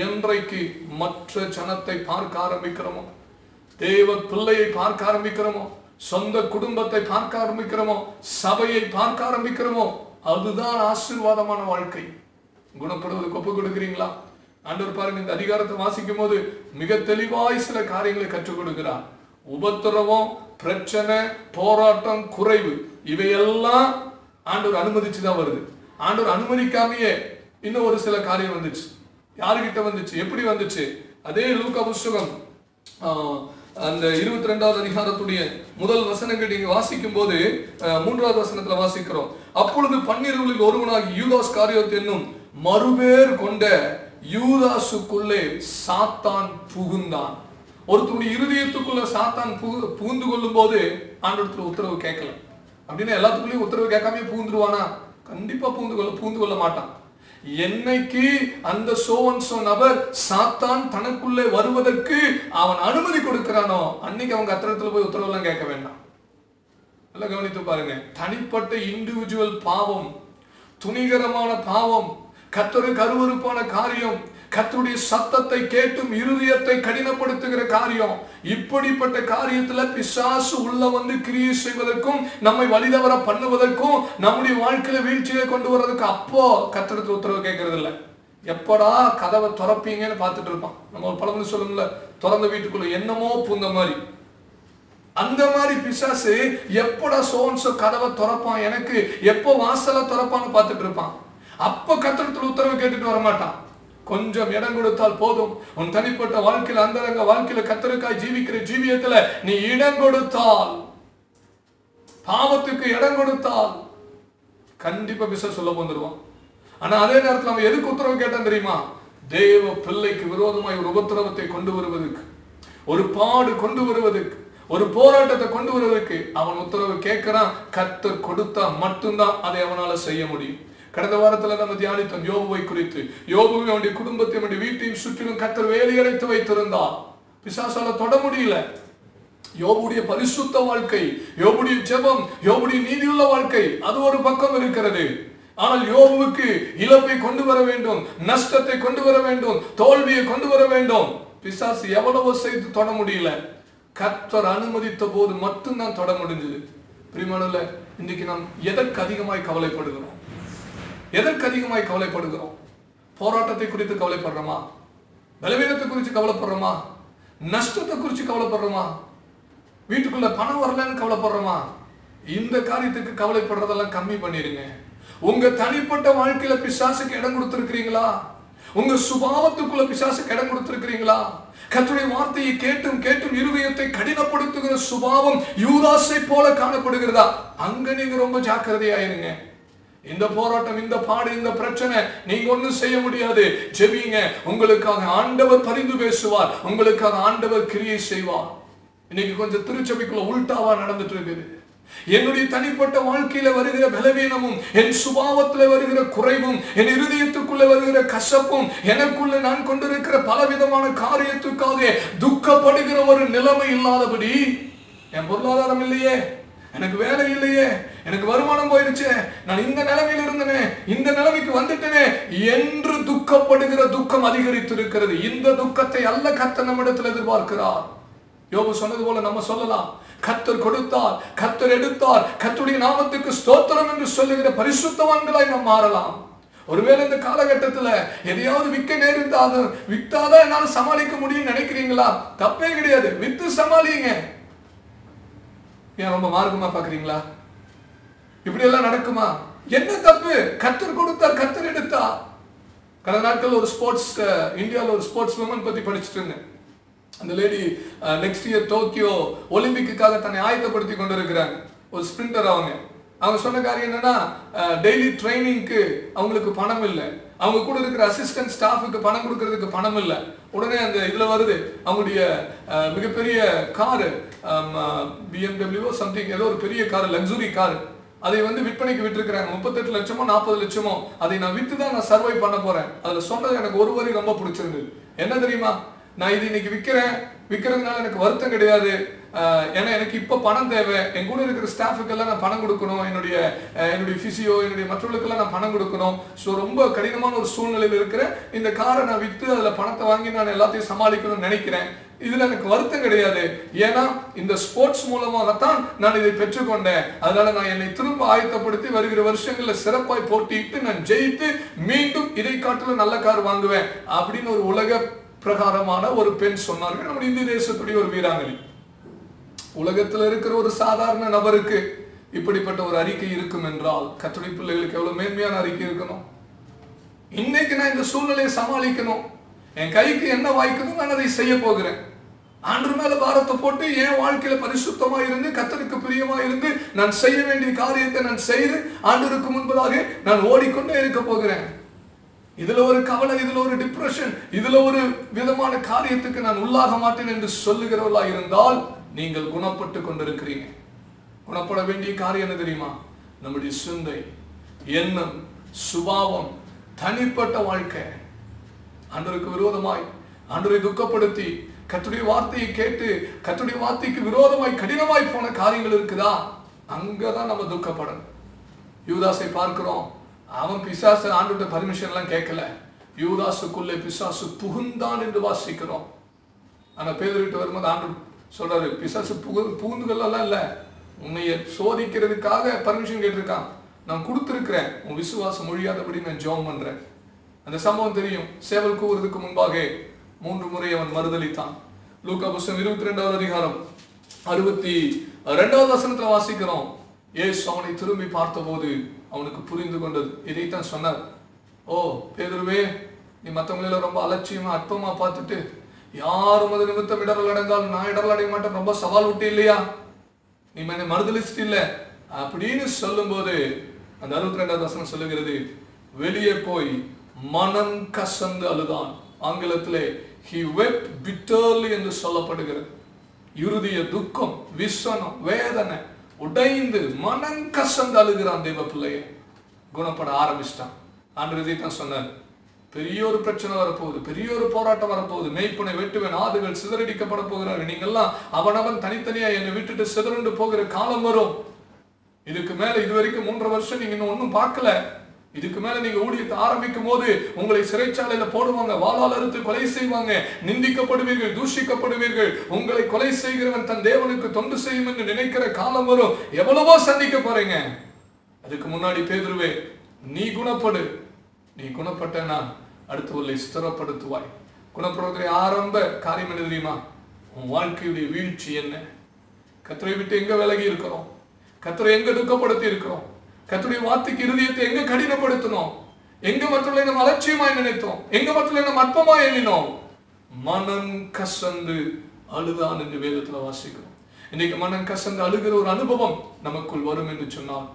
என்றைக்கு மற்ற ஜனத்தை பார்க்க ஆரம்பிக்கிறோமோ, தேவ பிள்ளையை பார்க்க ஆரம்பிக்கிறோமோ, சொந்த குடும்பத்தை பார்க்க ஆரம்பிக்கிறோமோ, சபையை பார்க்க ஆரம்பிக்கிறோமோ, அதுதான் ஆசீர்வாதமான வாழ்க்கை. குணப்படுவதற்கு ஒப்பு கொடுக்கிறீங்களா? ஆண்டவர் பாருங்க, இந்த அதிகாரத்தை வாசிக்கும் போது மிக தெளிவாய் சில காரியங்களை கற்றுக் கொடுக்கிறார். உபத்திரவம், பிரச்சனை, போராட்டம், குறைவு, இவையெல்லாம் ஆண்டவர் அனுமதிச்சுதான் வருது. ஆண்டவர் அனுமதிக்காமையே இன்னும் ஒரு சில காரியம் வந்துச்சு. யாருகிட்ட வந்துச்சு? எப்படி வந்துச்சு? அதே லூக்கா புத்தகம் அந்த 22வது அதிகாரத்துடைய முதல் வசனங்கள் நீங்க வாசிக்கும் போது 3வது வசனத்துல வாசிக்கிறோம், அப்பொழுது 12 ஒருவனாகி யூதாஸ் காரியோத் என்னும் மறுபேர் கொண்ட யூதாசுக்குள்ளே சாத்தான் புகுந்தான். ஒருத்தருடைய இருதயத்துக்குள்ள சாத்தான் புகுந்து கொள்ளும் போது ஆண்டவரத்துல உத்தரவு கேட்கல. அப்படின்னா எல்லாத்துக்குள்ளயும் உத்தரவு கேட்காம புகுந்துருவானா? கண்டிப்பா புகுந்து கொள்ள மாட்டான். என்னைக்கு அந்த சோவன்சோ நபர் சாத்தான் தனக்குள்ளே வருவதற்கு அவன் அனுமதி கொடுக்கிறானோ அன்னைக்கு அவங்க கர்த்தரிடத்துல போய் உத்தரவு எல்லாம் கேட்க வேண்டாம். நல்லா கவனித்து பாருங்க. தனிப்பட்ட இண்டிவிஜுவல் பாவம், துணிகரமான பாவம், கர்த்தருக்கு அருவருப்பான காரியம், கர்த்தருடைய சத்தத்தை கேட்டும் இருதயத்தை கடினப்படுத்துகிற காரியம், இப்படிப்பட்ட காரியத்துல பிசாசு உள்ள வந்து கிரியை செய்வதற்கும் நம்மை வழிதவர பண்ணுவதற்கும் நம்முடைய வாழ்க்கையில வீழ்ச்சியை கொண்டு வர்றதுக்கு அப்போ கர்த்தருக்கு உத்தரவு கேட்கறது இல்லை. எப்படா கதவை திறப்பீங்கன்னு பார்த்துட்டு இருப்பான். நம்ம ஒரு பழமொழி சொல்லும்ல, திறந்த வீட்டுக்குள்ள என்னமோ பூந்த மாதிரி. அந்த மாதிரி பிசாசு எப்படா சோன்சோ கதவை திறப்பான், எனக்கு எப்போ வாசலை திறப்பான்னு பார்த்துட்டு இருப்பான். அப்ப கர்த்தருக்கு உத்தரவு கேட்டுட்டு வரமாட்டான். கொஞ்சம் இடம் கொடுத்தால் போதும். உன் தனிப்பட்ட வாழ்க்கையில, அந்தரங்க வாழ்க்கையில கர்த்தருக்காய் ஜீவிக்கிற ஜீவியத்துல நீ இடம் கொடுத்தால், பாவத்துக்கு இடம் கொடுத்தால் கண்டிப்பா பிசாசு சொல்ல வந்துருவான். ஆனா அதே நேரத்தில் நம்ம எதுக்கு உத்தரவு கேட்டான் தெரியுமா? தேவ பிள்ளைக்கு விரோதமாய் ஒரு உபத்திரவத்தை கொண்டு வருவதற்கு, ஒரு பாடு கொண்டு வருவதற்கு, ஒரு போராட்டத்தை கொண்டு வருவதற்கு அவன் உத்தரவு கேட்கிறான். கர்த்தர் கொடுத்தா மட்டும்தான் அதை அவனால செய்ய முடியும். கடந்த வாரத்துல நம்ம தியானித்தோம் யோபுவை குறித்து. யோபுவை அவனுடைய குடும்பத்தை, அவனுடைய வீட்டையும் சுற்றிலும் கர்த்தர் வேலையடைத்து வைத்திருந்தார். பிசாசால தொட முடியல. யோபுடைய பரிசுத்த வாழ்க்கை, யோபுடைய ஜெபம், யோபுடைய நீதியுள்ள வாழ்க்கை, அது ஒரு பக்கம் இருக்கிறது. ஆனால் யோபுவுக்கு இழப்பை கொண்டு வர வேண்டும், நஷ்டத்தை கொண்டு வர வேண்டும், தோல்வியை கொண்டு வர வேண்டும். பிசாசு எவ்வளவோ செய்து தொட முடியல. கர்த்தர் அனுமதித்த போது மட்டும்தான் தொட முடிஞ்சது. பிரியமானவர்களே, இன்னைக்கு நாம் எதற்கு அதிகமாய் கவலைப்படுகிறோம்? எதற்கு அதிகமாய் கவலைப்படுகிறோம்? போராட்டத்தை குறித்து கவலைப்படுறோமா? பலவீனத்தை குறித்து கவலைப்படுறோமா? நஷ்டத்தை குறித்து கவலைப்படுறோமா? வீட்டுக்குள்ள பணம் வரலன்னு கவலைப்படுறோமா? இந்த காரியத்துக்கு கவலைப்படுறதெல்லாம் கம்மி பண்ணிருங்க. உங்க தனிப்பட்ட வாழ்க்கையில பிசாசுக்கு இடம் கொடுத்திருக்கிறீங்களா? உங்க சுபாவத்துக்குள்ள பிசாசுக்கு இடம் கொடுத்திருக்கிறீங்களா? கர்த்தருடைய வார்த்தையை கேட்டும் கேட்டும் இருதயத்தை கடினப்படுத்துகிற சுபாவம் யூதாசை போல காணப்படுகிறதா? அங்க நீங்க ரொம்ப ஜாக்கிரதையாயிருங்க. இந்த போராட்டம், இந்த பாடு, இந்த பிரச்சனை நீங்க ஒண்ணும் செய்ய முடியாது. ஜெபிங்க. உங்களுக்காக ஆண்டவர் பரிந்து பேசுவார். உங்களுக்காக ஆண்டவர் கிரியை செய்வார். இன்னைக்கு கொஞ்சம் திருச்சபைக்குள்ள உல்டாவா நடந்துட்டு இருக்குது. என்னுடைய தனிப்பட்ட வாழ்க்கையில வருகிற பலவீனமும், என் சுபாவத்தில் வருகிற குறைவும், என் இருதயத்துக்குள்ள வருகிற கசப்பும், எனக்குள்ள நான் கொண்டிருக்கிற பலவிதமான காரியத்துக்காக துக்கப்படுகிற ஒரு நிலைமை இல்லாதபடி, என் பொருளாதாரம் இல்லையே, எனக்கு வேலை இல்லையே, எனக்கு வருமானம் போயிருச்சு, நான் இந்த நிலைமையில இருந்தனே, இந்த நிலைமைக்கு வந்துட்டேனே என்று துக்கப்படுகிற துக்கம் அதிகரித்திருக்கிறது. இந்த துக்கத்தை அல்ல கர்த்தர் நம்மிடத்தில் எதிர்பார்க்கிறார். யோபு சொன்னது போல நம்ம சொல்லலாம், கர்த்தர் கொடுத்தார், கர்த்தர் எடுத்தார், கர்த்தருடைய நாமத்துக்கு ஸ்தோத்திரம் என்று சொல்லுகிற பரிசுத்தவான்களாய் நாம் மாறலாம். ஒருவேளை இந்த காலகட்டத்துல எதையாவது விற்க நேர்ந்தாலும் வித்தாதான் என்னால சமாளிக்க முடியும் நினைக்கிறீங்களா? தப்பே கிடையாது, வித்து சமாளிங்க. ஏன் ரொம்ப மார்க்கமா பாக்குறீங்களா? இப்படி எல்லாம் நடக்குமா? என்ன தப்பு? கர்த்தர் கொடுத்தார், கர்த்தர் எடுத்தார். கடந்த நாட்கள் ஒரு ஸ்போர்ட்ஸ், இந்தியாவில் ஒரு ஸ்போர்ட்ஸ் உமன் பத்தி படிச்சுட்டு இருந்தேன். அந்த லேடி நெக்ஸ்ட் இயர் டோக்கியோ ஒலிம்பிக்குக்காக தன்னை ஆயத்தப்படுத்தி கொண்டிருக்கிறாங்க. ஒரு ஸ்பிரிண்டர். அவங்க சொன்ன காரியம் என்னன்னா, டெய்லி ட்ரைனிங்க்கு அவங்களுக்கு பணம் இல்லை, அவங்க கூட இருக்கிற அசிஸ்டன்ட் ஸ்டாஃபுக்கு பணம் கொடுக்கறதுக்கு பணம் இல்லை. உடனே அந்த இதுல வருது அவங்களுடைய மிகப்பெரிய காரு, BMW சம்திங், ஏதோ ஒரு பெரிய காரு, லக்ஸுரி காரு. அதை விற்பனைக்கு விட்டுருக்கிறாங்க. 38 லட்சமோ 40 லட்சமோ. அதை நான் வித்து தான் நான் சர்வை பண்ண போறேன். அதுல சொன்னது எனக்கு ஒரு வரி ரொம்ப பிடிச்சிருந்தது. என்ன தெரியுமா? நான் இது இன்னைக்கு விற்கிறதுனால எனக்கு வருத்தம் கிடையாது. ஏன்னா எனக்கு இப்போ பணம் தேவை. என் கூட இருக்கிற ஸ்டாஃபுக்கெல்லாம் நான் பணம் கொடுக்கணும், என்னுடைய பிசியோ, என்னுடைய மற்றவர்களுக்கெல்லாம் நான் பணம் கொடுக்கணும். ஸோ ரொம்ப கடினமான ஒரு சூழ்நிலையில் இருக்கிற இந்த காரை நான் விற்று அதில் பணத்தை வாங்கி நான் எல்லாத்தையும் சமாளிக்கணும்னு நினைக்கிறேன். இதுல எனக்கு வருத்தம் கிடையாது. ஏன்னா இந்த ஸ்போர்ட்ஸ் மூலமாகத்தான் நான் இதை பெற்றுக்கொண்டேன். அதனால நான் என்னை திரும்ப ஆயத்தப்படுத்தி வருகிற வருஷங்கள்ல சிறப்பாய் போட்டியிட்டு நான் ஜெயித்து மீண்டும் இதை காட்டிலும் நல்ல கார் வாங்குவேன் அப்படின்னு ஒரு உலக பிரகாரமான ஒரு பெண் சொன்னார்கள். நம்ம இந்திய தேசத்துடைய ஒரு வீராங்கனை. உலகத்தில் இருக்கிற ஒரு சாதாரண நபருக்கு இப்படிப்பட்ட ஒரு அறிக்கை இருக்கும் என்றால் கர்த்தருடைய பிள்ளைகளுக்கு எவ்வளவு மேன்மையான அறிக்கை இருக்கணும். இன்னைக்கு நான் இந்த சூழ்நிலையை சமாளிக்கணும், என் கைக்கு என்ன வாய்க்கணும், நான் அதை செய்ய போகிறேன். ஆண்டவர் மேல பாரத்தை போட்டு என் வாழ்க்கையில பரிசுத்தமா இருந்து கர்த்தருக்கு பிரியமா இருந்து நான் செய்ய வேண்டிய காரியத்தை நான் செய்து ஆண்டவருக்கு முன்பதாக நான் ஓடிக்கொண்டே இருக்க போகிறேன். இதுல ஒரு கவலை, இதுல ஒரு டிப்ரெஷன், இதுல ஒரு விதமான காரியத்துக்கு நான் உள்ளாக மாட்டேன் என்று சொல்லுகிறவர்களா இருந்தால் நீங்கள் குணப்பட்டு கொண்டிருக்கிறீங்க. குணப்பட வேண்டிய காரியம் என்ன தெரியுமா? நம்முடைய சிந்தை, எண்ணம், சுபாவம், தனிப்பட்ட வாழ்க்கை. ஆண்டவருக்கு விரோதமாய், ஆண்டவரை துக்கப்படுத்தி, கர்த்தருடைய வார்த்தையை கேட்டு கர்த்தருடைய வார்த்தைக்கு விரோதமாய் கடினமாய் போன காரியங்கள் இருக்குதா? அங்கதான் நம்ம துக்கப்படணும். யூதாசை பார்க்கிறோம். அவன் பிசாசு ஆண்டவருடைய பர்மிஷன் எல்லாம் கேட்கல. யூதாசுக்குள்ளே பிசாசு புகுந்தான் என்று வாசிக்கிறோம். ஆனா பேதுருவிட்டு வரும்போது ஆண்டவர் சொல்றாரு, பிசாசு புகுந்துகள்லாம் இல்ல, உன்னைய சோதிக்கிறதுக்காக பர்மிஷன் கேட்டிருக்கான், நான் கொடுத்திருக்கிறேன், உன் விசுவாசம் ஒழியாதபடி நான் ஜெபம் பண்றேன். அந்த சம்பவம் தெரியும். சேவல் கூவுறதுக்கு முன்பாக 3 முறை அவன் மறுதலித்தான். லூக்கா புத்தகம் 22வது அதிகாரம் 62வது வசனத்துல வாசிக்கிறோம். இயேசு அவனை திரும்பி பார்த்தபோது அவனுக்கு புரிந்து கொண்டது. இதைத்தான் சொன்னார், ஓ பேதுருவே, நீ மற்றவங்கள ரொம்ப அலட்சியமா அற்பமா பார்த்துட்டு யாரும் அது நிமித்தம் இடரல் அடைந்தாலும் நான் இடரல் அடைய மாட்டேன் ரொம்ப சவால் விட்டு இல்லையா, நீ என்னை மறுதலிச்சிட்டு இல்ல அப்படின்னு சொல்லும் போது அந்த 62வது வசனம் சொல்லுகிறது, வெளியே போய் மனம் கசந்து அழுதான். ஆங்கிலத்திலே he wept bitterly என்று சொல்லப்படுகிறது. இருதய துக்கம், விசனம், வேதனை உடைந்து மனம் கசந்து அழுகிறான். தேவ பிள்ளைய குணப்பட ஆரம்பிச்சிட்டான். ஆண்டவர் இதைத்தான் சொன்னார், பெரிய ஒரு பிரச்சனை வரப்போகுது, பெரிய ஒரு போராட்டம் வரப்போகுது, மேய்ப்பனை வெட்டுவேன், ஆடுகள் சிதறடிக்கப்பட போகிறார்கள், நீங்கெல்லாம் அவனவன் தனித்தனியா என்னை விட்டுட்டு சிதறண்டு போகிற காலம் வரும். இதுக்கு மேல இதுவரைக்கும் 3.5 வருஷம் நீங்க இன்னும் ஒன்னும் பார்க்கல. இதுக்கு மேல நீங்க ஊழியத்தை ஆரம்பிக்கும் போது உங்களை சிறைச்சாலையில போடுவாங்க, வாளால் அறுத்து கொலை செய்வாங்க, நிந்திக்கப்படுவீர்கள், தூஷிக்கப்படுவீர்கள். உங்களை கொலை செய்கிறவன் தன் தேவனுக்கு தொண்டு செய்யும் என்று நினைக்கிற காலம் வரும். எவ்வளவோ சந்திக்க போறீங்க. அதுக்கு முன்னாடி பேதுருவே, நீ குணப்படு. நீ குணப்பட்டனா அடுத்தவர்களை ஸ்திரப்படுத்துவாய். குணப்படுவதற்கு ஆரம்ப காரியம் என்ன தெரியுமா? உன் வாழ்க்கையுடைய வீழ்ச்சி என்ன? கர்த்தரை விட்டு எங்க விலகி இருக்கிறோம்? கர்த்தரை எங்க துக்கப்படுத்தி இருக்கிறோம்? கர்த்தருடைய வார்த்தைக்கு இருதயத்தை எங்க கடினப்படுத்தினோம்? எங்க மற்றவர்களை நம்ம அலட்சியமாய் நினைத்தோம்? எங்க மற்றவர்களை நம்ம அற்பமாய் எண்ணினோம்? மனம் கசந்து அழுதான் என்று வேதத்துல வாசிக்கிறோம். இன்னைக்கு மனம் கசந்து அழுகிற ஒரு அனுபவம் நமக்குள் வரும் என்று சொன்னால்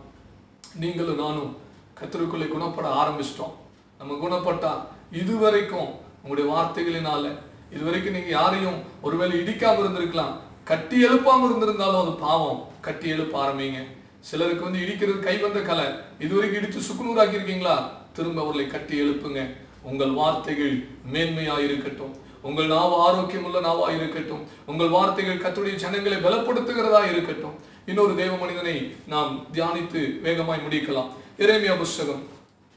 நீங்களும் நானும் கர்த்தருக்குள்ளே குணப்பட ஆரம்பிச்சிட்டோம். நம்ம குணப்பட்டா இதுவரைக்கும் உங்களுடைய வார்த்தைகளினால இதுவரைக்கும் நீங்க யாரையும் ஒருவேளை இடிக்காம இருந்திருக்கலாம், கட்டி எழுப்பாம இருந்திருந்தாலும் அது பாவம். கட்டி எழுப்ப ஆரம்பிங்க. சிலருக்கு வந்து இடிக்கிறது கை வந்த கலை. இதுவரைக்கும் இடிச்சு சுக்குநூறாக்கி இருக்கீங்களா? திரும்ப அவர்களை கட்டி எழுப்புங்க. உங்கள் வார்த்தைகள் மேன்மையா இருக்கட்டும். உங்கள் நாவு ஆரோக்கியமுள்ள நாவா இருக்கட்டும். உங்கள் வார்த்தைகள் கர்த்தருடைய ஜனங்களை பலப்படுத்துகிறதா இருக்கட்டும். இன்னொரு தேவ மனிதனை நாம் தியானித்து வேகமாய் முடிக்கலாம். எரேமியா புஸ்தகம்.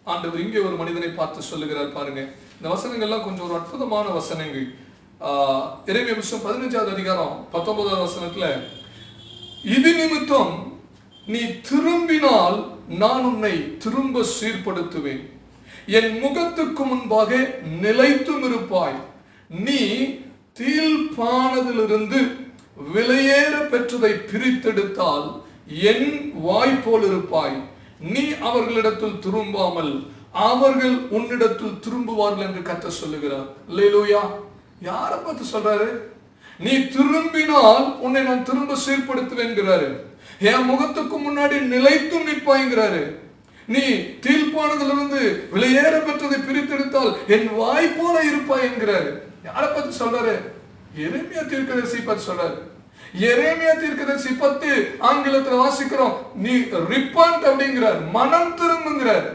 ஆண்டவர் இங்கே ஒரு மனிதனை பார்த்து சொல்லுகிறார் பாருங்க. இந்த வசனங்கள்லாம் கொஞ்சம் ஒரு அற்புதமான வசனங்கள். எரேமியா புஸ்தகம் 15வது அதிகாரம் 19வது வசனத்துல, இது நிமித்தம் நீ திரும்பினால் நான் உன்னை திரும்ப சீர்படுத்துவேன், என் முகத்துக்கு முன்பாக நிலைத்தும் இருப்பாய், நீ தீழ்ப்பானதிலிருந்து விலையேற பெற்றதை பிரித்தெடுத்தால் என் வாய்ப்போல் இருப்பாய், நீ அவர்களிடத்தில் திரும்பாமல் அவர்கள் உன்னிடத்தில் திரும்புவார்கள் என்று கர்த்தர் சொல்லுகிறார். அல்லேலூயா. யாரை பார்த்து சொல்றாரு? நீ திரும்பினால் உன்னை நான் திரும்ப சீர்படுத்துவேன்கிறாரு. என் முகத்துக்கு முன்னாடி நிலைத்தும் நிற்பாய்ங்கிறாரு. நீ தீழ்ப்பானதிலிருந்து விலையேற பெற்றதை பிரித்தெடுத்தால் என் வாய்ப்போல இருப்பாய் என்கிறாரு. யாரை பார்த்து சொல்றாரு? எரேமியா தீர்க்கதரிசி பார்த்து சொல்றாரு. எரேமியா தீர்க்கதரிசி 10 ஆங்கிலத்தில் வாசிக்கிறோம். நீ ரிப்பன்ட் அப்படிங்கிறார், மனம் திரும்புங்கிறார்.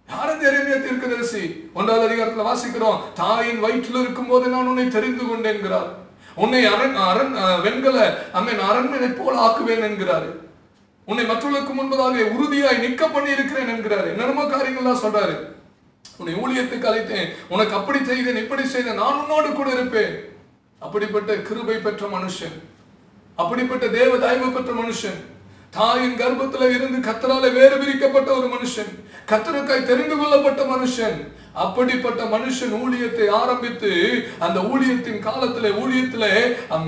யார் இந்த எரேமியா தீர்க்கதரிசி? 1வது அதிகாரத்தில் வாசிக்கிறோம். தாயின் வயிற்றில் இருக்கும் போது நான் உன்னை தெரிந்து கொண்டேன்கிறார். உன்னை வெண்கல அரண்மனை போல ஆக்குவேன் என்கிறாரு. உன்னை மற்றவர்களுக்கு முன்பதாக உறுதியாய் நிற்க பண்ணி இருக்கிறேன் என்கிறாரு. என்னென்னமோ காரியங்கள்லாம் சொல்றாரு. உன்னை ஊழியத்துக்கு அழைத்தேன், உனக்கு அப்படி செய்தேன், இப்படி செய்தேன், நான் உன்னோடு கூட இருப்பேன். அப்படிப்பட்ட கிருபை பெற்ற மனுஷன், அப்படிப்பட்ட தேவ தயவு பெற்ற மனுஷன், தாயின் கர்ப்பத்தில் இருந்து கர்த்தராலே வேறு பிரிக்கப்பட்ட ஒரு மனுஷன், கர்த்தருக்காய் தெரிந்து கொள்ளப்பட்ட மனுஷன். அப்படிப்பட்ட மனுஷன் ஊழியத்தை ஆரம்பித்து அந்த ஊழியத்தின் ஊழியத்திலே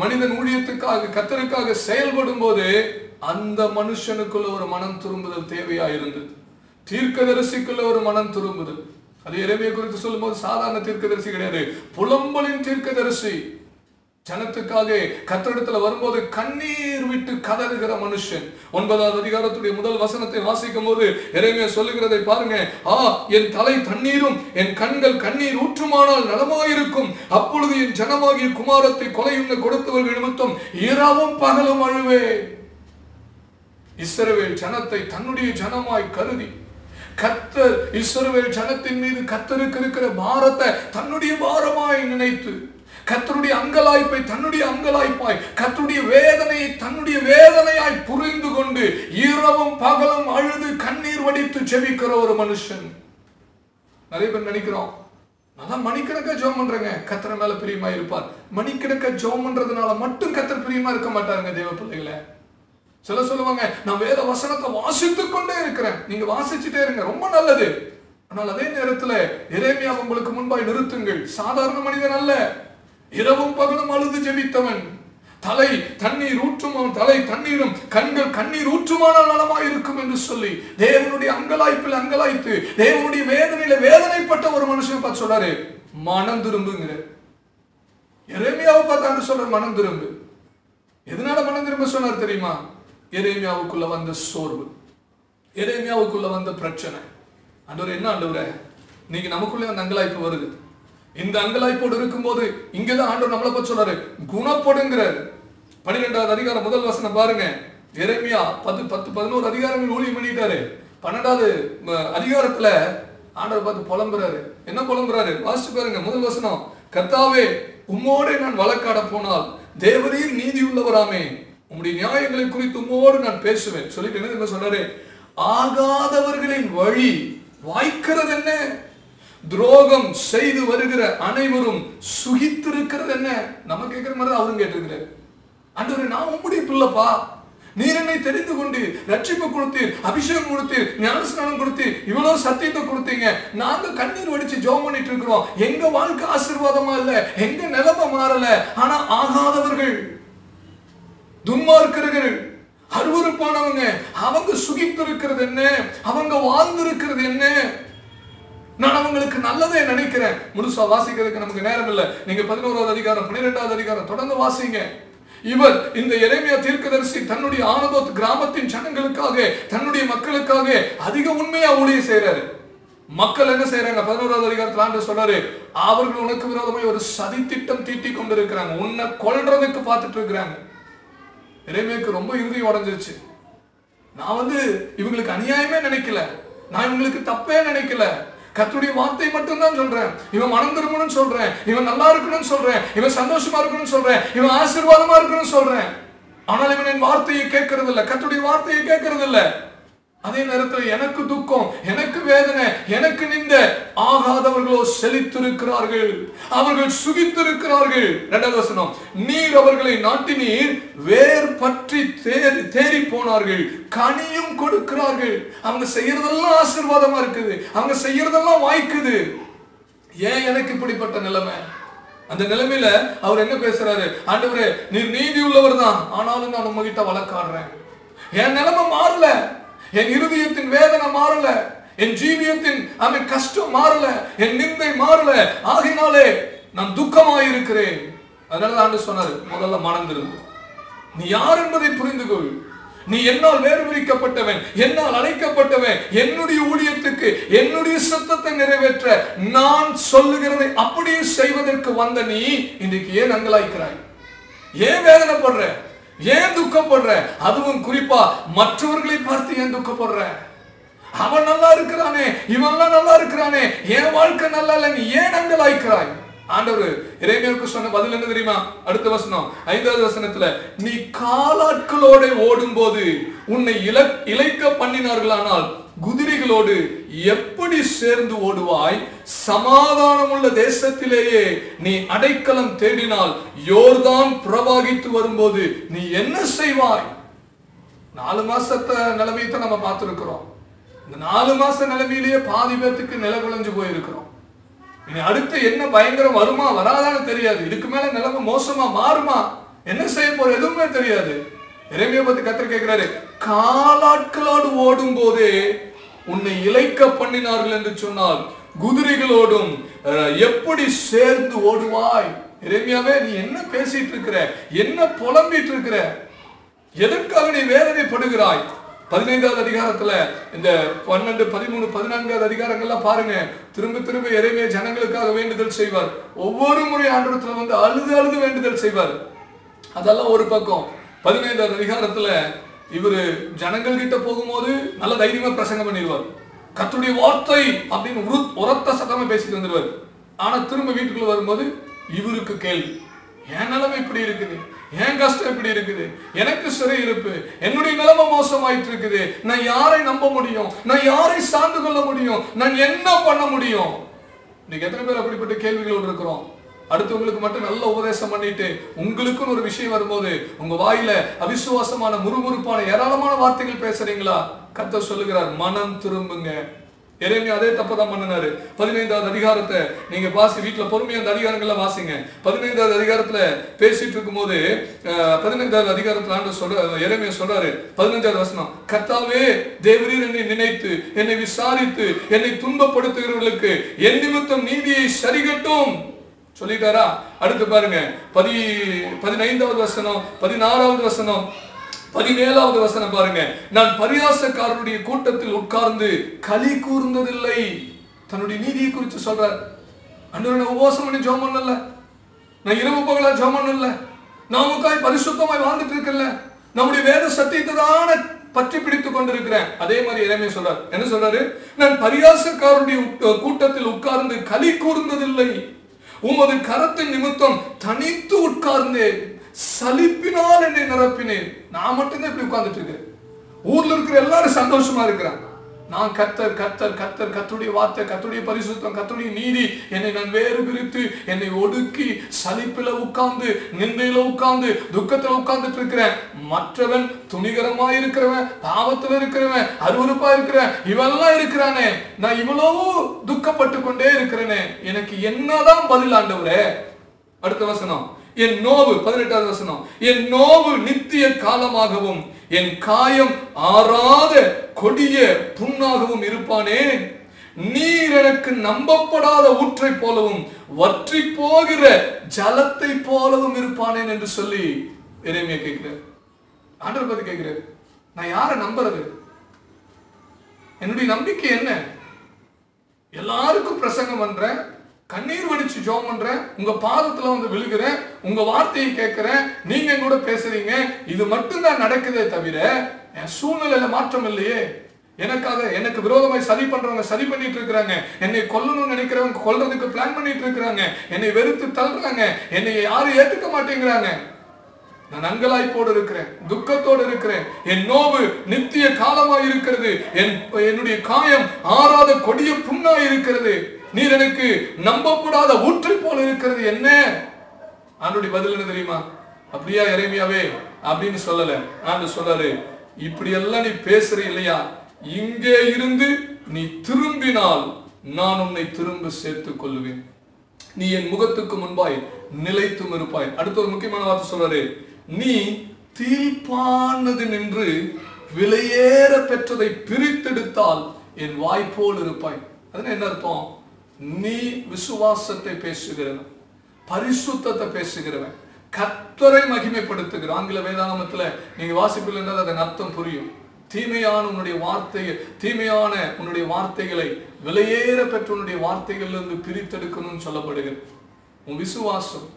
மனிதன் ஊழியத்துக்காக கர்த்தருக்காக செயல்படும் போது அந்த மனுஷனுக்குள்ள ஒரு மனம் திரும்புதல் தேவையா இருந்தது. தீர்க்கதரிசிக்குள்ள ஒரு மனம் திரும்புதல். அது எரேமியா குறித்து சொல்லும் போது சாதாரண தீர்க்கதரிசி கிடையாது, புலம்பலின் தீர்க்கதரிசி. ஜனத்துக்காக கர்த்தரிடத்துல வரும்போது கண்ணீர் விட்டு கதறுகிற மனுஷன். 9வது அதிகாரத்துடைய முதல் வசனத்தை வாசிக்கும் போது எரேமியா சொல்லுகிறதை பாருங்க. என் தலை தண்ணீரும் என் கண்கள் கண்ணீர் ஊற்றுமானால் நலமாயிருக்கும், அப்பொழுது என் ஜனமாகிய குமாரத்தை கொலையுண்ண கொடுத்தவர்கள் நிமித்தம் இரவும் பகலும் அழுவேன். இஸ்ரவேல் ஜனத்தை தன்னுடைய ஜனமாய் கருதி கர்த்தர் இஸ்ரவேல் ஜனத்தின் மீது கர்த்தருக்கு இருக்கிற பாரத்தை தன்னுடைய பாரமாய் நினைத்து, கர்த்தருடைய அங்கலாய்ப்பை தன்னுடைய அங்கலாய்ப்பாய், கர்த்தருடைய வேதனையை தன்னுடைய வேதனையாய் புரிந்து கொண்டு இரவும் பகலும் அழுது கண்ணீர் வடித்து ஜெபிக்கிற ஒரு மனுஷன். நிறைய பேர் நினைக்கிறோம், நான் மணிக்கணக்கா ஜெபம் பண்றேங்க, கர்த்தர் மேல பிரியமா இருப்பார். மணிக்கணக்கா ஜெபம் பண்றதுனால மட்டும் கர்த்தர் பிரியமா இருக்க மாட்டாருங்க தேவ பிள்ளைகளை. சில சொல்லுவாங்க, நான் வேத வசனத்தை வாசித்துக் கொண்டே இருக்கிறேன். நீங்க வாசிச்சுட்டே இருங்க, ரொம்ப நல்லது. ஆனால் அதே நேரத்தில் எரேமியா உங்களுக்கு முன்பாய் நிறுத்துங்கள். சாதாரண மனிதன் அல்ல, இரவும் பகலும் அழுது ஜெபித்தவன். தலை தண்ணீர் ஊற்றுமான், தலை தண்ணீரும் கண்கள் கண்ணீர் ஊற்றுமானால் நலமாய் இருக்கும் என்று சொல்லி தேவனுடைய அங்கலாய்ப்பில் அங்கலாய்த்து தேவனுடைய வேதனையில வேதனைப்பட்ட ஒரு மனுஷன் பார்த்து சொல்றாரு, மனம் திரும்புங்கிற. எரேமியாவை பார்த்து சொல்ற மனம் திரும்பு. எதனால மனம் திரும்ப சொன்னார் தெரியுமா? எரேமியாவுக்குள்ள வந்த சோர்வு, எரேமியாவுக்குள்ள வந்த பிரச்சனை. ஆண்டவரே, என்ன ஆண்டவரே, இன்னைக்கு நமக்குள்ளே அந்த அங்கலாய்ப்பு வருது. இந்த அங்கலாய்ப்போடு இருக்கும்போது இங்கதான் ஆண்டவர் நம்மளை பற்றி சொல்றாரு, குணப்படுங்கிறார். 12வது அதிகாரம் முதல் வசனம் பாருங்க. எரேமியா 11 அதிகாரங்கள் ஊழியம் பண்ணிட்டாரு. 12வது அதிகாரத்துல ஆண்டவர் பார்த்து புலம்புறாரு. என்ன புலம்புறாரு? வாசிச்சு பாருங்க. முதல் வசனம், கர்த்தாவே, உம்மோடு நான் வழக்காட போனால் தேவரீர் நீதி உள்ளவராமே, உம்முடைய நியாயங்களை குறித்து உம்மோடு நான் பேசுவேன் சொல்லிட்டு என்ன சொல்றாரு? ஆகாதவர்களின் வழி வாய்க்கிறது என்ன? துரோகம் செய்து வருகிற அனைவரும் சுகித்திருக்கிறது என்ன? நம்ம கேட்கிற மாதிரி அவரும் கேட்டிருக்கிறார். ஆண்டவரே, நான் உம்முடைய பிள்ளைப்பா, நீர் என்னை தெரிந்து கொண்டு ரட்சிப்பு கொடுத்தீர், அபிஷேகம் கொடுத்தீர், ஞானஸ்நானம் கொடுத்தீர், இவ்வளவு சத்தியத்தை கொடுத்தீங்க. நாங்க கண்ணீர் வடிச்சு ஜெபம் பண்ணிட்டு இருக்கிறோம். எங்க வாழ்க்கை ஆசீர்வாதமா இல்ல, எங்க நிலைமை மாறல. ஆனா ஆகாதவர்கள், துன்மார்க்கர்கள், அருவருப்பானவங்க, அவங்க சுகித்திருக்கிறது என்ன? அவங்க வாழ்ந்திருக்கிறது என்ன? நான் அவங்களுக்கு நல்லதே நினைக்கிறேன். முழுசா வாசிக்கிறதுக்கு நமக்கு நேரம் இல்லை. நீங்க 11வது அதிகாரம் 12வது அதிகாரம் தொடர்ந்து வாசிங்க. இவர் இந்த எரேமியா தீர்க்கதரிசி தன்னுடைய ஆனதோத் கிராமத்தின் ஜனங்களுக்காக, தன்னுடைய மக்களுக்காக அதிக உண்மையா ஊழியம் செய்யறாரு. மக்கள் என்ன செய்யறாங்க? 11வது அதிகாரத்தில் ஆண்டவர் சொல்றாரு, அவர்கள் உனக்கு விரோதமாய் ஒரு சதி திட்டம் தீட்டி கொண்டிருக்கிறாங்க, உன்னை கொல்றதுக்கு பார்த்துட்டு இருக்கிறாங்க. எரேமியாவுக்கு ரொம்ப இருதயம் உடைஞ்சிருச்சு. நான் இவங்களுக்கு அநியாயமே நினைக்கல, நான் இவங்களுக்கு தப்பே நினைக்கல, கர்த்தருடைய வார்த்தை மட்டும்தான் சொல்றேன். இவன் மனம் திரும்பணும்னு சொல்றேன், இவன் நல்லா இருக்கணும்னு சொல்றேன், இவன் சந்தோஷமா இருக்கணும்னு சொல்றேன், இவன் ஆசீர்வாதமா இருக்கணும்னு சொல்றேன். ஆனால் இவன் என் வார்த்தையை கேட்கறது இல்ல, கர்த்தருடைய வார்த்தையை கேட்கறது இல்ல. அதே நேரத்தில் எனக்கு துக்கம், எனக்கு வேதனை, எனக்கு நிந்த ஆகாதவர்களோ செழித்திருக்கிறார்கள், அவர்கள் சுகித்திருக்கிறார்கள். 2வது வசனம், நீர் அவர்களை நாட்டினீர், வேர் பற்றி தேறி போனார்கள், கனியும் கொடுக்கிறார்கள். அவங்க செய்யறதெல்லாம் ஆசீர்வாதமா இருக்குது, அவங்க செய்யறதெல்லாம் வாய்க்குது. ஏன் எனக்கு இப்படிப்பட்ட நிலைமை? அந்த நிலைமையில அவர் என்ன பேசுறாரு? ஆண்டவரே, நீர் நீதி உள்ளவர் தான், ஆனாலும் நான் உங்ககிட்ட வழக்காடுறேன். என் நிலைமை மாறல, என் இருதயத்தின் வேதனை மாறல, என் ஜீவியத்தின் கஷ்டம் மாறல, என் நிந்தை மாறல, ஆகினாலே நான் துக்கமாயிருக்கிறேன். அதனால ஆண்டவர் சொன்னாரு, முதல்ல மனம் திரும்பு, நீ யார் என்பதை புரிந்து கொள். நீ என்னால் வேறு பிரிக்கப்பட்டவன், என்னால் அழைக்கப்பட்டவன், என்னுடைய ஊழியத்துக்கு என்னுடைய சத்தத்தை நிறைவேற்ற நான் சொல்லுகிறதை அப்படியே செய்வதற்கு வந்த நீ இன்றைக்கு ஏன் அங்கலாய்க்கிறாய்? ஏன் வேதனைப்படுற? ஏன் துக்கப்படுற? அதுவும் குறிப்பா மற்றவர்களை பார்த்து ஏன் துக்கப்படுற? அவன் நல்லா இருக்கிறானே, இவன்லாம் நல்லா இருக்கிறானே, என் வாழ்க்கை நல்லா இல்லை, நீ ஏன் அங்கலாய்க்கிறாய்? ஆண்டவர் எரேமியாவுக்கு சொன்ன பதில் என்ன தெரியுமா? அடுத்த வசனம் 5வது வசனத்துல, நீ காலாட்களோட ஓடும் போது உன்னை இளைக்க பண்ணினார்களானால் குதிரைகளோடு எப்படி சேர்ந்து ஓடுவாய்? சமாதானம் உள்ள தேசத்திலேயே நீ அடைக்கலம் தேடினால் யோர்தான் பிரவாகித்து வரும்போது நீ என்ன செய்வாய்? 4 மாசத்தை நிலைமையை நம்ம பார்த்திருக்கிறோம். இந்த 4 மாச நிலைமையிலேயே பாதி பேத்துக்கு நில குலைஞ்சு போயிருக்கிறோம். இனி அடுத்து என்ன பயங்கரம் வருமா வராதான்னு தெரியாது. இதுக்கு மேல நிலைமை மோசமா மாறுமா, என்ன செய்ய போற எதுவுமே தெரியாது. எரேமியா பத்தி கர்த்தர் கேட்கிறாரு, காலாட்களோடு ஓடும் போதே உன்னை இளைக்க பண்ணினார்கள் என்று சொன்னால் குதிரைகளோடும் எப்படி சேர்ந்து ஓடுவாய்? எரேமியாவே, நீ என்ன பேசிட்டு இருக்கிற? என்ன புலம்பிட்டு இருக்கிற? எதற்காக நீ வேதனைப்படுகிறாய்? 15வது அதிகாரத்துல இந்த 12, 13, 14வது அதிகாரங்கள்லாம் பாருங்க. திரும்ப திரும்ப எரேமியா ஜனங்களுக்காக வேண்டுதல் செய்வார். ஒவ்வொரு முறை ஆண்டவரத்துல அழுது வேண்டுதல் செய்வார். அதெல்லாம் ஒரு பக்கம். 15வது அதிகாரத்துல இவரு ஜனங்கள் கிட்ட போகும்போது நல்ல தைரியமா பிரசங்கம் பண்ணிடுவார். கர்த்தருடைய வார்த்தை அப்படின்னு உரத்த சத்தமா பேசிட்டு வந்துடுவார். ஆனா திரும்ப வீட்டுக்குள்ள வரும்போது இவருக்கு கேள்வி, என் நிலைமை இப்படி இருக்குது, என் கஷ்டம் இப்படி இருக்குது, எனக்கு சிறை இருப்பு, என்னுடைய நிலைமை மோசமாயிட்டு இருக்குது, நான் யாரை நம்ப முடியும், நான் யாரை சார்ந்து கொள்ள முடியும், நான் என்ன பண்ண முடியும்? இன்னைக்கு எத்தனை பேர் அப்படிப்பட்ட கேள்விகளோடு இருக்கிறோம்? அடுத்தவங்களுக்கு மட்டும் நல்ல உபதேசம் பண்ணிட்டு உங்களுக்குன்னு ஒரு விஷயம் வரும்போது உங்க வாயில அவிசுவாசமான முறுமுறுப்பான ஏராளமான வார்த்தைகள் பேசுறீங்களா? கர்த்தர் சொல்லுகிறார், மனம் திரும்புங்க. எரேமியா அதே தப்பதான் பண்ணினாரு. 15வது அதிகாரத்தை நீங்க வீட்டுல பொறுமையா அந்த அதிகாரங்கள்ல வாசிங்க. 15வது அதிகாரத்துல பேசிட்டு இருக்கும் போது 15வது அதிகாரத்துல ஆண்டவர் எரேமியா சொல்றாரு, 15வது வசனம், கர்த்தாவே தேவரீர் என்னை நினைத்து என்னை விசாரித்து என்னை துன்பப்படுத்துகிறவர்களுக்கு என் நிமித்தம் நீதியை சரிகட்டும் சொல்லிட்டாரா? அடுத்து பாருங்க 15வது வசனம், 16வது வசனம், 17வது வசனம் பாருங்க. நான் பரியாசக்காரருடைய கூட்டத்தில் உட்கார்ந்து களி கூர்ந்ததில்லை. தன்னுடைய நீதியை குறித்து சொல்றார். ஆண்டவரே, நான் உபவாசம் பண்ணி ஜெபம் பண்ணல, நான் இரவு பகலா ஜெபம் பண்ணல, நாமுக்காய் பரிசுத்தமாய் வாழ்ந்துட்டு இருக்கல, நம்முடைய வேத சத்தியத்தை தானே பற்றி பிடித்துக் கொண்டிருக்கிறேன். அதே மாதிரி எரேமியா சொல்றார். என்ன சொல்றாரு? நான் பரியாசக்காரருடைய கூட்டத்தில் உட்கார்ந்து களி கூர்ந்ததில்லை, உமது கரத்தின் நிமித்தம் தனித்து உட்கார்ந்தேன், சலிப்பினால் என்னை நிரப்பினேன். நான் மட்டும்தான் இப்படி உட்கார்ந்துட்டு இருக்கேன், ஊர்ல இருக்கிற எல்லாரும் சந்தோஷமா இருக்கிறான். நான் கர்த்தர் கர்த்தர் கர்த்தர் கர்த்தருடைய வார்த்தை, கர்த்தருடைய பரிசுத்தம், கர்த்தருடைய நீதி என்னை நான் வேறு பிரித்து என்னை ஒடுக்கி சலிப்பில உட்கார்ந்து, நிந்தையில உட்கார்ந்து, துக்கத்துல உட்கார்ந்துட்டு இருக்கிறேன். மற்றவன் துணிகரமா இருக்கிறவன், பாவத்துல இருக்கிறவன், அருவருப்பா இருக்கிறவன், இவெல்லாம் இருக்கிறானே, நான் இவ்வளவு துக்கப்பட்டு கொண்டே இருக்கிறேனே, எனக்கு என்னதான் பதில் ஆண்டவரே? அடுத்த வசனம், என் நோவு 18வது வசனம், என் நோவு நித்திய காலமாகவும் என் காயம் ஆறாத கொடிய புண்ணாகவும் இருப்பானேன். நீர் எனக்கு நம்பப்படாத ஊற்றை போலவும் வற்றி போகிற ஜலத்தை போலவும் இருப்பானேன் என்று சொல்லி எரேமியா கேட்கிறார். ஆண்டவர் பத்தி கேட்கிறார், நான் யாரை நம்புறது? என்னுடைய நம்பிக்கை என்ன? எல்லாருக்கும் பிரசங்கம் பண்றேன், கண்ணீர் வடிச்சு ஜெபம் பண்றேன், உங்க பாதத்துல வந்து விழுகிறேன், உங்க வார்த்தையை கேட்கிறேன், நீங்க கூட பேசுறீங்க, இது மட்டும்தான் நடக்குதே தவிர என் சூழ்நிலையில மாற்றம் இல்லையே. எனக்கு விரோதமாய் சதி பண்றவங்க சதி பண்ணிட்டு இருக்கிறாங்க, என்னை கொல்லணும்னு நினைக்கிறவங்க கொல்றதுக்கு பிளான் பண்ணிட்டு இருக்கிறாங்க, என்னை வெறுத்து தள்ளுறாங்க, என்னை யாரும் ஏத்துக்க மாட்டேங்கிறாங்க. நான் அங்கலாய்ப்போடு இருக்கிறேன், துக்கத்தோடு இருக்கிறேன், என் நோவு நித்திய காலமாய் இருக்கிறது, என்னுடைய காயம் ஆறாத கொடிய புண்ணாய் இருக்கிறது, நீர் எனக்கு நம்பக்கூடாத ஊற்றை போல இருக்கிறது, என்ன? ஆண்டுடைய பதில் என்ன தெரியுமா? அப்படியா எரேமியாவே அப்படின்னு சொல்லல. ஆண்டு சொல்றாரு, இப்படி எல்லாம் நீ பேசுற இல்லையா, இங்கே இருந்து நீ திரும்பினால் நான் உன்னை திரும்ப சேர்த்துக் கொள்ளுவேன், நீ என் முகத்துக்கு முன்பாய் நிலைத்தும் இருப்பாய். அடுத்த ஒரு முக்கியமான வார்த்தை சொல்றாரு, நீ தீர்ப்பானது நின்று விலையேற பெற்றதை பிரித்தெடுத்தால் என் வாய்ப்போல் இருப்பாய். அதனால என்ன அர்த்தம்? நீ விசுவாசத்தை பேசுகிறவன், பரிசுத்தத்தை பேசுகிறவன், கர்த்தரை மகிமைப்படுத்துகிற. ஆங்கில வேதாகமத்துல நீங்க வாசிப்பில் என்றால் அதன் அர்த்தம் புரியும். தீமையான உன்னுடைய வார்த்தைகளை விலையேற பெற்ற உன்னுடைய வார்த்தைகள்ல இருந்து பிரித்தெடுக்கணும்னு சொல்லப்படுகிறது. உன் விசுவாசம்,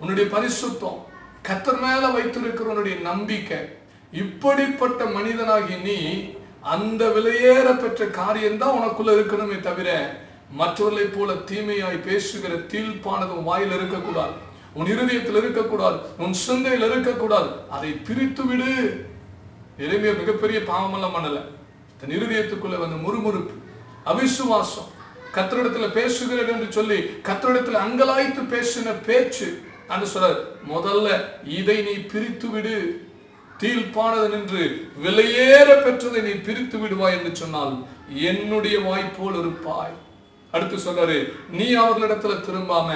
உன்னுடைய பரிசுத்தம், கர்த்தர் மேல வைத்திருக்கிற உன்னுடைய நம்பிக்கை, இப்படிப்பட்ட மனிதனாகி நீ அந்த விலையேற பெற்ற காரியம் தான் உனக்குள்ள இருக்கணுமே தவிர மற்றவர்களை போல தீமையாய் பேசுகிற தீழ்ப்பானது உன் வாயில் இருக்கக்கூடாது, உன் இருதயத்தில் இருக்கக்கூடாது, உன் சிந்தையில் இருக்கக்கூடாது. அதை பிரித்து விடு. எரேமியா மிகப்பெரிய பாவமெல்லாம் பண்ணல. தன் இருதயத்துக்குள்ள வந்து முறுமுறுப்பு, அவிசுவாசம், கர்த்தரிடத்துல பேசுகிறேன் என்று சொல்லி கர்த்தரிடத்துல அங்கலாய்த்து பேசின பேச்சு என்று சொல்ற, முதல்ல இதை நீ பிரித்து விடு. தீழ்ப்பானது நின்று விலையேற பெற்றதை நீ பிரித்து விடுவாய் என்று சொன்னால் என்னுடைய வாய்ப்போல் இருப்பாய். அடுத்து சொல்றாரு, நீ அவர்களிடத்துல திரும்பாம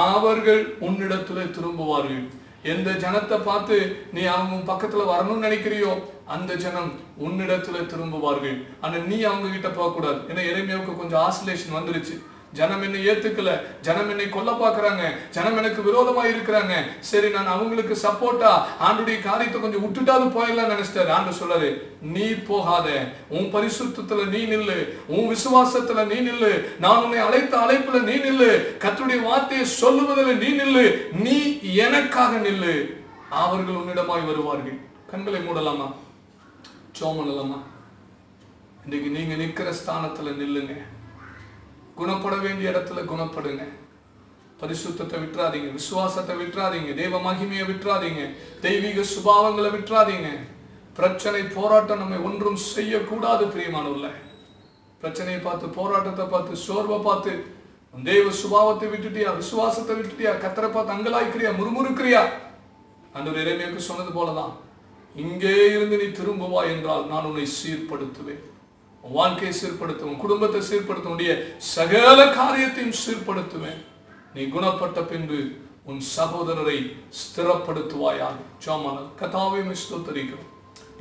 அவர்கள் உன்னிடத்துல திரும்புவார்கள். எந்த ஜனத்தை பார்த்து நீ அவங்க பக்கத்துல வரணும்னு நினைக்கிறியோ அந்த ஜனம் உன்னிடத்துல திரும்புவார்கள். ஆனா நீ அவங்க கிட்ட போக கூடாது. ஏன்னா எரேமியாவுக்கு கொஞ்சம் ஆசிலேஷன் வந்துருச்சு. ஜனம் என்னை ஏத்துக்கல, ஜனம் என்னை கொல்ல பாக்குறாங்க, ஜனம் எனக்கு விரோதமா இருக்கிறாங்க, சரி நான் அவங்களுக்கு சப்போர்ட்டா ஆண்டுடைய காரியத்தை கொஞ்சம் விட்டுட்டாது போயிடலாம் நினைச்சிட்டாரு. ஆண்டு சொல்றாரு, நீ போகாத, உன் பரிசுத்தத்துல நீ நில்லு, உன் விசுவாசத்துல நீ நில்லு, நான் உன்னை அழைத்த அழைப்புல நீ நில்லு, கர்த்தருடைய வார்த்தையை சொல்லுவதில் நீ நில்லு, நீ எனக்காக நில்லு, அவர்கள் உன்னிடமாய் வருவார்கள். கண்களை மூடலாமா, ஜெபம் பண்ணலாமா? இன்னைக்கு நீங்க நிக்கிற ஸ்தானத்துல நில்லுங்க. குணப்பட வேண்டிய இடத்துல குணப்படுங்க. பரிசுத்தத்தை விட்டுறாதீங்க, விசுவாசத்தை விட்டுறாதீங்க, தேவ மகிமையை விட்டுறாதீங்க, தெய்வீக சுபாவங்களை விட்டுறாதீங்க. பிரச்சனை போராட்டம் நம்மை ஒன்றும் செய்யக்கூடாது. பிரியமானவர்களே, பிரச்சனையை பார்த்து, போராட்டத்தை பார்த்து, சோர்வை பார்த்து தேவ சுபாவத்தை விட்டுட்டியா, விசுவாசத்தை விட்டுட்டியா, கர்த்தரை பார்த்து அங்கலாய்க்கிறியா, முறுமுறுக்கிறியா? ஆண்டவர் எரேமியாவுக்கு சொன்னது போலதான், இங்கே இருந்து நீ திரும்புவா என்றால் நான் உன்னை சீர்படுத்துவேன். வாழ்க்கையை சீர்படுத்துவேன், குடும்பத்தை சீர்படுத்த, சகல காரியத்தையும் சீர்படுத்துவேன். நீ குணப்பட்ட பின்பு உன் சகோதரரை ஸ்திரப்படுத்துவாயாக. ஜெபம். கர்த்தாவே ஸ்தோத்திரிக்கிறோம்,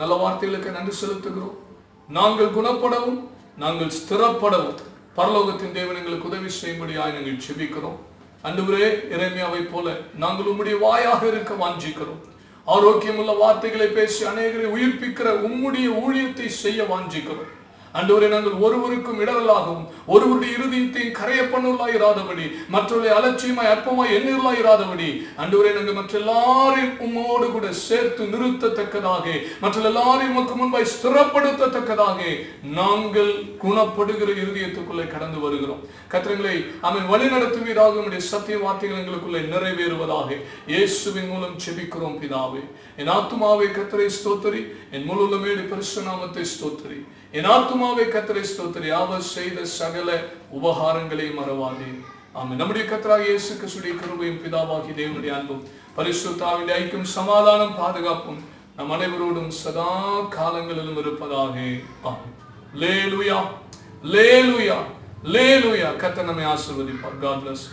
நல்ல வார்த்தைகளுக்கு நன்றி செலுத்துகிறோம். நாங்கள் குணப்படவும் நாங்கள் ஸ்திரப்படவும் பரலோகத்தின் தேவன் எங்களுக்கு உதவி செய்யும்படியாக நாங்கள் ஜெபிக்கிறோம். ஆண்டவரே, எரேமியாவை போல நாங்கள் உம்முடைய வாயாக இருக்க வாஞ்சிக்கிறோம். ஆரோக்கியமுள்ள வார்த்தைகளை பேசி அநேகரை உயிர்ப்பிக்கிற உம்முடைய ஊழியத்தை செய்ய வாஞ்சிக்கிறோம். ஆண்டவரே, நாங்கள் ஒருவருக்கும் இடரலாகவும் ஒருவருடைய இருதயத்தையும் கரைய பண்ணுள்ளாயிராதபடி, மற்றவர்களை அலட்சியமாய் அற்பமாய் எண்ணிள்ளாயிராதபடி, ஆண்டவரே, நாங்கள் மற்ற எல்லாரையும் உம்மோடு கூட சேர்த்து நிறுத்தத்தக்கதாக, மற்ற எல்லாரையும் உமக்கு முன்பாய் ஸ்திரப்படுத்தத்தக்கதாக நாங்கள் குணப்படுகிற இருதயத்துக்குள்ளே கடந்து வருகிறோம். கர்த்தரை அவன் வழி நடத்துவீராக. உம்முடைய சத்திய வார்த்தைகள் எங்களுக்குள்ளே நிறைவேறுவதாக இயேசுவின் மூலம் ஜெபிக்கிறோம் பிதாவே. என் ஆத்துமாவே கர்த்தரை ஸ்தோத்திரி, என் முழு உள்ளமேடு பரிசுத்த நாமத்தை ஸ்தோத்திரி. என் ஆத்துமாவே கர்த்தரை ஸ்தோத்திரி, அவர் செய்த சகல உபகாரங்களை மறவாதே. ஆமென். நம்முடைய கர்த்தராகிய இயேசு கிறிஸ்துவின் கிருபையும் பிதாவாகிய தேவனுடைய அன்பும் பரிசுத்த ஆவியின் ஐக்கியம் சமாதானம் பாதுகாப்பும் நம் அனைவரோடும் சதா காலங்களிலும் இருப்பதாக. ஆமென். அல்லேலூயா, அல்லேலூயா, அல்லேலூயா. கர்த்தர் நம்மை ஆசீர்வதிப்பார். God bless.